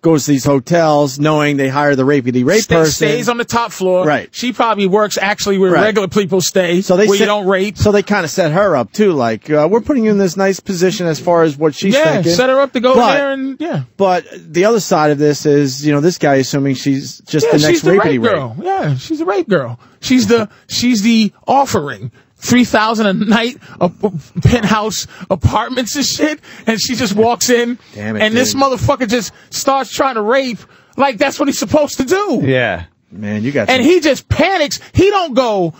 goes to these hotels knowing they hire the rapey rape person. Stays on the top floor. Right. She probably works actually where regular people stay, so where you don't rape. So they kind of set her up, too. Like, we're putting you in this nice position as far as what she's thinking. Yeah, set her up to go there and, But the other side of this is, you know, this guy assuming she's just the next rapey girl. Yeah, she's a rape girl. She's the offering. 3,000 a night of penthouse apartments and shit, and she just walks in, this motherfucker just starts trying to rape like that's what he's supposed to do. Yeah. Man, you got and he just panics. He don't go,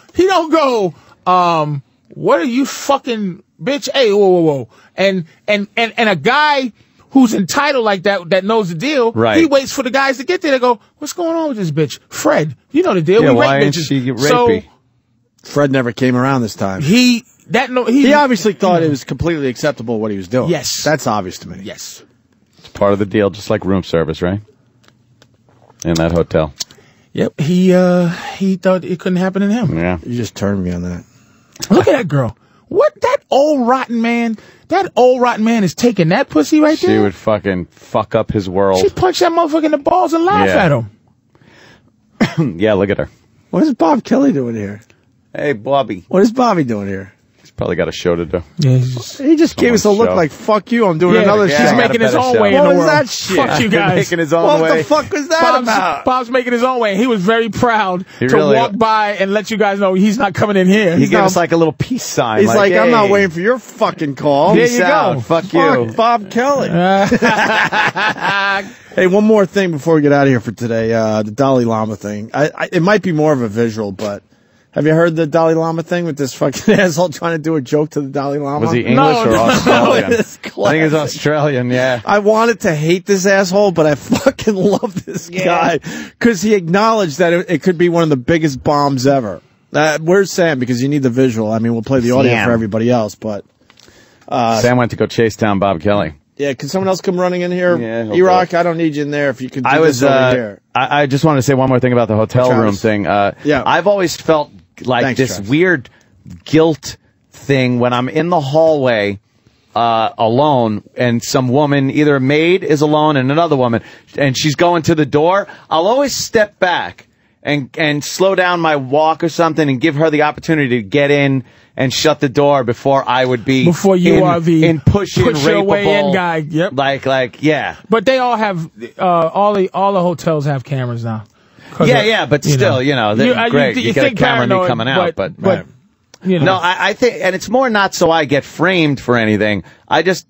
what are you fucking bitch? Hey, whoa. And a guy who's entitled like that knows the deal, he waits for the guys to get there to go, what's going on with this bitch? Fred, you know the deal. Yeah, we why rape ain't bitches. she rapey? So, Fred never came around this time. He obviously thought it was completely acceptable what he was doing. Yes. That's obvious to me. Yes. It's part of the deal, just like room service, right? In that hotel. Yep. He thought it couldn't happen to him. Yeah. You just turned me on that. Look at that girl. What? That old rotten man is taking that pussy right there? She would fucking fuck up his world. She punched that motherfucker in the balls and laugh at him. Yeah, look at her. What is Bob Kelly doing here? Hey, Bobby. What is Bobby doing here? He's Probably got a show to do. Yeah, he just gave us a look show. like, fuck you, I'm doing another show. He's making his own way in What the was world. that shit? Fuck you guys. Making his own way. What the fuck was that about? Bob's making his own way. He was very proud to really- walk by and let you guys know he's not coming in here. He gave us like a little peace sign. He's like, I'm not hey, waiting for your fucking call. There Peace you out. go. Fuck you. Bob Kelly. Hey, one more thing before we get out of here for today. The Dalai Lama thing. It might be more of a visual, but have you heard the Dalai Lama thing with this fucking asshole trying to do a joke to the Dalai Lama? Was he English or Australian? No, I think he's Australian, yeah. I wanted to hate this asshole, but I fucking love this guy because he acknowledged that it could be one of the biggest bombs ever. Where's Sam? Because you need the visual. I mean, we'll play the audio for everybody else, but Sam went to go chase down Bob Kelly. yeah, can someone else come running in here? Yeah, E-Rock, I don't need you in there if you could do this over here. I just wanted to say one more thing about the hotel Travis. room thing. Yeah. I've always felt like Thanks, this Travis. weird guilt thing when I'm in the hallway alone and some woman, either a maid is alone and another woman, and she's going to the door. I'll always step back and slow down my walk or something and give her the opportunity to get in and shut the door before I would be Before you are the push your way in guy. Yep. Like yeah. But they all have all the hotels have cameras now. Yeah, but still, Greg, you get a think camera of me paranoid, coming out, but you know. no, I think, and it's more not so I get framed for anything. I just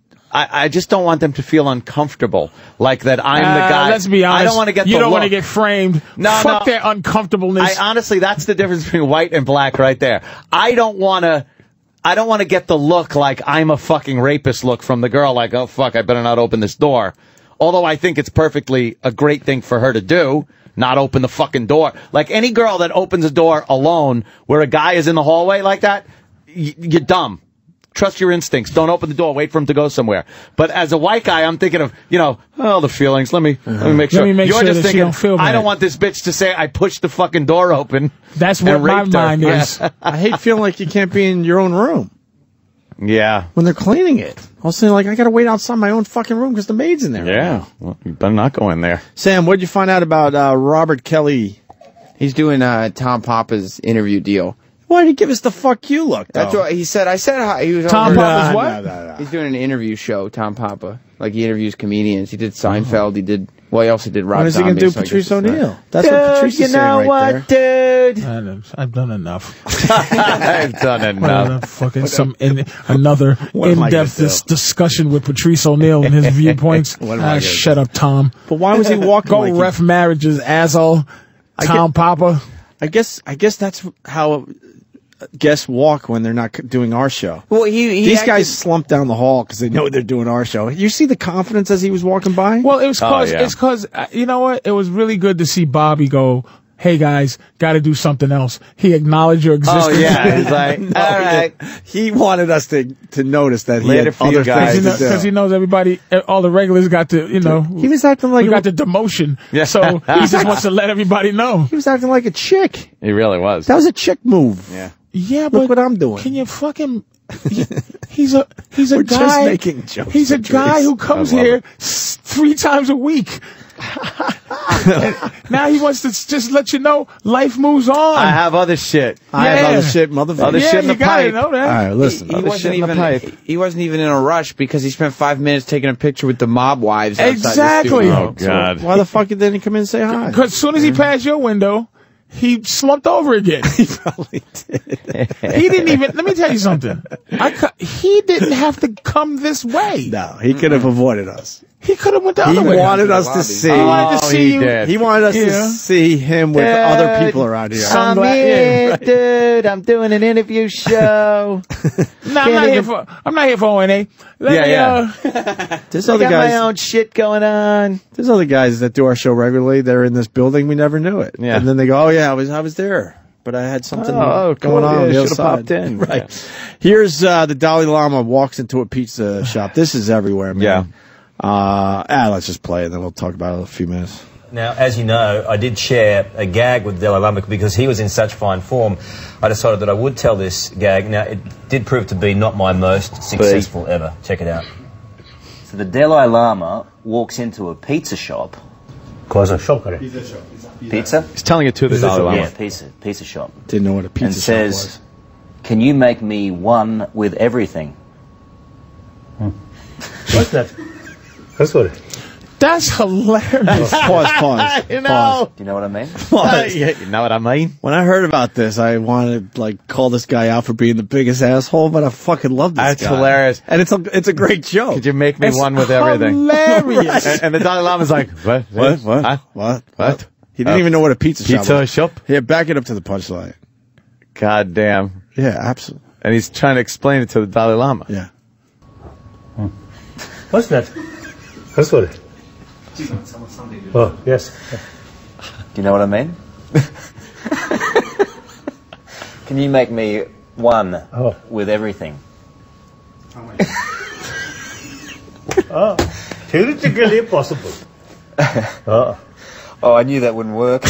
don't want them to feel uncomfortable, like that I'm the guy. Let's be honest. I don't want to get. You the don't want to look. get framed. No, Fuck no. their uncomfortableness. Honestly, that's the difference between white and black, right there. I don't want to get the look like I'm a fucking rapist look from the girl, like, oh fuck, I better not open this door. Although I think it's perfectly a great thing for her to do. Not open the fucking door. Like any girl that opens a door alone where a guy is in the hallway like that, you're dumb. Trust your instincts. Don't open the door. Wait for him to go somewhere. But as a white guy, I'm thinking of, the feelings. Let me make sure. Let me make You're sure just that she thinking, don't feel bad. I don't want this bitch to say I pushed the fucking door open. That's what my raped her. mind is. I hate feeling like you can't be in your own room Yeah. when they're cleaning it. I was saying, like, I got to wait outside my own fucking room because the maid's in there. Yeah. Well, you better not go in there. Sam, what did you find out about Robert Kelly? He's doing Tom Papa's interview deal. Why did he give us the fuck you look, though? That's what he said. I said hi. He was Tom over- Papa's what? No. He's doing an interview show, Tom Papa. Like, he interviews comedians. He did Seinfeld. He also did Rob When is he Zombie. going to do so I Patrice guess it's not- O'Neal? That's what Patrice is saying right there. Dude? I've done enough. I've done enough. Fucking another What am I gonna in-depth do? discussion with Patrice O'Neal and his viewpoints. What am I gonna Shut up, Tom. But why was he walking Go like ref marriages, asshole. Tom Papa. I guess that's how guests walk when they're not doing our show. Well, These guys slump down the hall because they know they're doing our show. You see the confidence as he was walking by? Well, it was cause yeah. it's cause you know what? It was really good to see Bobby go, hey guys, got to do something else. He acknowledged your existence. Oh, yeah. He's like, all right. He wanted us to notice that he Later had for you other guys. things to do. Because he knows everybody, all the regulars got to, He was acting like we got the demotion. Yeah. So he just wants to let everybody know. he was acting like a chick. He really was. That was a chick move. Yeah. Yeah, but what I'm doing. Can you fucking? He's a We're guy. just making jokes. He's a Patrice. guy who comes I love here 3 times a week. Now he wants to just let you know life moves on. I have other shit. I have Yeah. other shit, motherfucker. Other shit in you the gotta pipe. know that. All right, listen. He Other wasn't shit in the even. pipe. He wasn't even in a rush because he spent 5 minutes taking a picture with the mob wives. outside the Exactly. studio. Oh, God. Why the fuck didn't he come in and say hi? Because as soon as he passed your window, he slumped over again. He probably did. He didn't even. Let me tell you something. He didn't have to come this way. No, he could have avoided us. He could have went the He other way. wanted us to see. He wanted to see he you. did. He wanted us to Yeah. see him with other people around here. I'm here, dude. I'm doing an interview show. No, I'm not here for O&A. There's I other got guys. my own shit going on. There's other guys that do our show regularly. They're in this building. We never knew it. Yeah. And then they go, "Oh yeah, I was there, but I had something cool. going on Yeah, the other should've side." popped in. Right. Yeah. Here's the Dalai Lama walks into a pizza shop. This is everywhere, man. Yeah. Let's just play it, and then we'll talk about it in a few minutes. Now, as you know, I did share a gag with Dalai Lama because he was in such fine form. I decided that I would tell this gag. Now, it did prove to be not my most successful ever. Check it out. So the Dalai Lama walks into a pizza shop. Pizza? He's telling it to the Dalai Lama. Yeah, pizza shop. Didn't know what a pizza And shop says, was. Can you make me one with everything? What's that? That's what it is. That's hilarious. Pause. You know. Do you know what I mean? You know what I mean? When I heard about this, I wanted to like call this guy out for being the biggest asshole, but I fucking love this guy. That's hilarious. And it's a great joke. Could you make me It's one with everything? hilarious. And the Dalai Lama's like, what? What? He didn't even know what a pizza shop was. shop? Yeah, back it up to the punchline. God damn. Yeah, absolutely. And he's trying to explain it to the Dalai Lama. Yeah. What's that? That's what it is. Oh, yes. Do you know what I mean? Can you make me one with everything? Theoretically possible. Oh, I knew that wouldn't work.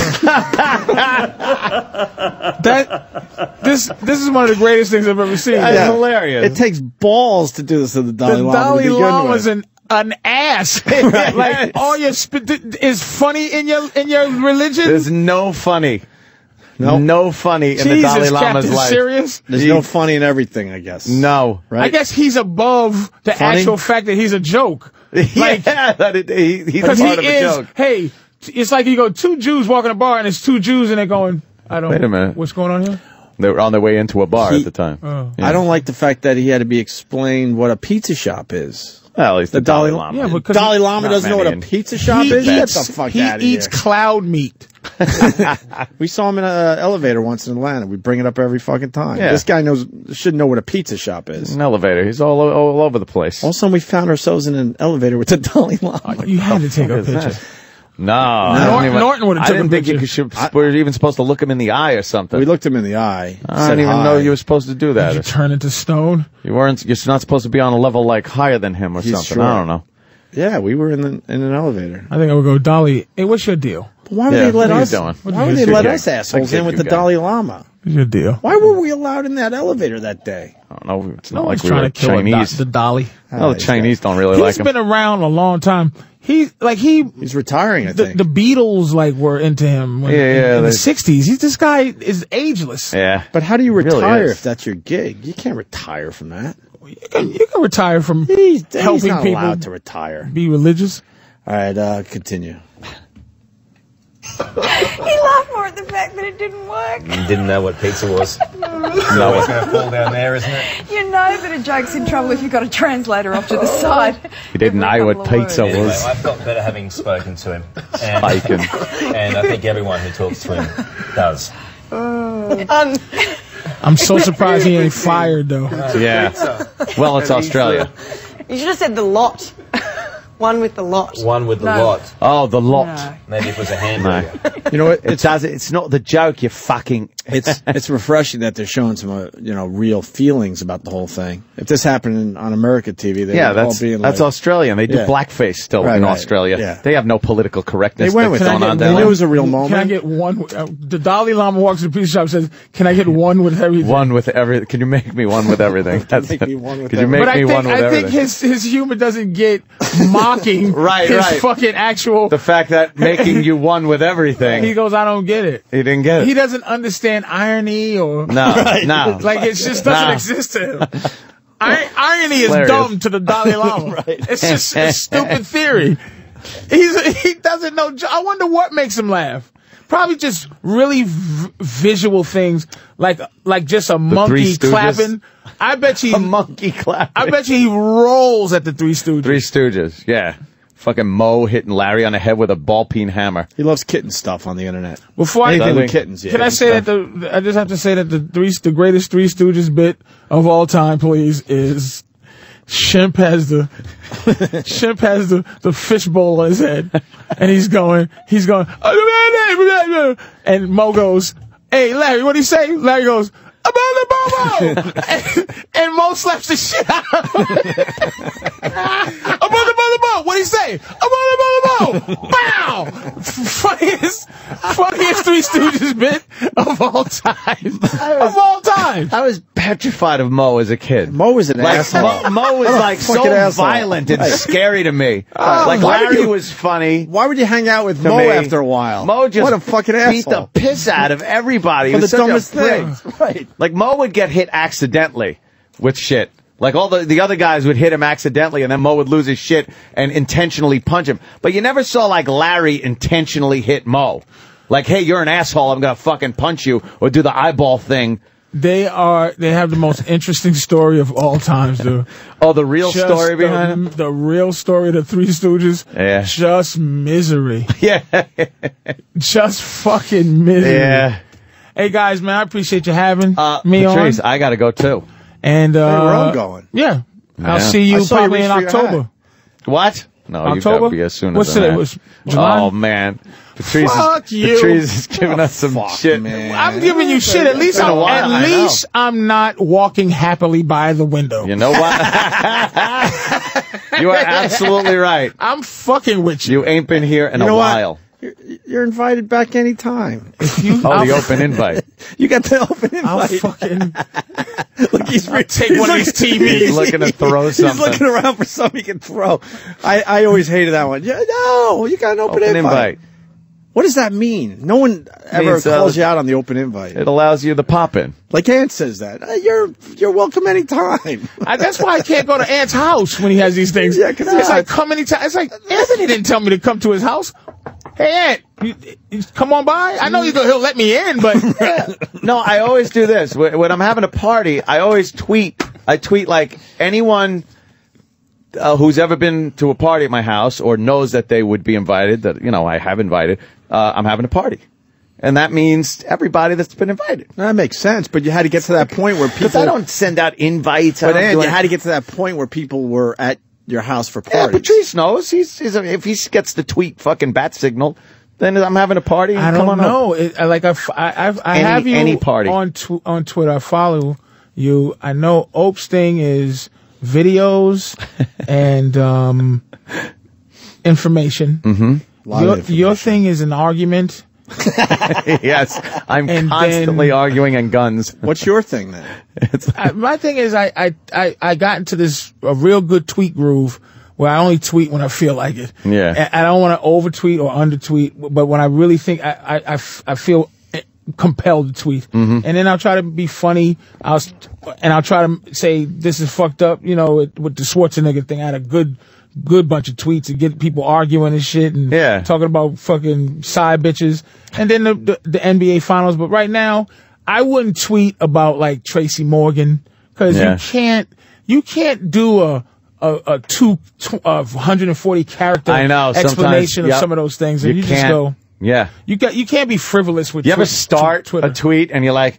This is one of the greatest things I've ever seen. That's hilarious. It takes balls to do this to the Dalai Lama. The Dalai to begin Lama's with. an ass. Like all your is funny in your religion. There's no funny. Nope. No funny in the Jesus, Dalai Lama's Captain life. Serious? There's no funny in everything, I guess. No. Right? I guess he's above the Funny? actual fact that he's a joke. Like, yeah, he's because part of he a is. joke. Hey, it's like you go two Jews walking a bar and it's two Jews and they're going, I don't. Wait a minute. What's going on here? They were on their way into a bar at the time. I don't like the fact that he had to be explained what a pizza shop is. Well, at least the Dalai Lama. Yeah, because Dalai Lama not doesn't know what a many. pizza shop is? Get the fuck out of He here. eats cloud meat. We saw him in an elevator once in Atlanta. We bring it up every fucking time. Yeah. This guy should know what a pizza shop is. An elevator. He's all over the place. All of a sudden, we found ourselves in an elevator with the Dalai Lama. You had to take a What is picture. that? No, I Norton- didn't even, Norton would've I took a didn't think you picture. were even supposed to look him in the eye or something. We looked him in the eye. I didn't even know you were supposed to do Did you that. turn into stone? You're not supposed to be on a level like higher than him or He's something. short. I don't know. Yeah, we were in an elevator. I think I would go, Dolly, hey, what's your deal? Why would Yeah, they let what are you us? doing? Why would they What's let your us gig? assholes Like in with the you guy. Dalai Lama? What's your deal? Why were we allowed in that elevator that day? I don't know. It's No not one's like we trying were to kill Chinese. the Dolly. No, the Chinese don't really like He's him. been around a long time. He's retiring, I think. The Beatles were into him in the 60s. This guy is ageless. Yeah. But how do you Really retire is. if that's your gig? You can't retire from that. You can retire from He's helping not people allowed to retire. be religious. All right, continue. He laughed more at the fact that it didn't work. You didn't know what pizza was. No, It's going to fall down there, isn't it? You know that a joke's in trouble if you've got a translator off to the side. He didn't know what pizza Anyway, was. I felt better having spoken to him. Bacon. And I think everyone who talks to him does. I'm so surprised he ain't fired, though. Yeah. Well, it's Australia. You should have said the lot. One with the lot. One with the No. lot. Oh, the lot. No. Maybe it was a hamburger. You know what? It's not the joke, you fucking... It's refreshing that they're showing some real feelings about the whole thing. If this happened on America TV, they would all be in that's like, Australian. They do Yeah. blackface still Right, in right. Australia. Yeah. They have no political correctness. They went with that's it. going on They down knew there. it was a real moment. Can I get one? The Dalai Lama walks to the pizza shop and says, "Can I get one with everything?" One with everything. Can you make me one with everything? That's Make me one with Could you make But me I one with think everything? his humor doesn't get mocking Right, his right. fucking actual. The fact that making you one with everything. He goes, I don't get it. He didn't get it. He doesn't understand irony or No, no. like it just doesn't exist to him. Irony is Hilarious. dumb to the Dalai Lama. It's just a stupid theory. He doesn't know. I wonder what makes him laugh. Probably just really visual things, like just a monkey Three Stooges? clapping. I bet you A monkey clapping. I bet you he rolls at the Three Stooges. Three Stooges, yeah. Fucking Mo hitting Larry on the head with a ball peen hammer. He loves kitten stuff on the internet. Before Anything I with kittens, yeah. can I say that I just have to say that the greatest Three Stooges bit of all time, please, is Shemp has the fishbowl on his head, and he's going, and Mo goes, "Hey Larry, what do you say?" Larry goes, and Mo slaps the shit out of him. What do you say? Mo! Bow! Funniest Three Stooges bit of all time. Of all time. I was petrified of Mo as a kid. Mo was an asshole. Mo was like so violent and scary to me. Like Larry was funny. Why would you hang out with Mo after a while? Mo just what a fucking beat the piss out of everybody. For He was the such a dumbest prick. things. Right. Like Mo would get hit accidentally with shit. Like all the other guys would hit him accidentally, and then Mo would lose his shit and intentionally punch him. But you never saw like Larry intentionally hit Mo. Like, hey, you're an asshole, I'm gonna fucking punch you, or do the eyeball thing. They have the most interesting story of all times, dude. Oh, the real story behind him? The real story of the Three Stooges. Yeah. Just misery. Yeah. Just fucking misery. Yeah. Hey guys, man, I appreciate you having me Patrice, on. I gotta go too. And we're all going. Yeah. I'll see you probably in October. What? No, October? you gotta be as soon What's as today? that. Was July? Oh man. Patrice Fuck you. is giving us some shit. Man. I'm giving you shit. At least I'm not walking happily by the window. You know what? You are absolutely right. I'm fucking with you. You ain't been here in a while. You're invited back anytime. The open invite. You got the open invite. I'll fucking Look, he's take one of these TVs. He's looking to throw something. He's looking around for something he can throw. I always hated that one. Yeah, no, you got an open invite. What does that mean? No one ever calls you out on the open invite. It allows you the pop in. Like Ant says that. You're welcome anytime. That's why I can't go to Ant's house when he has these things. Yeah, because it's like come anytime. It's like Anthony didn't tell me to come to his house. Hey Ant, you come on by. I know he'll let me in, but no, I always do this when I'm having a party. I always tweet. I tweet like anyone who's ever been to a party at my house or knows that they would be invited. That I have invited. I'm having a party. And that means everybody that's been invited. That makes sense, but you had to get to that point where people... Because I don't send out invites. But you had to get to that point where people were at your house for parties. Yeah, Patrice knows. If he gets the tweet fucking bat signal, then I'm having a party. I don't know. I have you any party. on Twitter. I follow you. I know Ope's thing is videos and information. Mm-hmm. Your thing is an argument. Yes, I'm constantly arguing and guns. What's your thing then? My thing is I got into a real good tweet groove where I only tweet when I feel like it. Yeah. And I don't want to over tweet or under tweet, but when I really think I feel compelled to tweet. Mm-hmm. And then I'll try to be funny. I'll try to say this is fucked up, with the Schwarzenegger thing. I had a good bunch of tweets to get people arguing and shit and talking about fucking side bitches. And then the NBA finals. But right now, I wouldn't tweet about like Tracy Morgan because you can't do a 140 character explanation of some of those things. And you just go, you can't be frivolous with. You ever start Twitter. a tweet and you're like,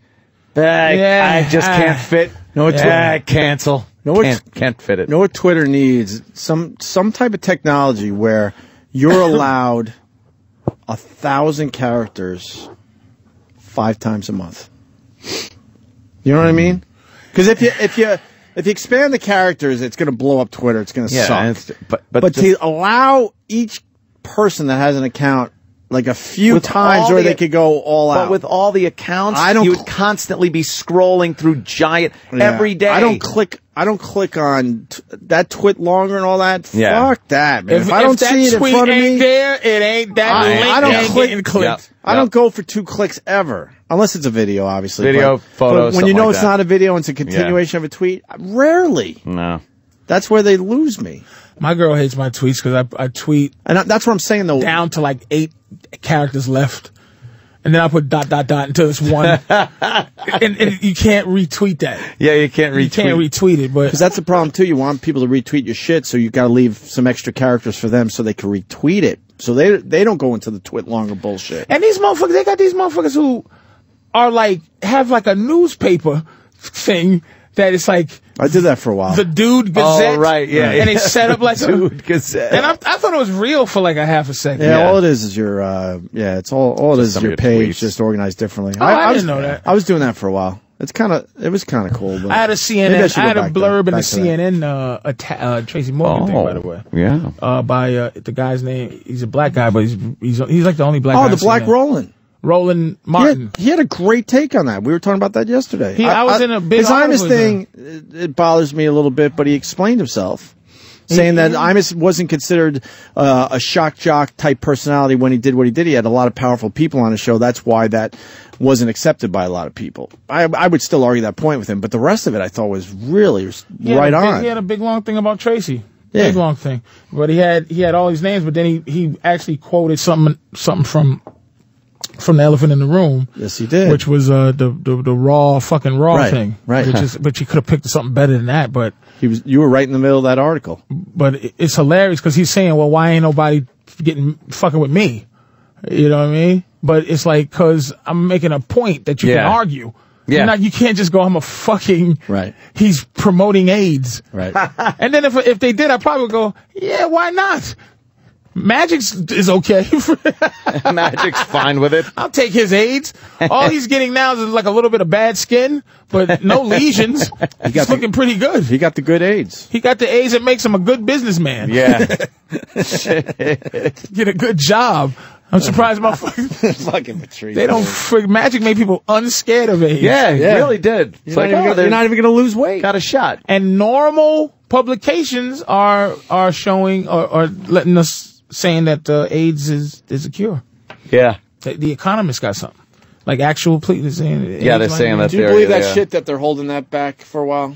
I just can't fit. No, cancel. Can't fit it. You know what Twitter needs? Some type of technology where you're allowed 1,000 characters 5 times a month. You know what I mean? Because if you expand the characters, it's going to blow up Twitter. It's going to suck. But to allow each person that has an account like a few times where they could go all out. But with all the accounts, you would constantly be scrolling through giant every day. I don't click on that twit longer and all that. Yeah. Fuck that, man. If I don't see it in front of me, there, it ain't that link. I don't getting clicked. I don't go for 2 clicks ever, unless it's a video, obviously. Photos. But when you know it's not a video and it's a continuation of a tweet, rarely. No. That's where they lose me. My girl hates my tweets because I tweet, and that's what I'm saying though. Down to like 8 characters left, and then I put ... until it's 1, and you can't retweet that. Yeah, you can't retweet. You can't retweet it, but because that's the problem too. You want people to retweet your shit, so you got to leave some extra characters for them so they can retweet it, so they don't go into the twit longer bullshit. And these motherfuckers, they got these motherfuckers who are like have like a newspaper thing. That it's like I did that for a while. The Dude Gazette, oh, right, yeah, and it's set up like Dude Gazette. And I thought it was real for like a half a second. Yeah, all it is your it's all it is your page, tweets. just organized differently. Oh, I didn't know that. I was doing that for a while. It was kind of cool. But I had a CNN. I had a blurb in the CNN CNN Tracy Morgan thing, by the way. Yeah. By the guy's name. He's a black guy, but he's like the only black guy. Oh, the Black CNN. Roland Martin. He had a great take on that. We were talking about that yesterday. I was in a big his Imus thing. It bothers me a little bit, but he explained himself. Saying that Imus wasn't considered a shock jock type personality when he did what he did. He had a lot of powerful people on his show. That's why that wasn't accepted by a lot of people. I would still argue that point with him, but the rest of it I thought was really right on. He had a big long thing about Tracy. Yeah. Big long thing. But he had all these names, but then he actually quoted something from the Elephant in the Room. Yes, he did. Which was the fucking raw thing. Right. But you could have picked something better than that. But you were right in the middle of that article. But it's hilarious because he's saying, well, why ain't nobody fucking with me? You know what I mean? But it's like, because I'm making a point that you can argue. Yeah. You can't just go, I'm a fucking... Right. He's promoting AIDS. Right. And then if they did, I probably would go, yeah, why not? Magic is okay. Magic's fine with it. I'll take his AIDS. All he's getting now is like a little bit of bad skin, but no lesions. He's looking pretty good. He got the good AIDS. He got the AIDS that makes him a good businessman. Yeah. Get a good job. I'm surprised my fucking Patrice. They don't Magic made people unscared of AIDS. Yeah, he really did. You're not even going to lose weight. Got a shot. And normal publications are showing or letting us saying that AIDS is a cure. Yeah. The Economist got something. Like actual please saying. Yeah, they're saying that. Do you believe that shit that they're holding that back for a while?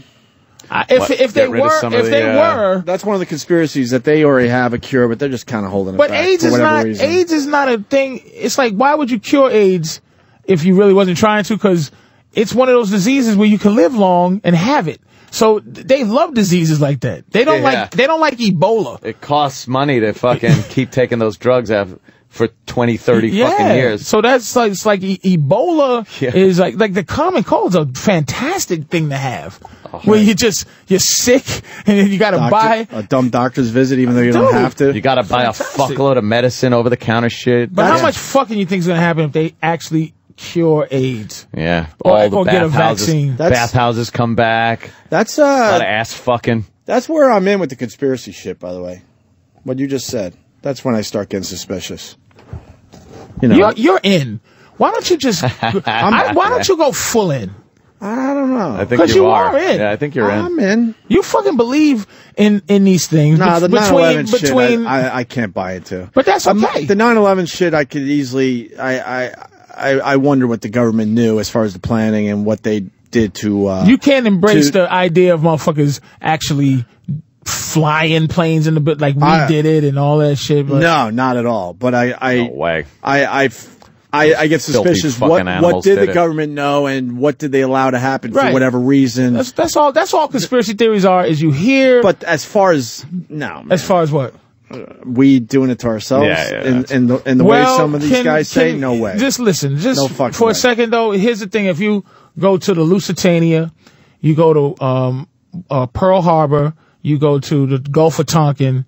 If they were, that's one of the conspiracies that they already have a cure, but they're just kind of holding it but back. AIDS for is whatever not reason. AIDS is not a thing. It's like, why would you cure AIDS if you really wasn't trying to? Because it's one of those diseases where you can live long and have it. So they love diseases like that. They don't like Ebola. It costs money to fucking keep taking those drugs for 20, 30 fucking years. So that's like, it's like Ebola is like the common cold is a fantastic thing to have. Where you're sick and then you got to buy a dumb doctor's visit even though you don't have to. You got to buy a fuckload of medicine over the counter shit. But how much fucking you think is going to happen if they actually cure AIDS? Yeah. Or get a vaccine. Bathhouses come back. That's a lot of ass fucking. That's where I'm in with the conspiracy shit, by the way. What you just said. That's when I start getting suspicious. You know, you're in. Why don't you just? Why don't you go full in? I don't know. I think you are in. Yeah, I think you're in. I'm in. You fucking believe in these things. Nah, the 9/11 shit, I can't buy into. But that's okay. The 9/11 shit, I could easily. I wonder what the government knew as far as the planning and what they did to. You can't embrace the idea of motherfuckers actually flying planes in the like we did it and all that shit. But no, not at all. But no way. I get suspicious. What did the government know, and what did they allow to happen for whatever reason? That's all. That's all conspiracy theories are. Is you hear? But as far as as far as what? We doing it to ourselves in the way some of these guys say? No way. Just listen. Just no fucking for way. a second though. Here's the thing: if you go to the Lusitania, you go to Pearl Harbor, you go to the Gulf of Tonkin,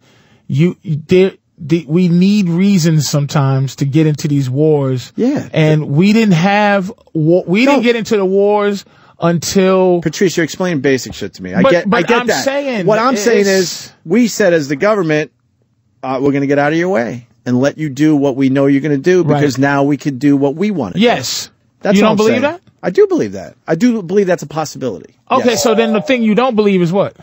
we need reasons sometimes to get into these wars. Yeah. And we didn't have didn't get into the wars until Patrice, you're explaining basic shit to me. I but get I'm that. Saying what I'm saying is we said as the government, we're going to get out of your way and let you do what we know you're going to do because now we can do what we want to do. Yes. That's you what don't I'm believe saying. that? I do believe that. I do believe that's a possibility. Okay, yes. So then the thing you don't believe is what?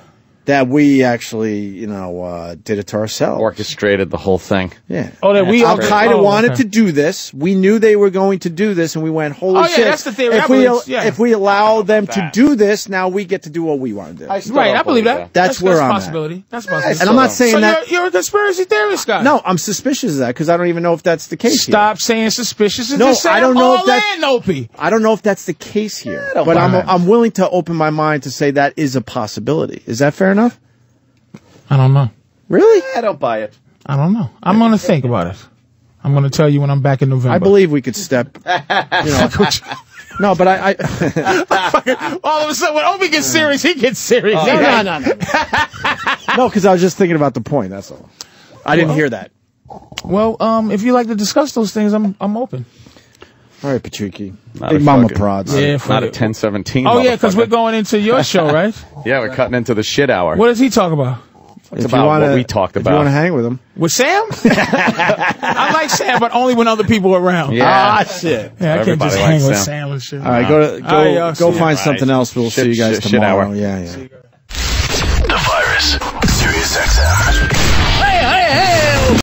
That we actually, did it to ourselves. Orchestrated the whole thing. Yeah. Oh, that we Al-Qaeda wanted to do this. We knew they were going to do this, and we went, holy shit. That's the theory. If we allow them to do this, now we get to do what we want to do. I believe that. That's where I'm possibility. That's a possibility. And I'm not saying that. You're a conspiracy theorist, guy. No, I'm suspicious of that because I don't even know if that's the case. Stop saying suspicious. No, just say I don't know if that's Opie. I don't know if that's the case here, but I'm willing to open my mind to say that is a possibility. Is that fair enough? I don't know. Really? I don't buy it. I don't know. I'm going to think about it. I'm going to tell you when I'm back in November. I believe we could step. No, but I all of a sudden, when Opie gets serious, he gets serious. No. No, because I was just thinking about the point. That's all. I didn't hear that. Well, if you like to discuss those things, I'm open. All right, Patricky. Not Big a Mama fucking- prods. Yeah, Not a 1017. Oh yeah, because motherfucker. we're going into your show, right? Yeah, we're cutting into the shit hour. What does he talk about? It's about what we talked If you about. want to hang with him. With Sam? I like Sam, but only when other people are around. Yeah. Shit. Yeah, I can't Everybody just likes hang with Sam. Sam and shit. All right, go All right, y'all, see find ya. something else. We'll see you guys shit tomorrow. hour. Yeah. The Virus. Sirius XM.